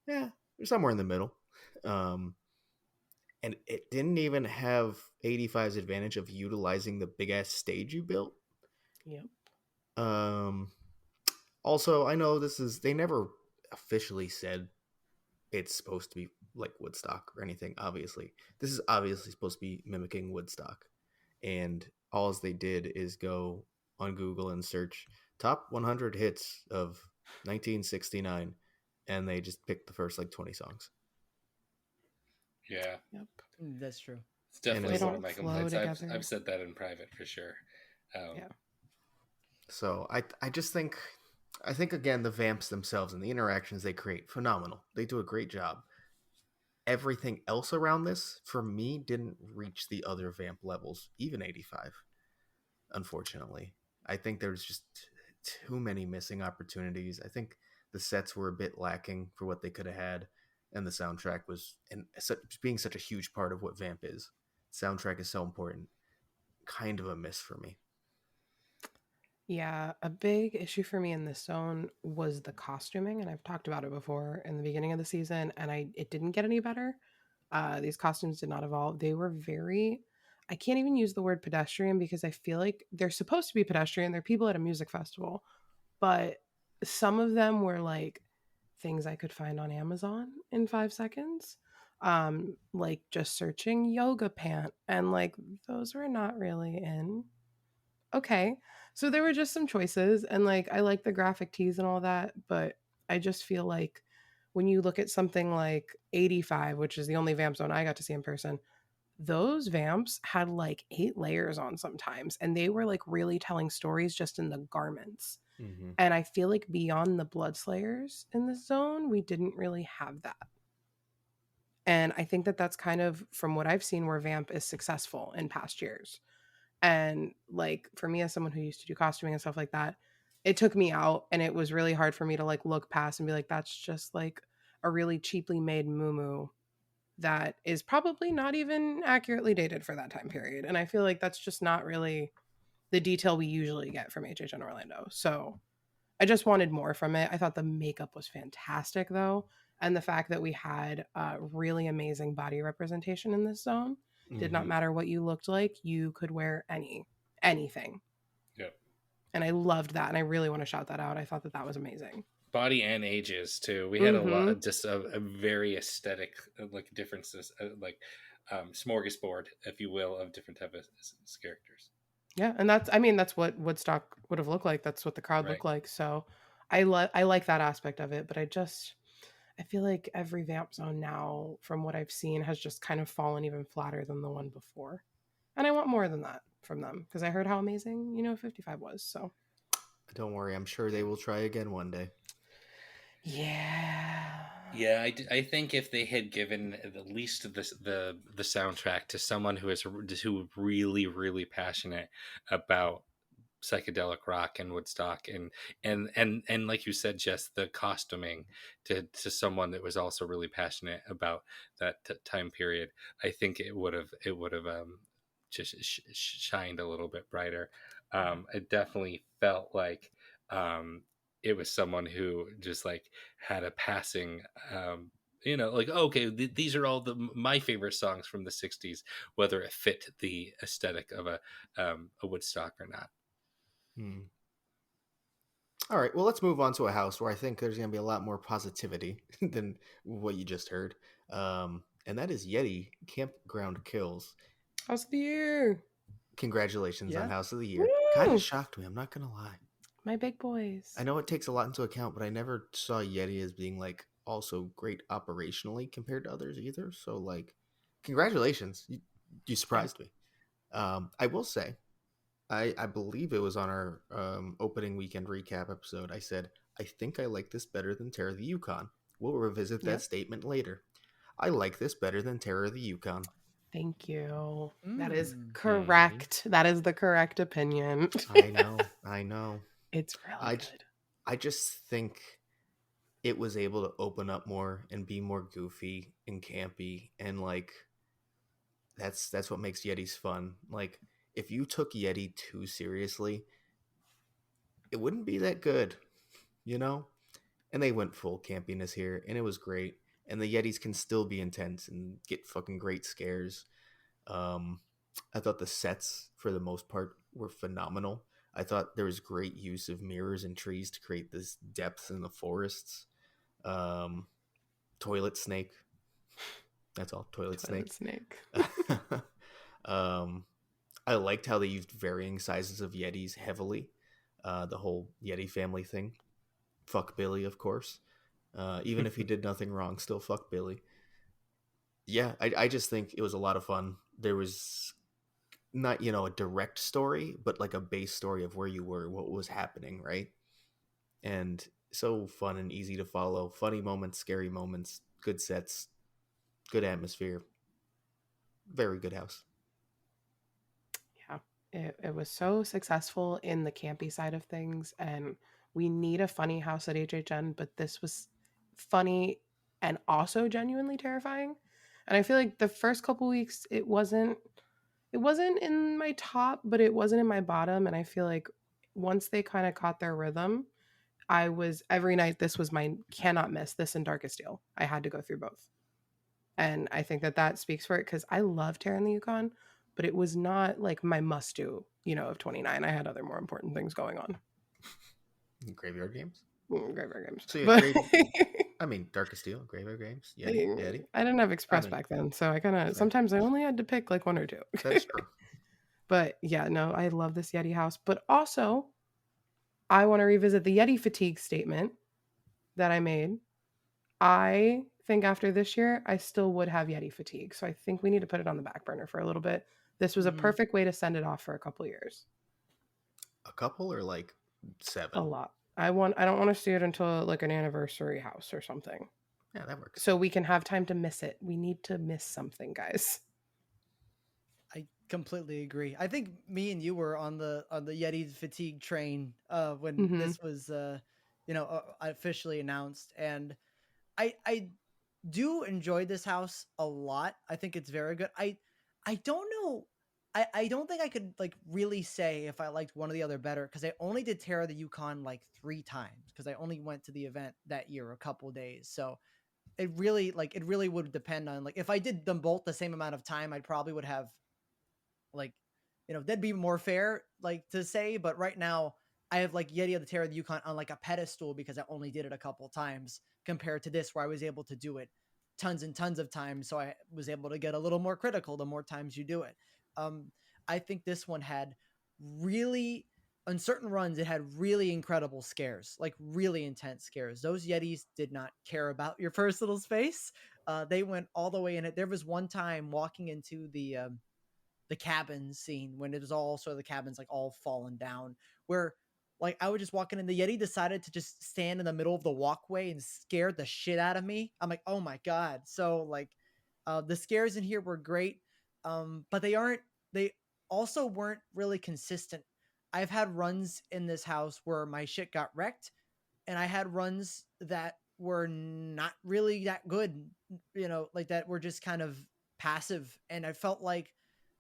yeah, somewhere in the middle. Um, and it didn't even have 85's advantage of utilizing the big ass stage you built. Yep. Um, Also, I know they never officially said it's supposed to be like Woodstock or anything, obviously. This is obviously supposed to be mimicking Woodstock. And all they did is go on Google and search top 100 hits of 1969, and they just picked the first like 20 songs. Yeah, Yep. That's true. it's definitely They one of don't my flow complaints. together. I've said that in private for sure. Yeah. So I just think again the vamps themselves and the interactions they create, phenomenal. They do a great job. Everything else around this for me didn't reach the other vamp levels, even 85. Unfortunately, I think there's just too many missing opportunities. I think the sets were a bit lacking for what they could have had, and the soundtrack was, and being such a huge part of what vamp is, soundtrack is so important, kind of a miss for me. Yeah, a big issue for me in this zone was the costuming, and I've talked about it before in the beginning of the season, and it didn't get any better. These costumes did not evolve. They were very, I can't even use the word pedestrian because I feel like they're supposed to be pedestrian. They're people at a music festival, but some of them were like things I could find on Amazon in 5 seconds. Like just searching yoga pant, and like those were not really in. Okay. So there were just some choices, and like I like the graphic tees and all that, but I just feel like when you look at something like 85, which is the only vamp zone I got to see in person, those vamps had like 8 layers on sometimes, and they were like really telling stories just in the garments. Mm-hmm. And I feel like beyond the blood slayers in the zone, we didn't really have that. And I think that that's kind of from what I've seen where vamp is successful in past years. And like for me as someone who used to do costuming and stuff like that, it took me out, and it was really hard for me to like look past and be like, that's just like a really cheaply made moo that is probably not even accurately dated for that time period. And I feel like that's just not really the detail we usually get from HHN Orlando. So I just wanted more from it. I thought the makeup was fantastic though. And the fact that we had really amazing body representation in this zone. Did not Mm-hmm. matter what you looked like, you could wear anything. Yep. And I loved that. And I really want to shout that out. I thought that that was amazing. Body and ages too. We had a lot Mm-hmm. of just a very aesthetic like differences, like smorgasbord, if you will, of different type of characters. Yeah. And that's, I mean, that's what Woodstock would have looked like. That's what the crowd Right. looked like. So I like that aspect of it. But I feel like every vamp zone now, from what I've seen, has just kind of fallen even flatter than the one before. And I want more than that from them because I heard how amazing, 55 was. So Don't worry, I'm sure they will try again one day. yeah. Yeah, I think if they had given at least the soundtrack to someone who really passionate about psychedelic rock and Woodstock and like you said, just the costuming to someone that was also really passionate about that time period, I think it would have just shined a little bit brighter. It definitely felt like it was someone who just like had a passing like okay, these are all my favorite songs from the 60s, whether it fit the aesthetic of a Woodstock or not. Hmm. All right, well, let's move on to a house where I think there's going to be a lot more positivity than what you just heard. And that is Yeti Campground Kills. House of the year. Congratulations on Yeah. House of the Year. Woo! Kind of shocked me, I'm not going to lie. My big boys. I know it takes a lot into account, but I never saw Yeti as being like also great operationally compared to others either. So, like, congratulations. You Yeah. surprised me. I will say, I believe it was on our opening weekend recap episode. I said, I think I like this better than Terror of the Yukon. We'll revisit that Yep. statement later. I like this better than Terror of the Yukon. Thank you. That is Mm. correct. That is the correct opinion. I know. It's really I, good. I just think it was able to open up more and be more goofy and campy, and like that's what makes Yetis fun. Like if you took Yeti too seriously, it wouldn't be that good, you know? And they went full campiness here, and it was great. and the Yetis can still be intense and get fucking great scares. Um, I thought the sets, for the most part, were phenomenal. I thought there was great use of mirrors and trees to create this depth in the forests. Um, Toilet snake. That's all. Toilet Toilet snake. snake. um, I liked how they used varying sizes of Yetis heavily. The whole Yeti family thing. Fuck Billy, of course. Even if he did nothing wrong, still fuck Billy. Yeah, I just think it was a lot of fun. There was not, a direct story, but like a base story of where you were, what was happening, right? And so fun and easy to follow. Funny moments, scary moments, good sets, good atmosphere. Very good house. Yeah, it was so successful in the campy side of things, and we need a funny house at HHN, but this was funny and also genuinely terrifying. And I feel like the first couple weeks it wasn't in my top, but it wasn't in my bottom, and I feel like once they kind of caught their rhythm, I was every night this was my cannot miss, this and Darkest Steel. I had to go through both. And I think that that speaks for it because I love Terra in the Yukon, but it was not like my must do, of 29. I had other more important things going on. Graveyard games? Graveyard games. So yeah, But Darkest Steel, Graveyard games, Yeti. I didn't have Express back then. So I kind of, sometimes I only had to pick like one or two. That's true. But yeah, no, I love this Yeti house. But also, I want to revisit the Yeti fatigue statement that I made. I think after this year, I still would have Yeti fatigue. So I think we need to put it on the back burner for a little bit. This was a perfect way to send it off for a couple years. A couple or like 7? A lot. I don't want to see it until like an anniversary house or something. Yeah, that works. So we can have time to miss it. We need to miss something, guys. I completely agree. I think me and you were on the Yeti fatigue train when this was officially announced, and I do enjoy this house a lot. I think it's very good. I don't know. I don't think I could like really say if I liked one or the other better because I only did Terra the Yukon like 3 times because I only went to the event that year a couple days. So it really would depend on like if I did them both the same amount of time, I probably would have like that'd be more fair like to say. But right now I have like Yeti of the Terra the Yukon on like a pedestal because I only did it a couple times compared to this where I was able to do it tons and tons of times. So I was able to get a little more critical the more times you do it. I think this one had really on certain runs, it had really incredible scares, like really intense scares. Those Yetis did not care about your personal space. They went all the way in it. There was one time walking into the cabin scene when it was all sort of the cabins like all fallen down where like I was just walking in, the Yeti decided to just stand in the middle of the walkway and scared the shit out of me. I'm like, oh my God. So like the scares in here were great. But they also weren't really consistent. I've had runs in this house where my shit got wrecked and I had runs that were not really that good, like that were just kind of passive. And I felt like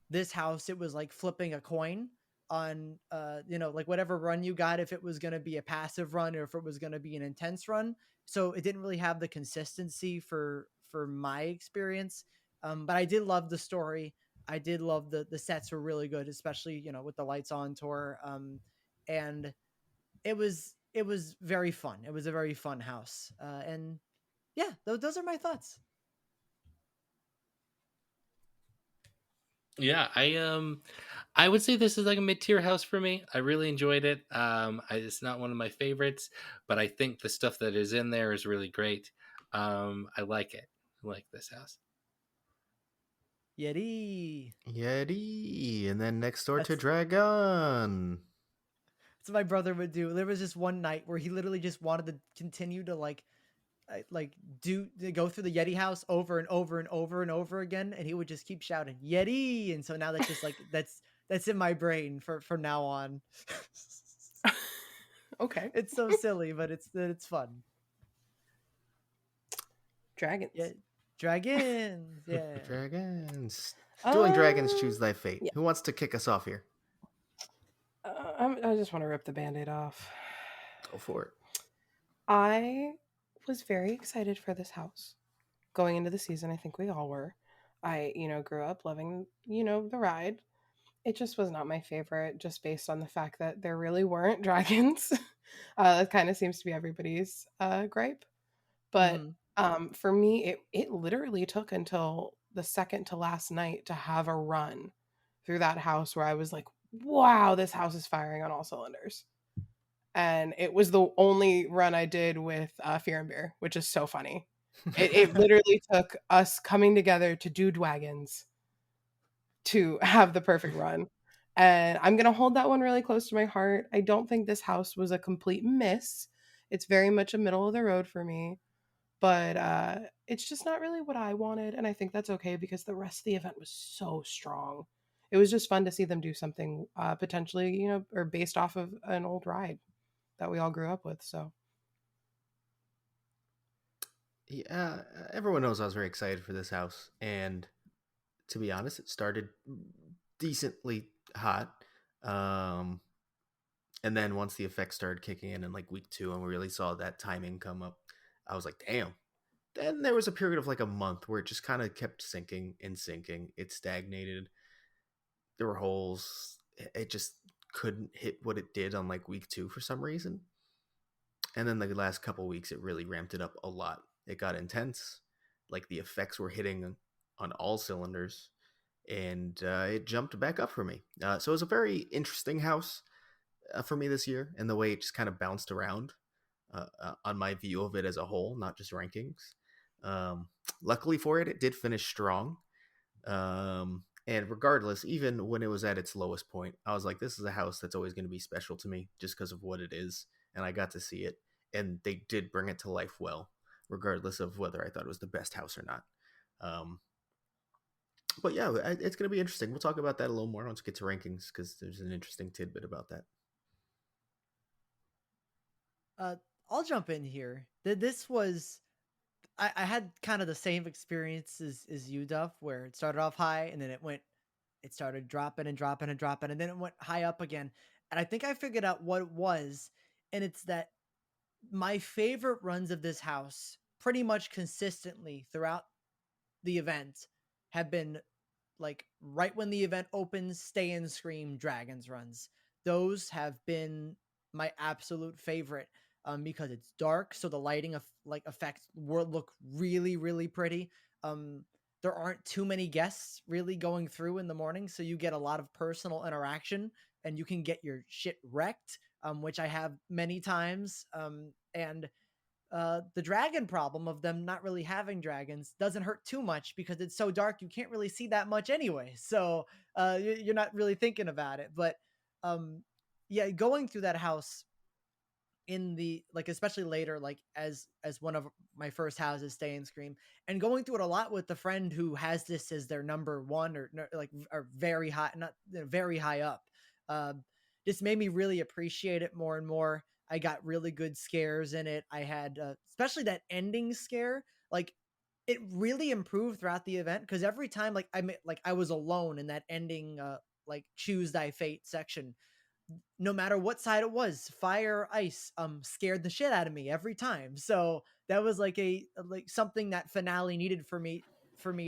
this house, it was like flipping a coin on, like whatever run you got, if it was going to be a passive run or if it was going to be an intense run. So it didn't really have the consistency for my experience. But I did love the story. I did love the sets were really good, especially, with the lights on tour. And it was very fun. It was a very fun house. And yeah, those are my thoughts. Yeah, I would say this is like a mid-tier house for me. I really enjoyed it. It's not one of my favorites, but I think the stuff that is in there is really great. I like it. I like this house. Yeti. And then next door to Dragon. That's what my brother would do. There was just one night where he literally just wanted to continue to go through the Yeti house over and over and over and over again, and he would just keep shouting Yeti, and so now that's just like that's in my brain for now on. Okay, it's so silly, but it's fun. Dragons. Yeah, dragons. Yeah, dragons. Dueling Dragons, choose thy fate. Yeah. Who wants to kick us off here? I just want to rip the Band-Aid off. Go for it. I was very excited for this house. going into the season. I think we all were. I, grew up loving, the ride. It just was not my favorite, just based on the fact that there really weren't dragons. That kind of seems to be everybody's gripe. But Mm-hmm. for me, it literally took until the second to last night to have a run through that house where I was like, wow, this house is firing on all cylinders. And it was the only run I did with Fear and Beer, which is so funny. It literally took us coming together to do Dwagons to have the perfect run. And I'm going to hold that one really close to my heart. I don't think this house was a complete miss. It's very much a middle of the road for me, but it's just not really what I wanted. And I think that's okay because the rest of the event was so strong. It was just fun to see them do something potentially, or based off of an old ride that we all grew up with. So, Yeah, everyone knows I was very excited for this house, and to be honest, it started decently hot. Um, and then once the effects started kicking in like week 2, and we really saw that timing come up, I was like, damn. Then there was a period of like a month where it just kind of kept sinking and sinking. It stagnated. There were holes. It just couldn't hit what it did on like week 2 for some reason. And then the last couple weeks, it really ramped it up a lot. It got intense. Like the effects were hitting on all cylinders, and it jumped back up for me. So it was a very interesting house for me this year, and the way it just kind of bounced around on my view of it as a whole, not just rankings. Um, Luckily for it, it did finish strong. And regardless, even when it was at its lowest point, I was like, this is a house that's always going to be special to me just because of what it is. And I got to see it. And they did bring it to life well, regardless of whether I thought it was the best house or not. Um, but yeah, it's going to be interesting. We'll talk about that a little more once we get to rankings because there's an interesting tidbit about that. Uh, I'll jump in here. This was I had kind of the same experience as you, Duff, where it started off high and then it started dropping and dropping and dropping, and then it went high up again. And I think I figured out what it was, and it's that my favorite runs of this house pretty much consistently throughout the event have been like right when the event opens, Stay and Scream Dragons runs. Those have been my absolute favorite because it's dark, so the lighting of like effects will look really, really pretty. Um, there aren't too many guests really going through in the morning, so you get a lot of personal interaction and you can get your shit wrecked, which I have many times. And the dragon problem of them not really having dragons doesn't hurt too much because it's so dark you can't really see that much anyway. So you're not really thinking about it. But yeah, going through that house in the like especially later like as one of my first houses, Stay and Scream, and going through it a lot with the friend who has this as their number one or like or very high, not very high up. uh, this made me really appreciate it more and more. I got really good scares in it. I had especially that ending scare, like it really improved throughout the event because every time like I was alone in that ending like choose thy fate section, no matter what side it was, fire, ice, scared the shit out of me every time. So that was like a like something that finale needed for me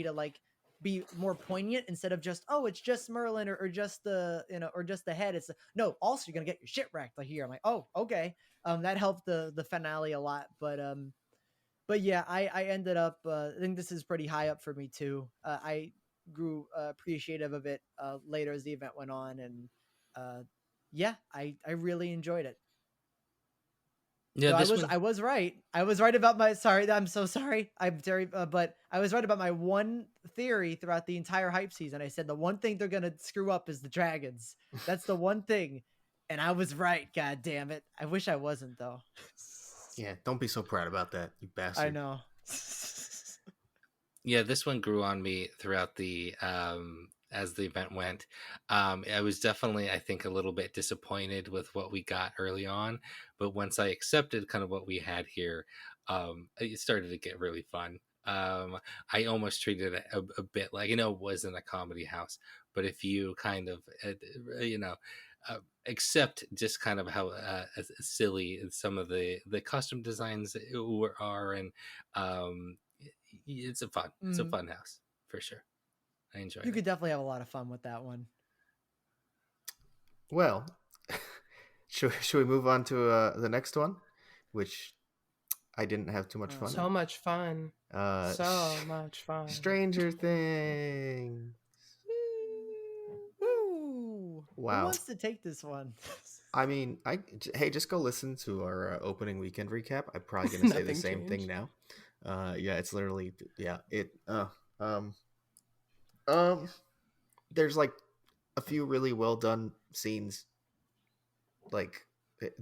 to like be more poignant instead of just, oh, it's just Merlin or just the or just the head. It's no, also you're gonna get your shit wrecked like here. I'm like, oh, okay. That helped the finale a lot. But yeah, I ended up I think this is pretty high up for me too. I grew appreciative of it later as the event went on, and uh, yeah, I really enjoyed it. Yeah, Though this one. I was right. I was right about my sorry. I'm so sorry. I'm very but I was right about my one theory throughout the entire hype season. I said the one thing they're gonna screw up is the dragons. That's the one thing, and I was right. God damn it! I wish I wasn't though. Yeah, don't be so proud about that, you I bastard. know. Yeah, this one grew on me throughout the as the event went. I was definitely, I think, a little bit disappointed with what we got early on, but once I accepted kind of what we had here, it started to get really fun. I almost treated it a bit like, it wasn't a comedy house, but if you kind of you know accept just kind of how silly some of the costume designs are, and um it's a fun house for sure. I enjoyed You it. could definitely have a lot of fun with that one. Well, should we move on to the next one, which I didn't have too much fun So in. much fun. So much fun. Stranger Things. Woo! Wow. Who wants to take this one? I mean, hey, just go listen to our opening weekend recap. I'm probably gonna say the Nothing same thing changed. now. Yeah, it's literally um, there's like a few really well done scenes. Like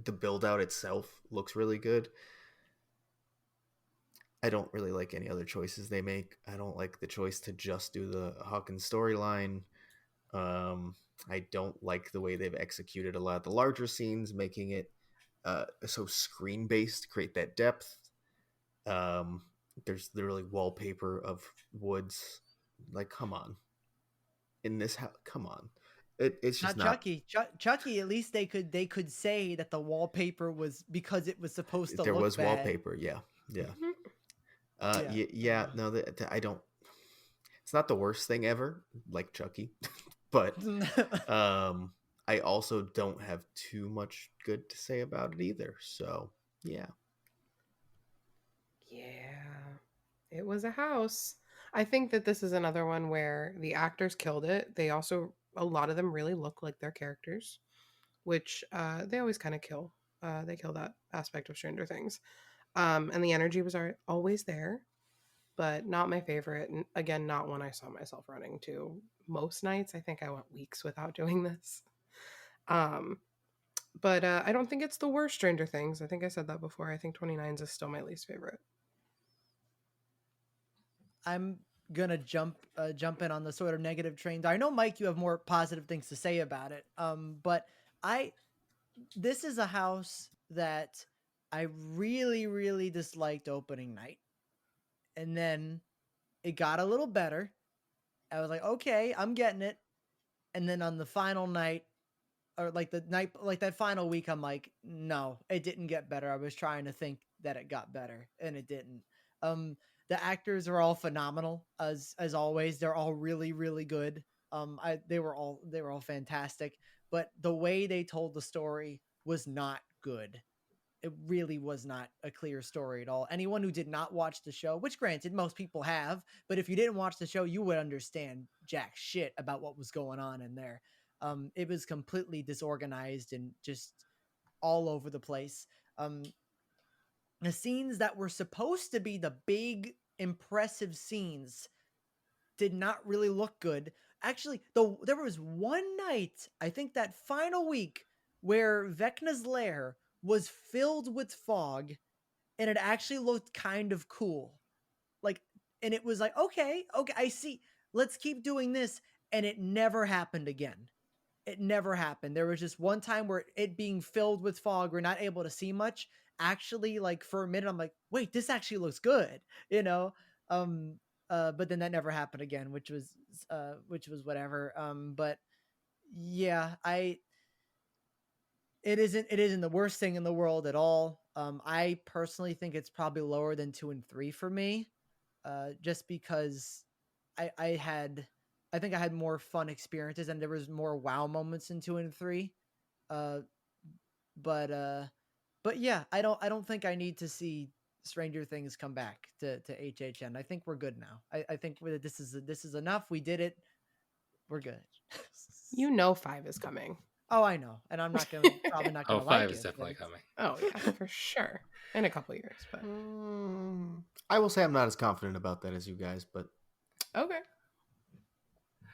the build out itself looks really good. I don't really like any other choices they make. I don't like the choice to just do the Hawkins storyline. I don't like the way they've executed a lot of the larger scenes, making it so screen based, create that depth. There's literally wallpaper of woods. Like, come on. In this house, come on. It's just Not Chucky. Chucky. At least they could say that the wallpaper was because it was supposed to There look was bad. wallpaper, yeah. Yeah. No, I don't. It's not the worst thing ever, like Chucky, but I also don't have too much good to say about it either. So yeah. Yeah, it was a house. I think that this is another one where the actors killed it. They also, a lot of them really look like their characters, which they always kind of kill. They kill that aspect of Stranger Things. And the energy was always there, but not my favorite. And again, not one I saw myself running to most nights. I think I went weeks without doing this. But I don't think it's the worst Stranger Things. I think I said that before. I think 29s is still my least favorite. I'm gonna jump in on the sort of negative train. I know, Mike, you have more positive things to say about it. But this is a house that I really, really disliked opening night, and then it got a little better. I was like, okay, I'm getting it. And then on the final night, or like the night, like that final week, I'm like, no, it didn't get better. I was trying to think that it got better, and it didn't. The actors are all phenomenal as always. They're all really, really good. They were all fantastic, but the way they told the story was not good. It really was not a clear story at all. Anyone who did not watch the show, which granted most people have, but if you didn't watch the show, you would understand jack shit about what was going on in there. It was completely disorganized and just all over the place. The scenes that were supposed to be the big, impressive scenes did not really look good. Actually, though, there was one night, I think that final week, where Vecna's lair was filled with fog, and it actually looked kind of cool. Like, and it was like, okay, I see. Let's keep doing this. And it never happened again. It never happened. There was just one time where it being filled with fog, we're not able to see much. Actually, like for a minute, I'm like, wait, this actually looks good, you know? But then that never happened again, which was whatever. But yeah, it isn't the worst thing in the world at all. I personally think it's probably lower than 2 and 3 for me, just because I think I had more fun experiences and there was more wow moments in 2 and 3. Uh, but yeah, I don't think I need to see Stranger Things come back to HHN. I think we're good now. I think this is enough. We did it. We're good. You know 5 is coming. Oh, I know, and I'm probably not gonna like 5 it. is definitely coming. Oh yeah, for sure. In a couple years, but I will say I'm not as confident about that as you guys, but okay.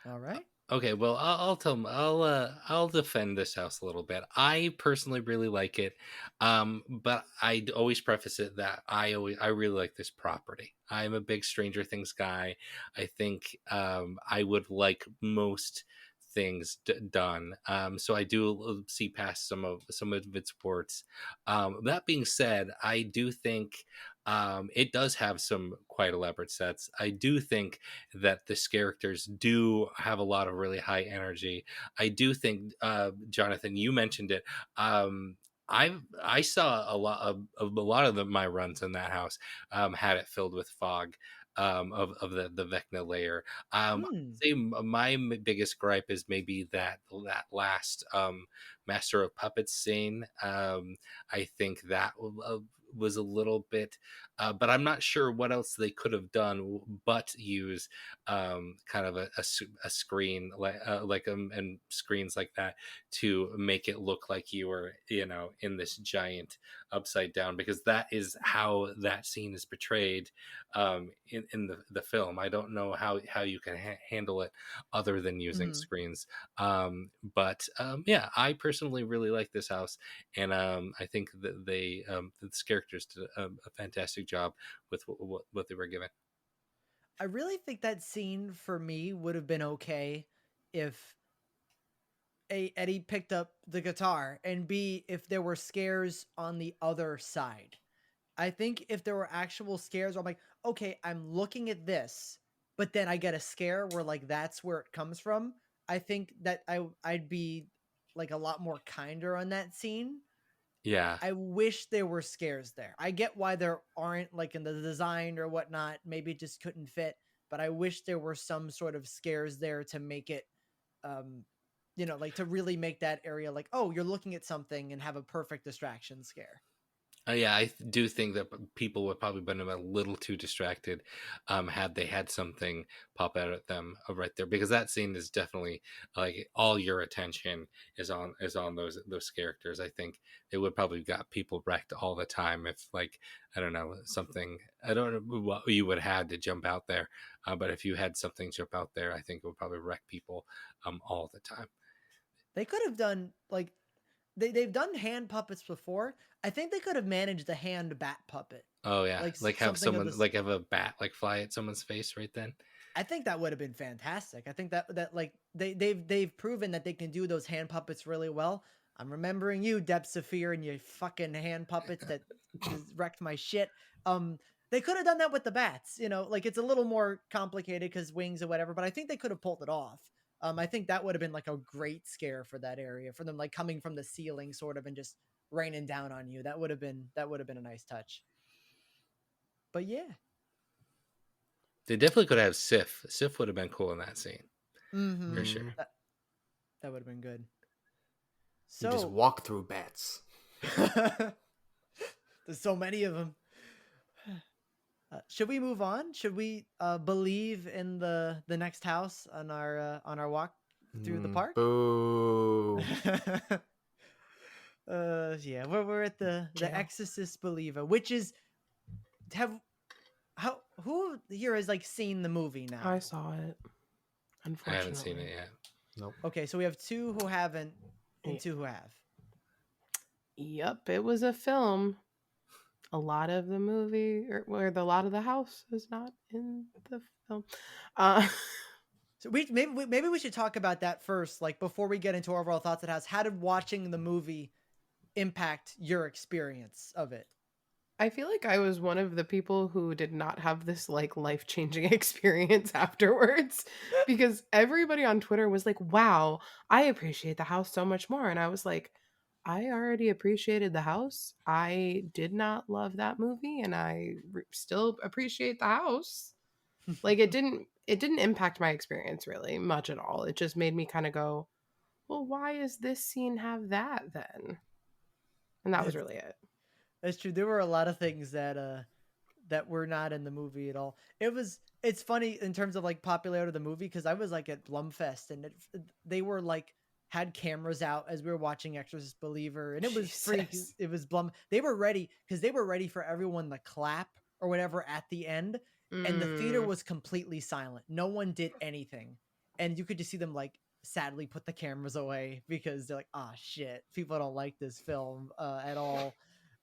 All right. Okay, well, I'll defend this house a little bit. I personally really like it, but I always preface it that I really like this property. I'm a big Stranger Things guy. I think I would like most things done. So I do see past some of its warts. That being said, I do think it does have some quite elaborate sets. I do think that this characters do have a lot of really high energy. I do think, Jonathan, you mentioned it. I saw a lot of my runs in that house had it filled with fog. of the Vecna layer. Hmm. Say my biggest gripe is maybe that last Master of Puppets scene. I think that was a little bit, but I'm not sure what else they could have done but use kind of a screen and screens like that to make it look like you were, in this giant upside down, because that is how that scene is portrayed in the film. I don't know how you can handle it other than using Mhm. screens. But yeah, I personally really like this house, and I think that the characters did a fantastic job with what they were given. I really think that scene for me would have been okay if Eddie picked up the guitar, and B, if there were scares on the other side. I think if there were actual scares where I'm like, okay, I'm looking at this, but then I get a scare where like that's where it comes from. I think that I'd be like a lot more kinder on that scene. Yeah. I wish there were scares there. I get why there aren't, like in the design or whatnot. Maybe it just couldn't fit, but I wish there were some sort of scares there to make it, um, like to really make that area like, oh, you're looking at something and have a perfect distraction scare. Yeah, do think that people would probably been a little too distracted had they had something pop out at them right there, because that scene is definitely like all your attention is on those characters. I think it would probably got people wrecked all the time if, like, I don't know, something, I don't know what you would have to jump out there, but if you had something jump out there, I think it would probably wreck people all the time. They could have done like they've done hand puppets before. I think they could have managed the hand bat puppet, Oh yeah, like like have something of someone, this. like have a bat like fly at someone's face right then. I think that would have been fantastic. I think that like they've proven that they can do those hand puppets really well. I'm remembering you, Depths of Fear, and your fucking hand puppets that just wrecked my shit. Um, they could have done that with the bats. Like it's a little more complicated because wings or whatever, but I think they could have pulled it off. I think that would have been like a great scare for that area, for them like coming from the ceiling sort of and just raining down on you. That would have been a nice touch. But yeah. They definitely could have Sif. Sif would have been cool in that scene Mm-hmm. for sure. Mm, That would have been good. you just So walk through bats. there's so many of them. Should we move on? Should we believe in the next house on our walk through the park? Boo. Yeah, we're at the Jail. Exorcist Believer, which is have how who here has like seen the movie now? I saw it. I Unfortunately, haven't seen it yet. Nope. Okay, so we have two who haven't and Yeah. two who have. Yep, it was a film. A lot of the movie, or a lot of the house, is not in the film. Uh, So maybe we should talk about that first, like before we get into overall thoughts. It has. How did watching the movie impact your experience of it? I feel like I was one of the people who did not have this like life-changing experience afterwards, because everybody on Twitter was like, "Wow, I appreciate the house so much more." And I was like, I already appreciated the house. I did not love that movie, and I still appreciate the house. Like it didn't impact my experience really much at all. It just made me kind of go, "Well, why does this scene have that then?" And that was That's really it. that's true. There were a lot of things that were not in the movie at all. It's funny in terms of like popularity of the movie because I was like at Blumfest and they were like had cameras out as we were watching Exorcist Believer and it was free. Jesus. It was Blum. They were ready because they were ready for everyone to clap or whatever at the end, and the theater Mm. was completely silent. No one did anything, and you could just see them like sadly put the cameras away because they're like, ah, shit, people don't like this film at all.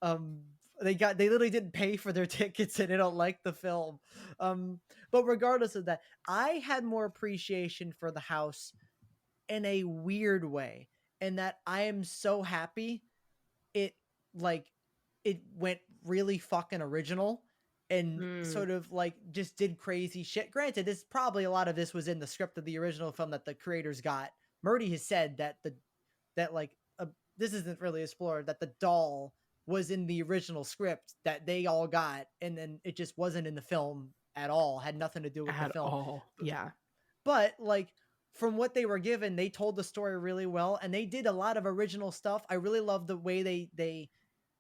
Um, they literally didn't pay for their tickets and they don't like the film. But regardless of that, I had more appreciation for the house in a weird way, and that I am so happy it like it went really fucking original and Mm. sort of like just did crazy shit. Granted, this probably a lot of this was in the script of the original film that the creators got. Murdy has said that that like this isn't really explored that the doll was in the original script that they all got and then it just wasn't in the film at all. Had nothing to do with the At film. all. Yeah. But like from what they were given, they told the story really well, and they did a lot of original stuff. I really love the way they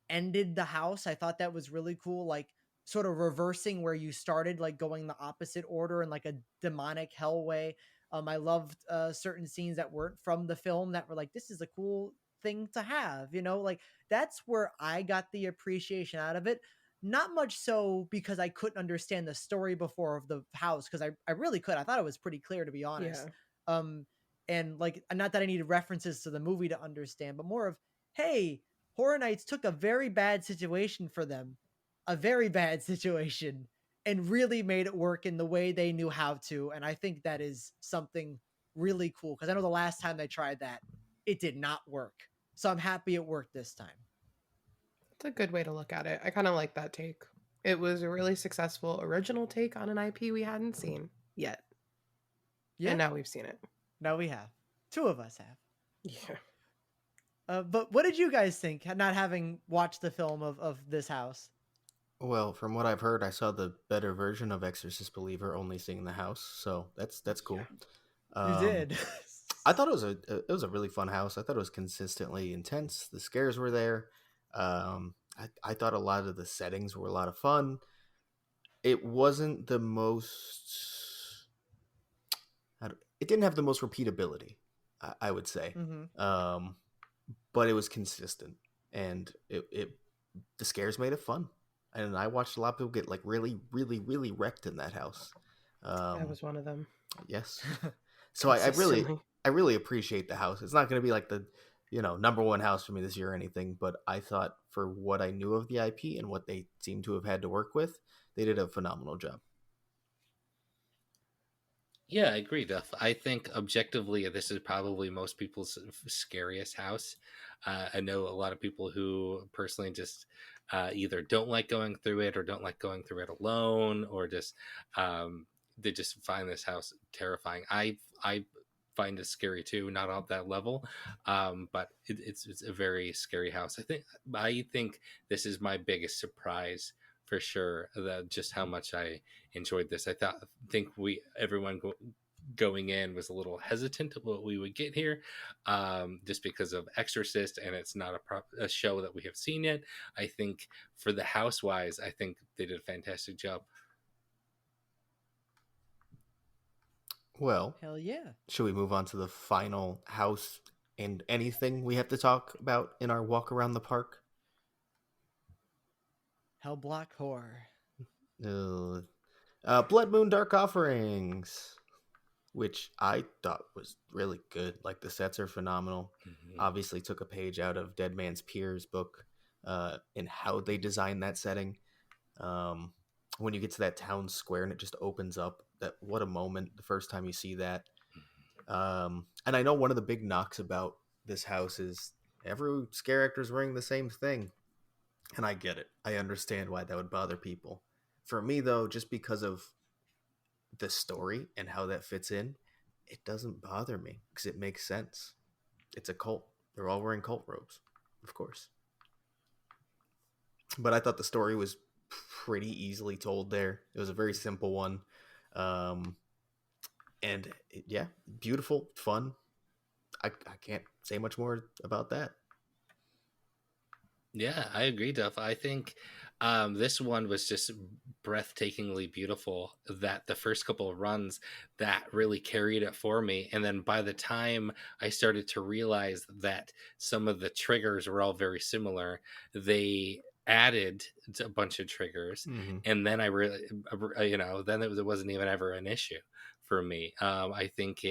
ended the house. I thought that was really cool, like sort of reversing where you started, like going the opposite order in like a demonic hell way. I loved certain scenes that weren't from the film that were like, this is a cool thing to have, you know, like that's where I got the appreciation out of it. Not much so because I couldn't understand the story before of the house, because I really could. I thought it was pretty clear, to be honest. Yeah. Um, and like, not that I needed references to the movie to understand, but more of, hey, Horror Nights took a very bad situation for them, a very bad situation, and really made it work in the way they knew how to. And I think that is something really cool, because I know the last time they tried that, it did not work. So I'm happy it worked this time. It's a good way to look at it. I kind of like that take. It was a really successful original take on an IP we hadn't seen yet. Yeah, And now we've seen it. now we have. Two of us have. Yeah. But what did you guys think, not having watched the film of this house? Well, from what I've heard, I saw the better version of Exorcist Believer only seeing the house, so that's cool. You did. I thought it was a really fun house. I thought it was consistently intense. The scares were there. I thought a lot of the settings were a lot of fun. It wasn't the most. It didn't have the most repeatability, I would say. Mm-hmm. But it was consistent, and the scares made it fun. And I watched a lot of people get like really, really, really wrecked in that house. I was one of them. Yes. So I Consistently. really appreciate the house. It's not going to be like the number one house for me this year or anything, but I thought for what I knew of the IP and what they seem to have had to work with, they did a phenomenal job. Yeah, I agree, Duff. I think objectively, this is probably most people's scariest house. I know a lot of people who personally just either don't like going through it or don't like going through it alone, or just they just find this house terrifying. I find it scary too, not on that level, but it's a very scary house. I think this is my biggest surprise for sure. That just how much I enjoyed this. Think everyone going in was a little hesitant of what we would get here, just because of Exorcist, and it's not a show that we have seen yet. I think for the house-wise, I think they did a fantastic job. Well, Hell yeah. should we move on to the final house and anything we have to talk about in our walk around the park? Hellblock Horror. Blood Moon Dark Offerings, which I thought was really good. Like, the sets are phenomenal. Mm-hmm. Obviously took a page out of Dead Man's Peers book in how they designed that setting. When you get to that town square and it just opens up, what a moment the first time you see that. And I know one of the big knocks about this house is every scare actor is wearing the same thing. And I get it. I understand why that would bother people. For me, though, just because of the story and how that fits in, it doesn't bother me because it makes sense. It's a cult. They're all wearing cult robes, of course. But I thought the story was pretty easily told there. It was a very simple one. And yeah, beautiful, fun. I can't say much more about that. Yeah, I agree, Duff. I think this one was just breathtakingly beautiful. That the first couple of runs that really carried it for me, and then by the time I started to realize that some of the triggers were all very similar, they added a bunch of triggers, and then I really, then it wasn't even ever an issue for me. I think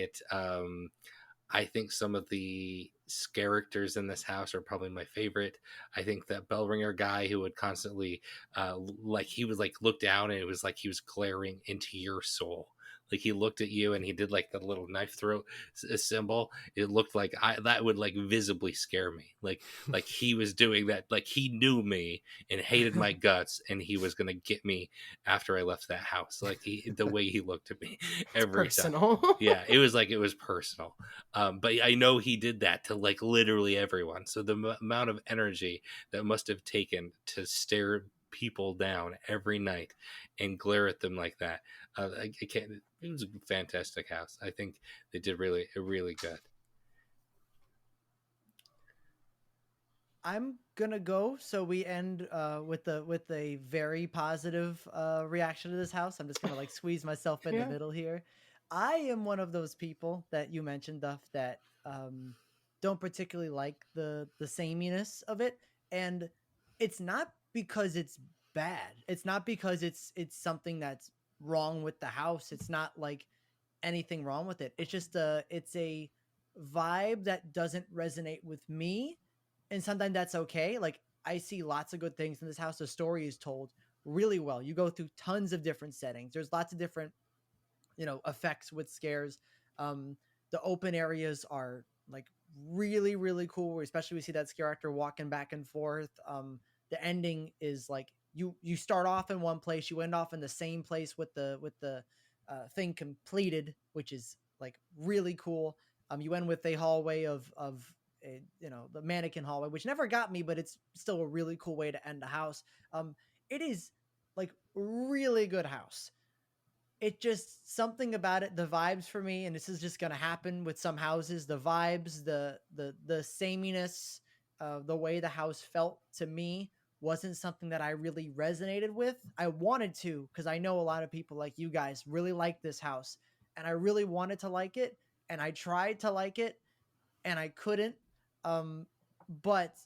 some of the characters in this house are probably my favorite. I think that bell ringer guy who would constantly he was like look down, and it was like he was glaring into your soul. Like he looked at you and he did like the little knife throat symbol. It looked like that would like visibly scare me. Like he was doing that. Like he knew me and hated my guts, and he was gonna get me after I left that house. Like the way he looked at me every personal. time. Yeah, it was personal. But I know he did that to like literally everyone. So the amount of energy that must have taken to stare people down every night and glare at them like that. I can't. It was a fantastic house. I think they did really good. I'm gonna go. So we end with a very positive reaction to this house. I'm just gonna like squeeze myself in the Yeah. middle here. I am one of those people that you mentioned, Duff, that don't particularly like the sameness of it, and it's not because it's bad. It's not because it's something that's wrong with the house. It's not like anything wrong with it. It's just it's a vibe that doesn't resonate with me, and sometimes that's okay. Like I see lots of good things in this house. The story is told really well. You go through tons of different settings. There's lots of different effects with scares. The open areas are like really cool, especially we see that scare actor walking back and forth. The ending is like you start off in one place, you end off in the same place with the thing completed, which is like really cool. You end with a hallway of a, the mannequin hallway, which never got me, but it's still a really cool way to end a house. It is like really good house. It just something about it, the vibes for me, and this is just gonna happen with some houses. The vibes, the sameness, the way the house felt to me wasn't something that I really resonated with. I wanted to because I know a lot of people like you guys really like this house, and I really wanted to like it, and I tried to like it, and I couldn't. Um, but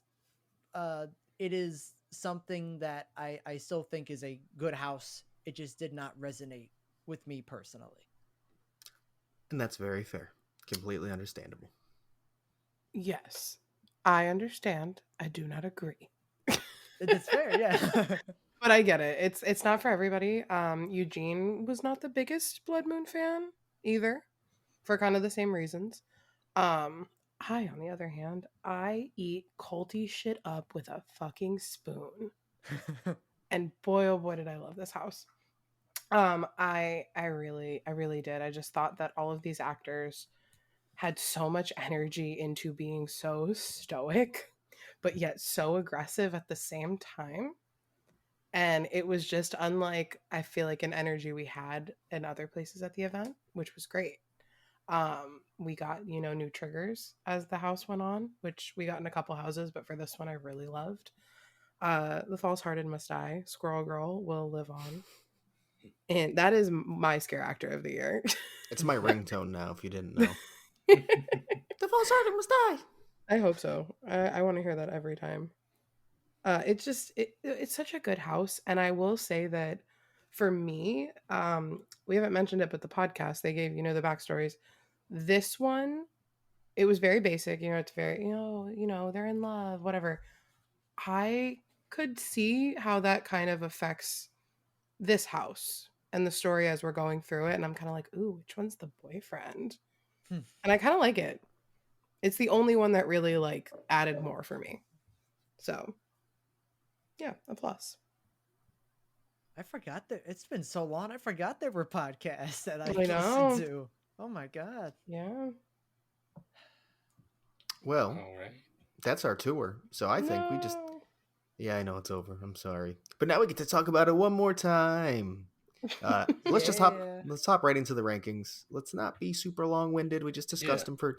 uh, it is something that I still think is a good house. It just did not resonate with me personally. And that's very fair. Completely understandable. Yes, I understand. I do not agree. It's fair, yeah. But I get it. It's not for everybody. Eugene was not the biggest Blood Moon fan either, for kind of the same reasons. I, on the other hand, I eat culty shit up with a fucking spoon. And boy, oh boy, did I love this house. I really did. I just thought that all of these actors had so much energy into being so stoic, but yet so aggressive at the same time. And it was just unlike, I feel like, an energy we had in other places at the event, which was great. We got, new triggers as the house went on, which we got in a couple houses, but for this one I really loved. The false hearted must die, Squirrel Girl will live on. And that is my scare actor of the year. It's my ringtone now, if you didn't know. The false hearted must die. I hope so. I want to hear that every time. It's such a good house, and I will say that for me, we haven't mentioned it, but the podcast they gave, the backstories. This one, it was very basic. It's very, they're in love, whatever. I could see how that kind of affects this house and the story as we're going through it, and I'm kind of like, ooh, which one's the boyfriend? And I kind of like it. It's the only one that really like added more for me. So, yeah, a plus. I forgot that it's been so long. I forgot there were podcasts that I know. listened to. Oh my god. Yeah. Well, All right. that's our tour. So I think we just... No. Yeah, I know it's over. I'm sorry. But now we get to talk about it one more time. Let's hop right into the rankings. Let's not be super long-winded. We just discussed them for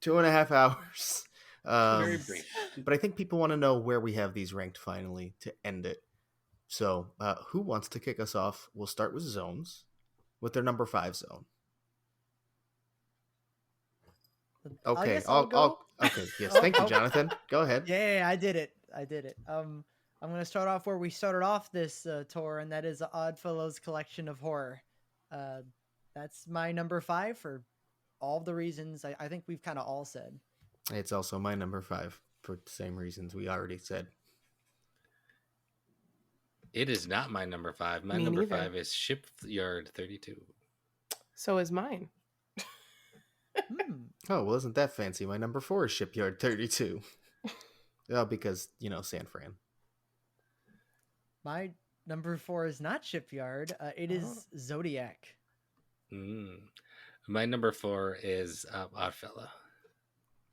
2.5 hours. Very brief. But I think people want to know where we have these ranked finally to end it. So, who wants to kick us off? We'll start with Zones, with their number 5 zone. Okay, I'll go. Okay, yes, thank you, Jonathan. Go ahead. Yeah, I did it. I'm gonna start off where we started off this tour, and that is Oddfellow's collection of horror. That's my number 5 for all the reasons I think we've kind of all said. It's also my number 5 for the same reasons we already said. It is not my number 5. My Me number neither. 5 is Shipyard 32. So is mine. Oh, well, isn't that fancy? My number 4 is Shipyard 32. Well, because, San Fran. My number 4 is not Shipyard. It is Zodiac. My number 4 is Oddfellow.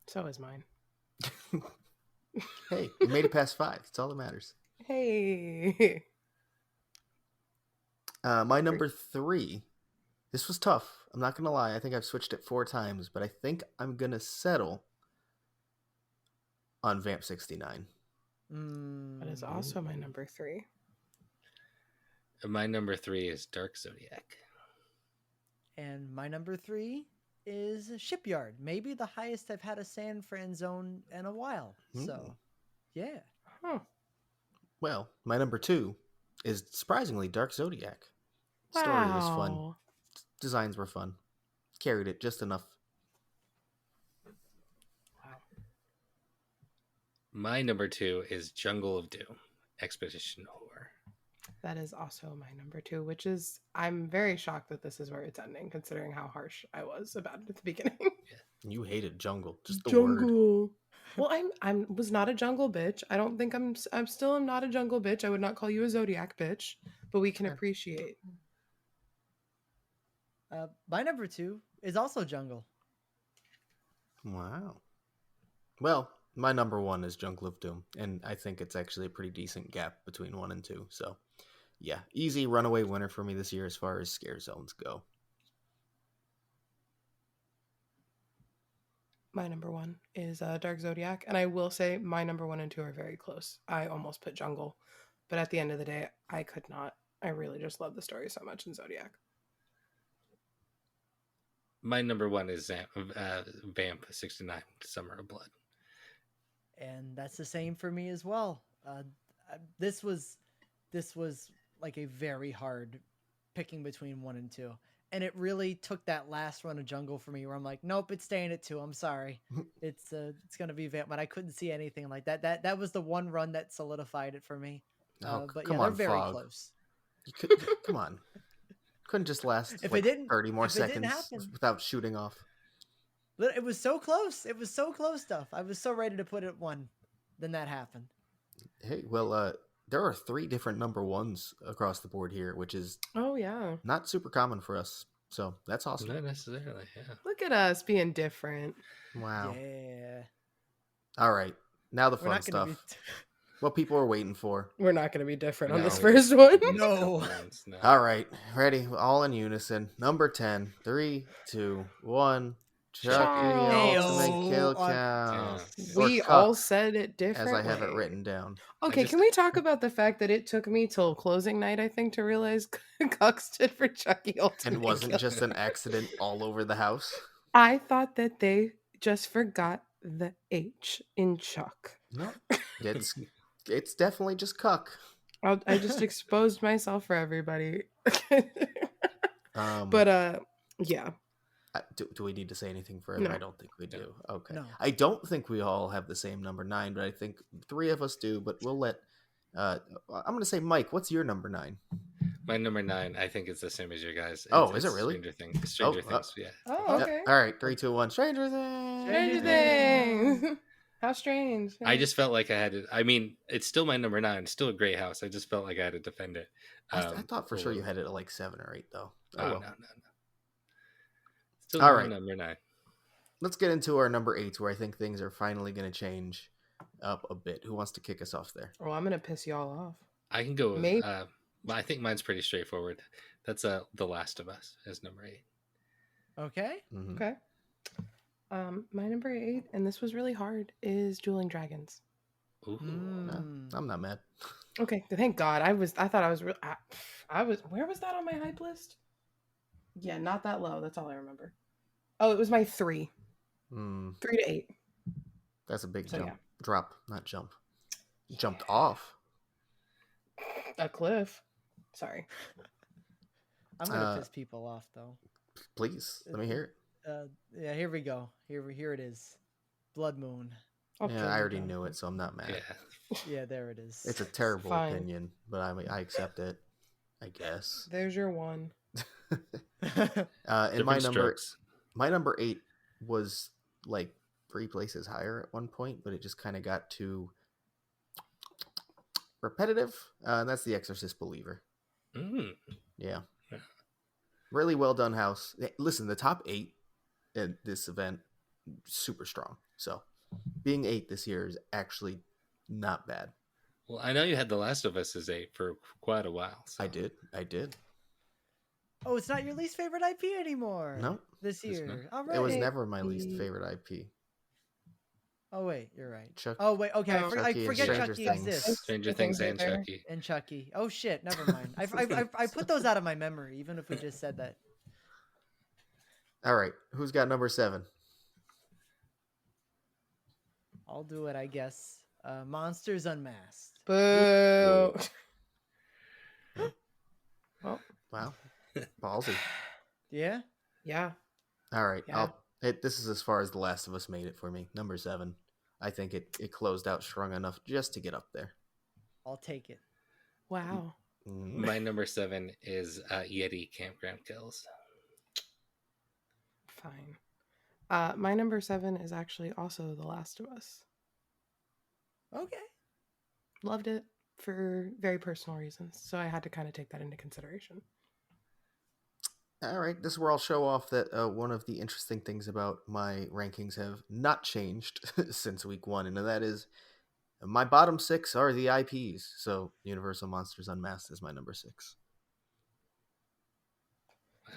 So is mine. Hey, we made it past 5. That's all that matters. Hey. My number 3. This was tough. I'm not gonna lie. I think I've switched it 4 times, but I think I'm gonna settle on Vamp 69. That is Mm, also my number 3. My number 3 is Dark Zodiac. and my number 3 is Shipyard. Maybe the highest I've had a San Fran zone in a while. So, yeah. Huh. Well, my number 2 is surprisingly Dark Zodiac. Story was fun. Wow. Designs were fun. Carried it just enough. Wow. My number 2 is Jungle of Doom, Expedition Horror. That is also my number 2, which is I'm very shocked that this is where it's ending, considering how harsh I was about it at the beginning. You hated jungle, just the word. Jungle. Well, I was not a jungle bitch. I don't think I'm still am not a jungle bitch. I would not call you a zodiac bitch, but we can Sure. appreciate. My number 2 is also Jungle. Wow. Well, my number 1 is Jungle of Doom, and I think it's actually a pretty decent gap between 1 and 2. So, yeah, easy runaway winner for me this year as far as scare zones go. My number 1 is Dark Zodiac, and I will say my number 1 and 2 are very close. I almost put Jungle, but at the end of the day, I could not. I really just love the story so much in Zodiac. My number 1 is Vamp 69, Summer of Blood. And that's the same for me as well. This was like a very hard picking between 1 and 2. And it really took that last run of Jungle for me where I'm like, nope, it's staying at 2. I'm sorry. It's gonna be Vamp, but I couldn't see anything like that. That was the one run that solidified it for me. Oh, But come yeah, they're on, very Fog. close. You could, come on. Couldn't just last If like it didn't- 30 more if it didn't seconds happen- without shooting off. It was so close. It was so close stuff. I was so ready to put it 1. Then that happened. Hey, well, there are 3 different number 1s across the board here, which is Oh yeah, not super common for us. So that's awesome. Not necessarily, yeah. look at us being different. Wow. Yeah. All right. Now the We're fun not gonna stuff. What people are waiting for. We're not going to be different on No. this first one. No. No. All right. Ready? All in unison. Number 10. 3, 2, 1. Chucky Chucky. Ultimate Kill Ayo. Count. Yeah. Or We Cuck, all said it as different. I have it written down. Okay, just- can we talk about the fact that it took me till closing night, I think, to realize Cuck stood for Chucky Ultimate And wasn't Kill. just an accident all over the house. I thought that they just forgot the H in Chuck. No. It's definitely just Cuck. I just exposed myself for everybody. Um, But yeah. do we need to say anything further? No. I don't think we do. Okay. No. I don't think we all have the same number 9, but I think 3 of us do. But we'll let. I'm going to say, Mike, what's your number 9? My number 9, I think it's the same as your guys. Oh, It's is it really? Stranger Things. Stranger Oh, Things, yeah. Oh, Yep. okay. All right. 3, 2, 1. Stranger Things. Stranger Things. How strange. I just felt like I had to. I mean, it's still my number 9. It's still a great house. I just felt like I had to defend it. I thought for sure you had it at like 7 or 8, though. Oh, well. no. Still All my right. number 9. Let's get into our number 8s, where I think things are finally going to change up a bit. Who wants to kick us off there? Oh, I'm gonna piss y'all off. I can go with. Maybe- I think mine's pretty straightforward. That's The Last of Us as number 8. Okay. Mhm. Okay. My number 8, and this was really hard, is Dueling Dragons. Ooh. Mm. I'm not mad. Okay, thank God. I thought I was I was. Where was that on my hype list? Yeah, not that low. That's all I remember. Oh, it was my 3. 3 to 8. That's a big So, jump. yeah. Drop, not jump. Jumped off. A cliff. Sorry. I'm gonna piss people off though. Please, let me hear it. Yeah, here we go. Here it is. Blood Moon. I'll Yeah, kill I you, already John. knew it, so I'm not mad. Yeah. Yeah, there it is. It's a terrible Fine. opinion, but I accept it. I guess. There's your 1. And Different strokes. my number 8 was like 3 places higher at one point, but it just kind of got too repetitive. And that's The Exorcist Believer. Mm. Yeah. Yeah. Really well done house. Listen, the top 8 at this event, super strong. So being 8 this year is actually not bad. Well, I know you had The Last of Us as 8 for quite a while. So. I did. Oh, it's not your least favorite IP anymore. No, this it's not. year. All It was right. never my least favorite IP. Oh wait, you're right. Chuck. Oh wait, okay. I Oh. forget Chucky and Stranger Chucky Things. exists. Stranger Things and right there. Chucky. And Chucky. Oh shit, never mind. I put those out of my memory, even if we just said that. All right, who's got number 7? I'll do it, I guess. Monsters Unmasked. Boo. Well, Wow, ballsy. Yeah. yeah. All right, Yeah. this is as far as The Last of Us made it for me. Number 7. I think it closed out strong enough just to get up there. I'll take it. Wow. My number 7 is Yeti Campground Kills. Fine. My number 7 is actually also The Last of Us. Okay. Loved it for very personal reasons, so I had to kind of take that into consideration. All right, this is where I'll show off that one of the interesting things about my rankings have not changed since week 1, and that is my bottom 6 are the IPs. So Universal Monsters Unmasked is my number 6.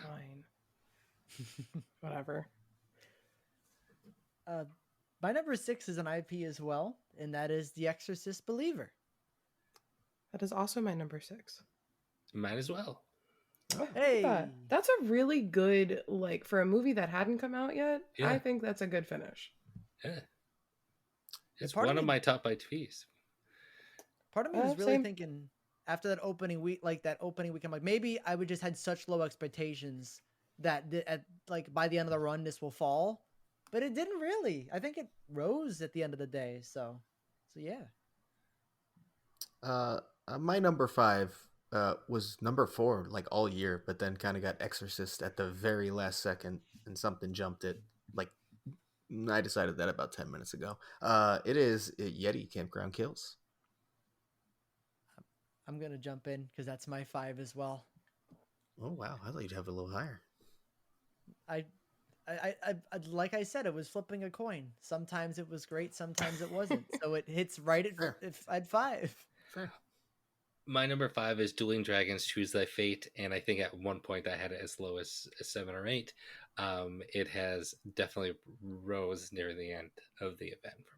Fine. Whatever. My number 6 is an IP as well, and that is The Exorcist Believer. That is also my number 6. Mine as well. Oh, Hey. that's a really good, like, for a movie that hadn't come out yet. Yeah. I think that's a good finish. Yeah. It's part of one of me- my top IPs. Part of me was really Same. thinking after that opening week, I'm like, maybe I would just had such low expectations that by the end of the run this will fall, but it didn't really. I think it rose at the end of the day. So yeah. My number 5 was number 4 like all year, but then kind of got Exorcist at the very last second, and something jumped it. Like I decided that about 10 minutes ago. It is Yeti Campground Kills. I'm gonna jump in because that's my 5 as well. Oh wow, I thought you'd have it a little higher. I like I said, it was flipping a coin. Sometimes it was great, sometimes it wasn't. So it hits right at 5. Fair. My number 5 is Dueling Dragons Choose Thy Fate, and I think at one point I had it as low as 7 or 8. It has definitely rose near the end of the event for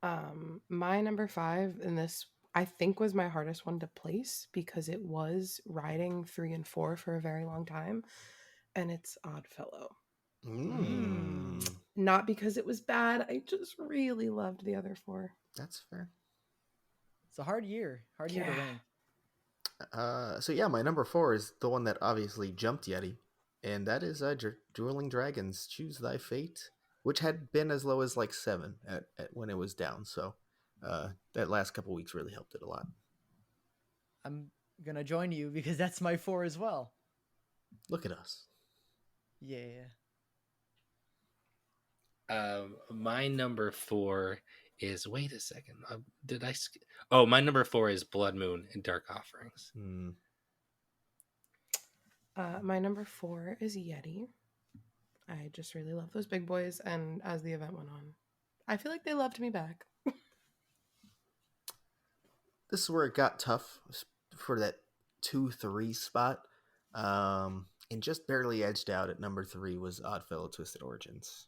me. My number 5, and this I think was my hardest one to place because it was riding 3 and 4 for a very long time, and it's Oddfellow. Not because it was bad, I just really loved the other 4. That's fair. It's a hard year to rank. So yeah, my number 4 is the one that obviously jumped Yeti, and that is Dueling Dragons Choose Thy Fate, which had been as low as like 7 at when it was down. So that last couple weeks really helped it a lot. I'm gonna join you because that's my 4 as well. Look at us. Yeah. My number 4 is, wait a second, my number 4 is Blood Moon and Dark Offerings. My number 4 is Yeti. I just really love those big boys, and as the event went on, I feel like they loved me back. This is where it got tough for that 2-3 spot, and just barely edged out at number 3 was Oddfellow Twisted Origins.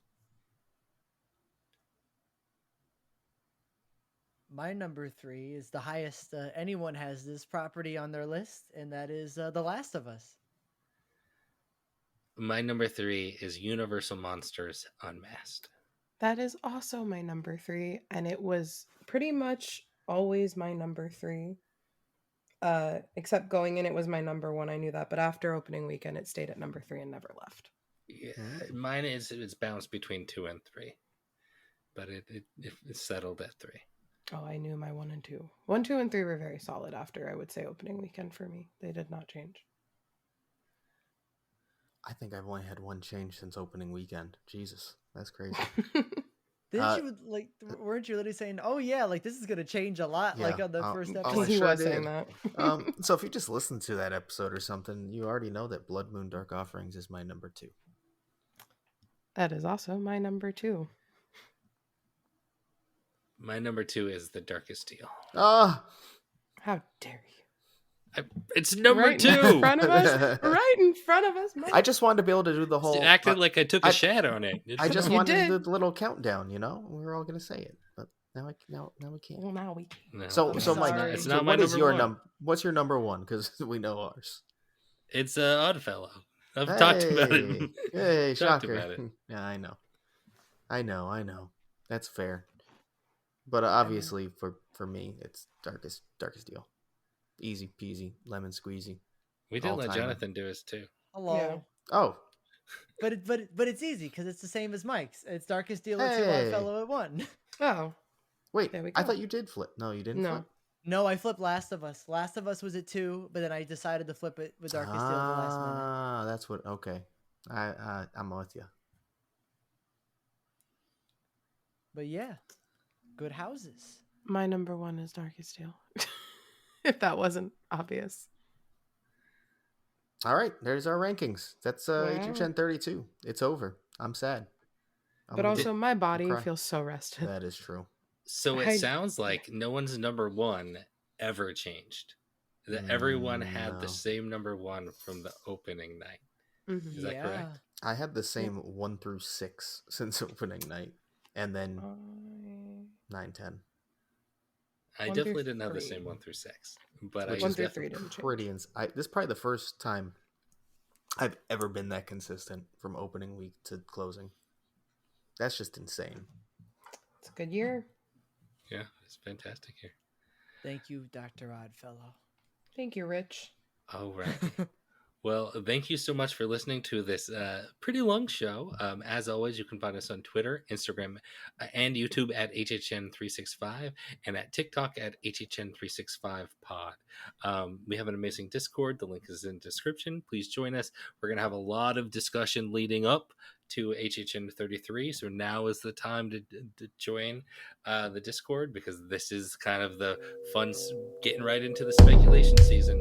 My number 3 is the highest anyone has this property on their list, and that is The Last of Us. My number 3 is Universal Monsters Unmasked. That is also my number 3, and it was pretty much always my number 3. Except going in, it was my number 1. I knew that, but after opening weekend, it stayed at number 3 and never left. Yeah, mine it's bounced between 2 and 3, but it settled at 3. Oh, I knew my 1 and 2. 1, 2, and 3 were very solid after, I would say, opening weekend for me. They did not change. I think I've only had one change since opening weekend. Jesus, that's crazy. Weren't you literally saying, "Oh yeah, like this is gonna change a lot," Yeah, like on the first episode? I He sure was did. saying that. So if you just listened to that episode or something, you already know that Blood Moon Dark Offerings is my number 2. That is also my number 2. My number 2 is The Darkest Deal. Ah, How dare you? It's number Right 2. in front of us. Right in front of us. I just wanted to be able to do the whole. It acted like I took a I- shot on it. I just You wanted to do did. the little countdown. You know, we were all gonna say it, but now we can't. Well, now we. No, So I'm so Mike, sorry. it's so not my what is number your one. what's your number one? Because we know ours. It's Oddfellow. I've talked about it. Hey, Talked shocker. about it. Yeah, I know. That's fair. But obviously, for me, it's darkest deal. Easy peasy, lemon squeezy. We did let All-timer. Jonathan do his too. Hello. Yeah. Oh, But it's easy because it's the same as Mike's. It's Darkest Deal at 2, Hey. Oddfellow at 1. Oh, wait. There we I go. thought you did flip. No, you didn't no. flip. No, I flipped Last of Us. Last of Us was at 2, but then I decided to flip it with Darkest Deal at the last minute. Ah, that's what. Okay, I'm with you. But yeah, good houses. My number 1 is Darkest Deal. If that wasn't obvious. All right, there's our rankings. That's Wow. HHN32. It's over. I'm sad. I'm But gonna also, my body cry. feels so rested. That is true. So it I- sounds like no one's number 1 ever changed. That everyone had No. the same number 1 from the opening night. Mhm. Is that correct? I had the same 1 through 6 since opening night, and then I- 9, 10. I 1 definitely through didn't have the 3. same 1 through 6, but Which I One is through definitely 3 didn't change. pretty. This is probably the first time I've ever been that consistent from opening week to closing. That's just insane. It's a good year. Yeah, it's fantastic here. Thank you, Dr. Oddfellow. Thank you, Rich. All right. Well, thank you so much for listening to this pretty long show. As always, you can find us on Twitter, Instagram, and YouTube at HHN365 and at TikTok at HHN365pod. We have an amazing Discord. The link is in the description. Please join us. We're going to have a lot of discussion leading up to HHN33. So now is the time to join the Discord, because this is kind of the fun getting right into the speculation season.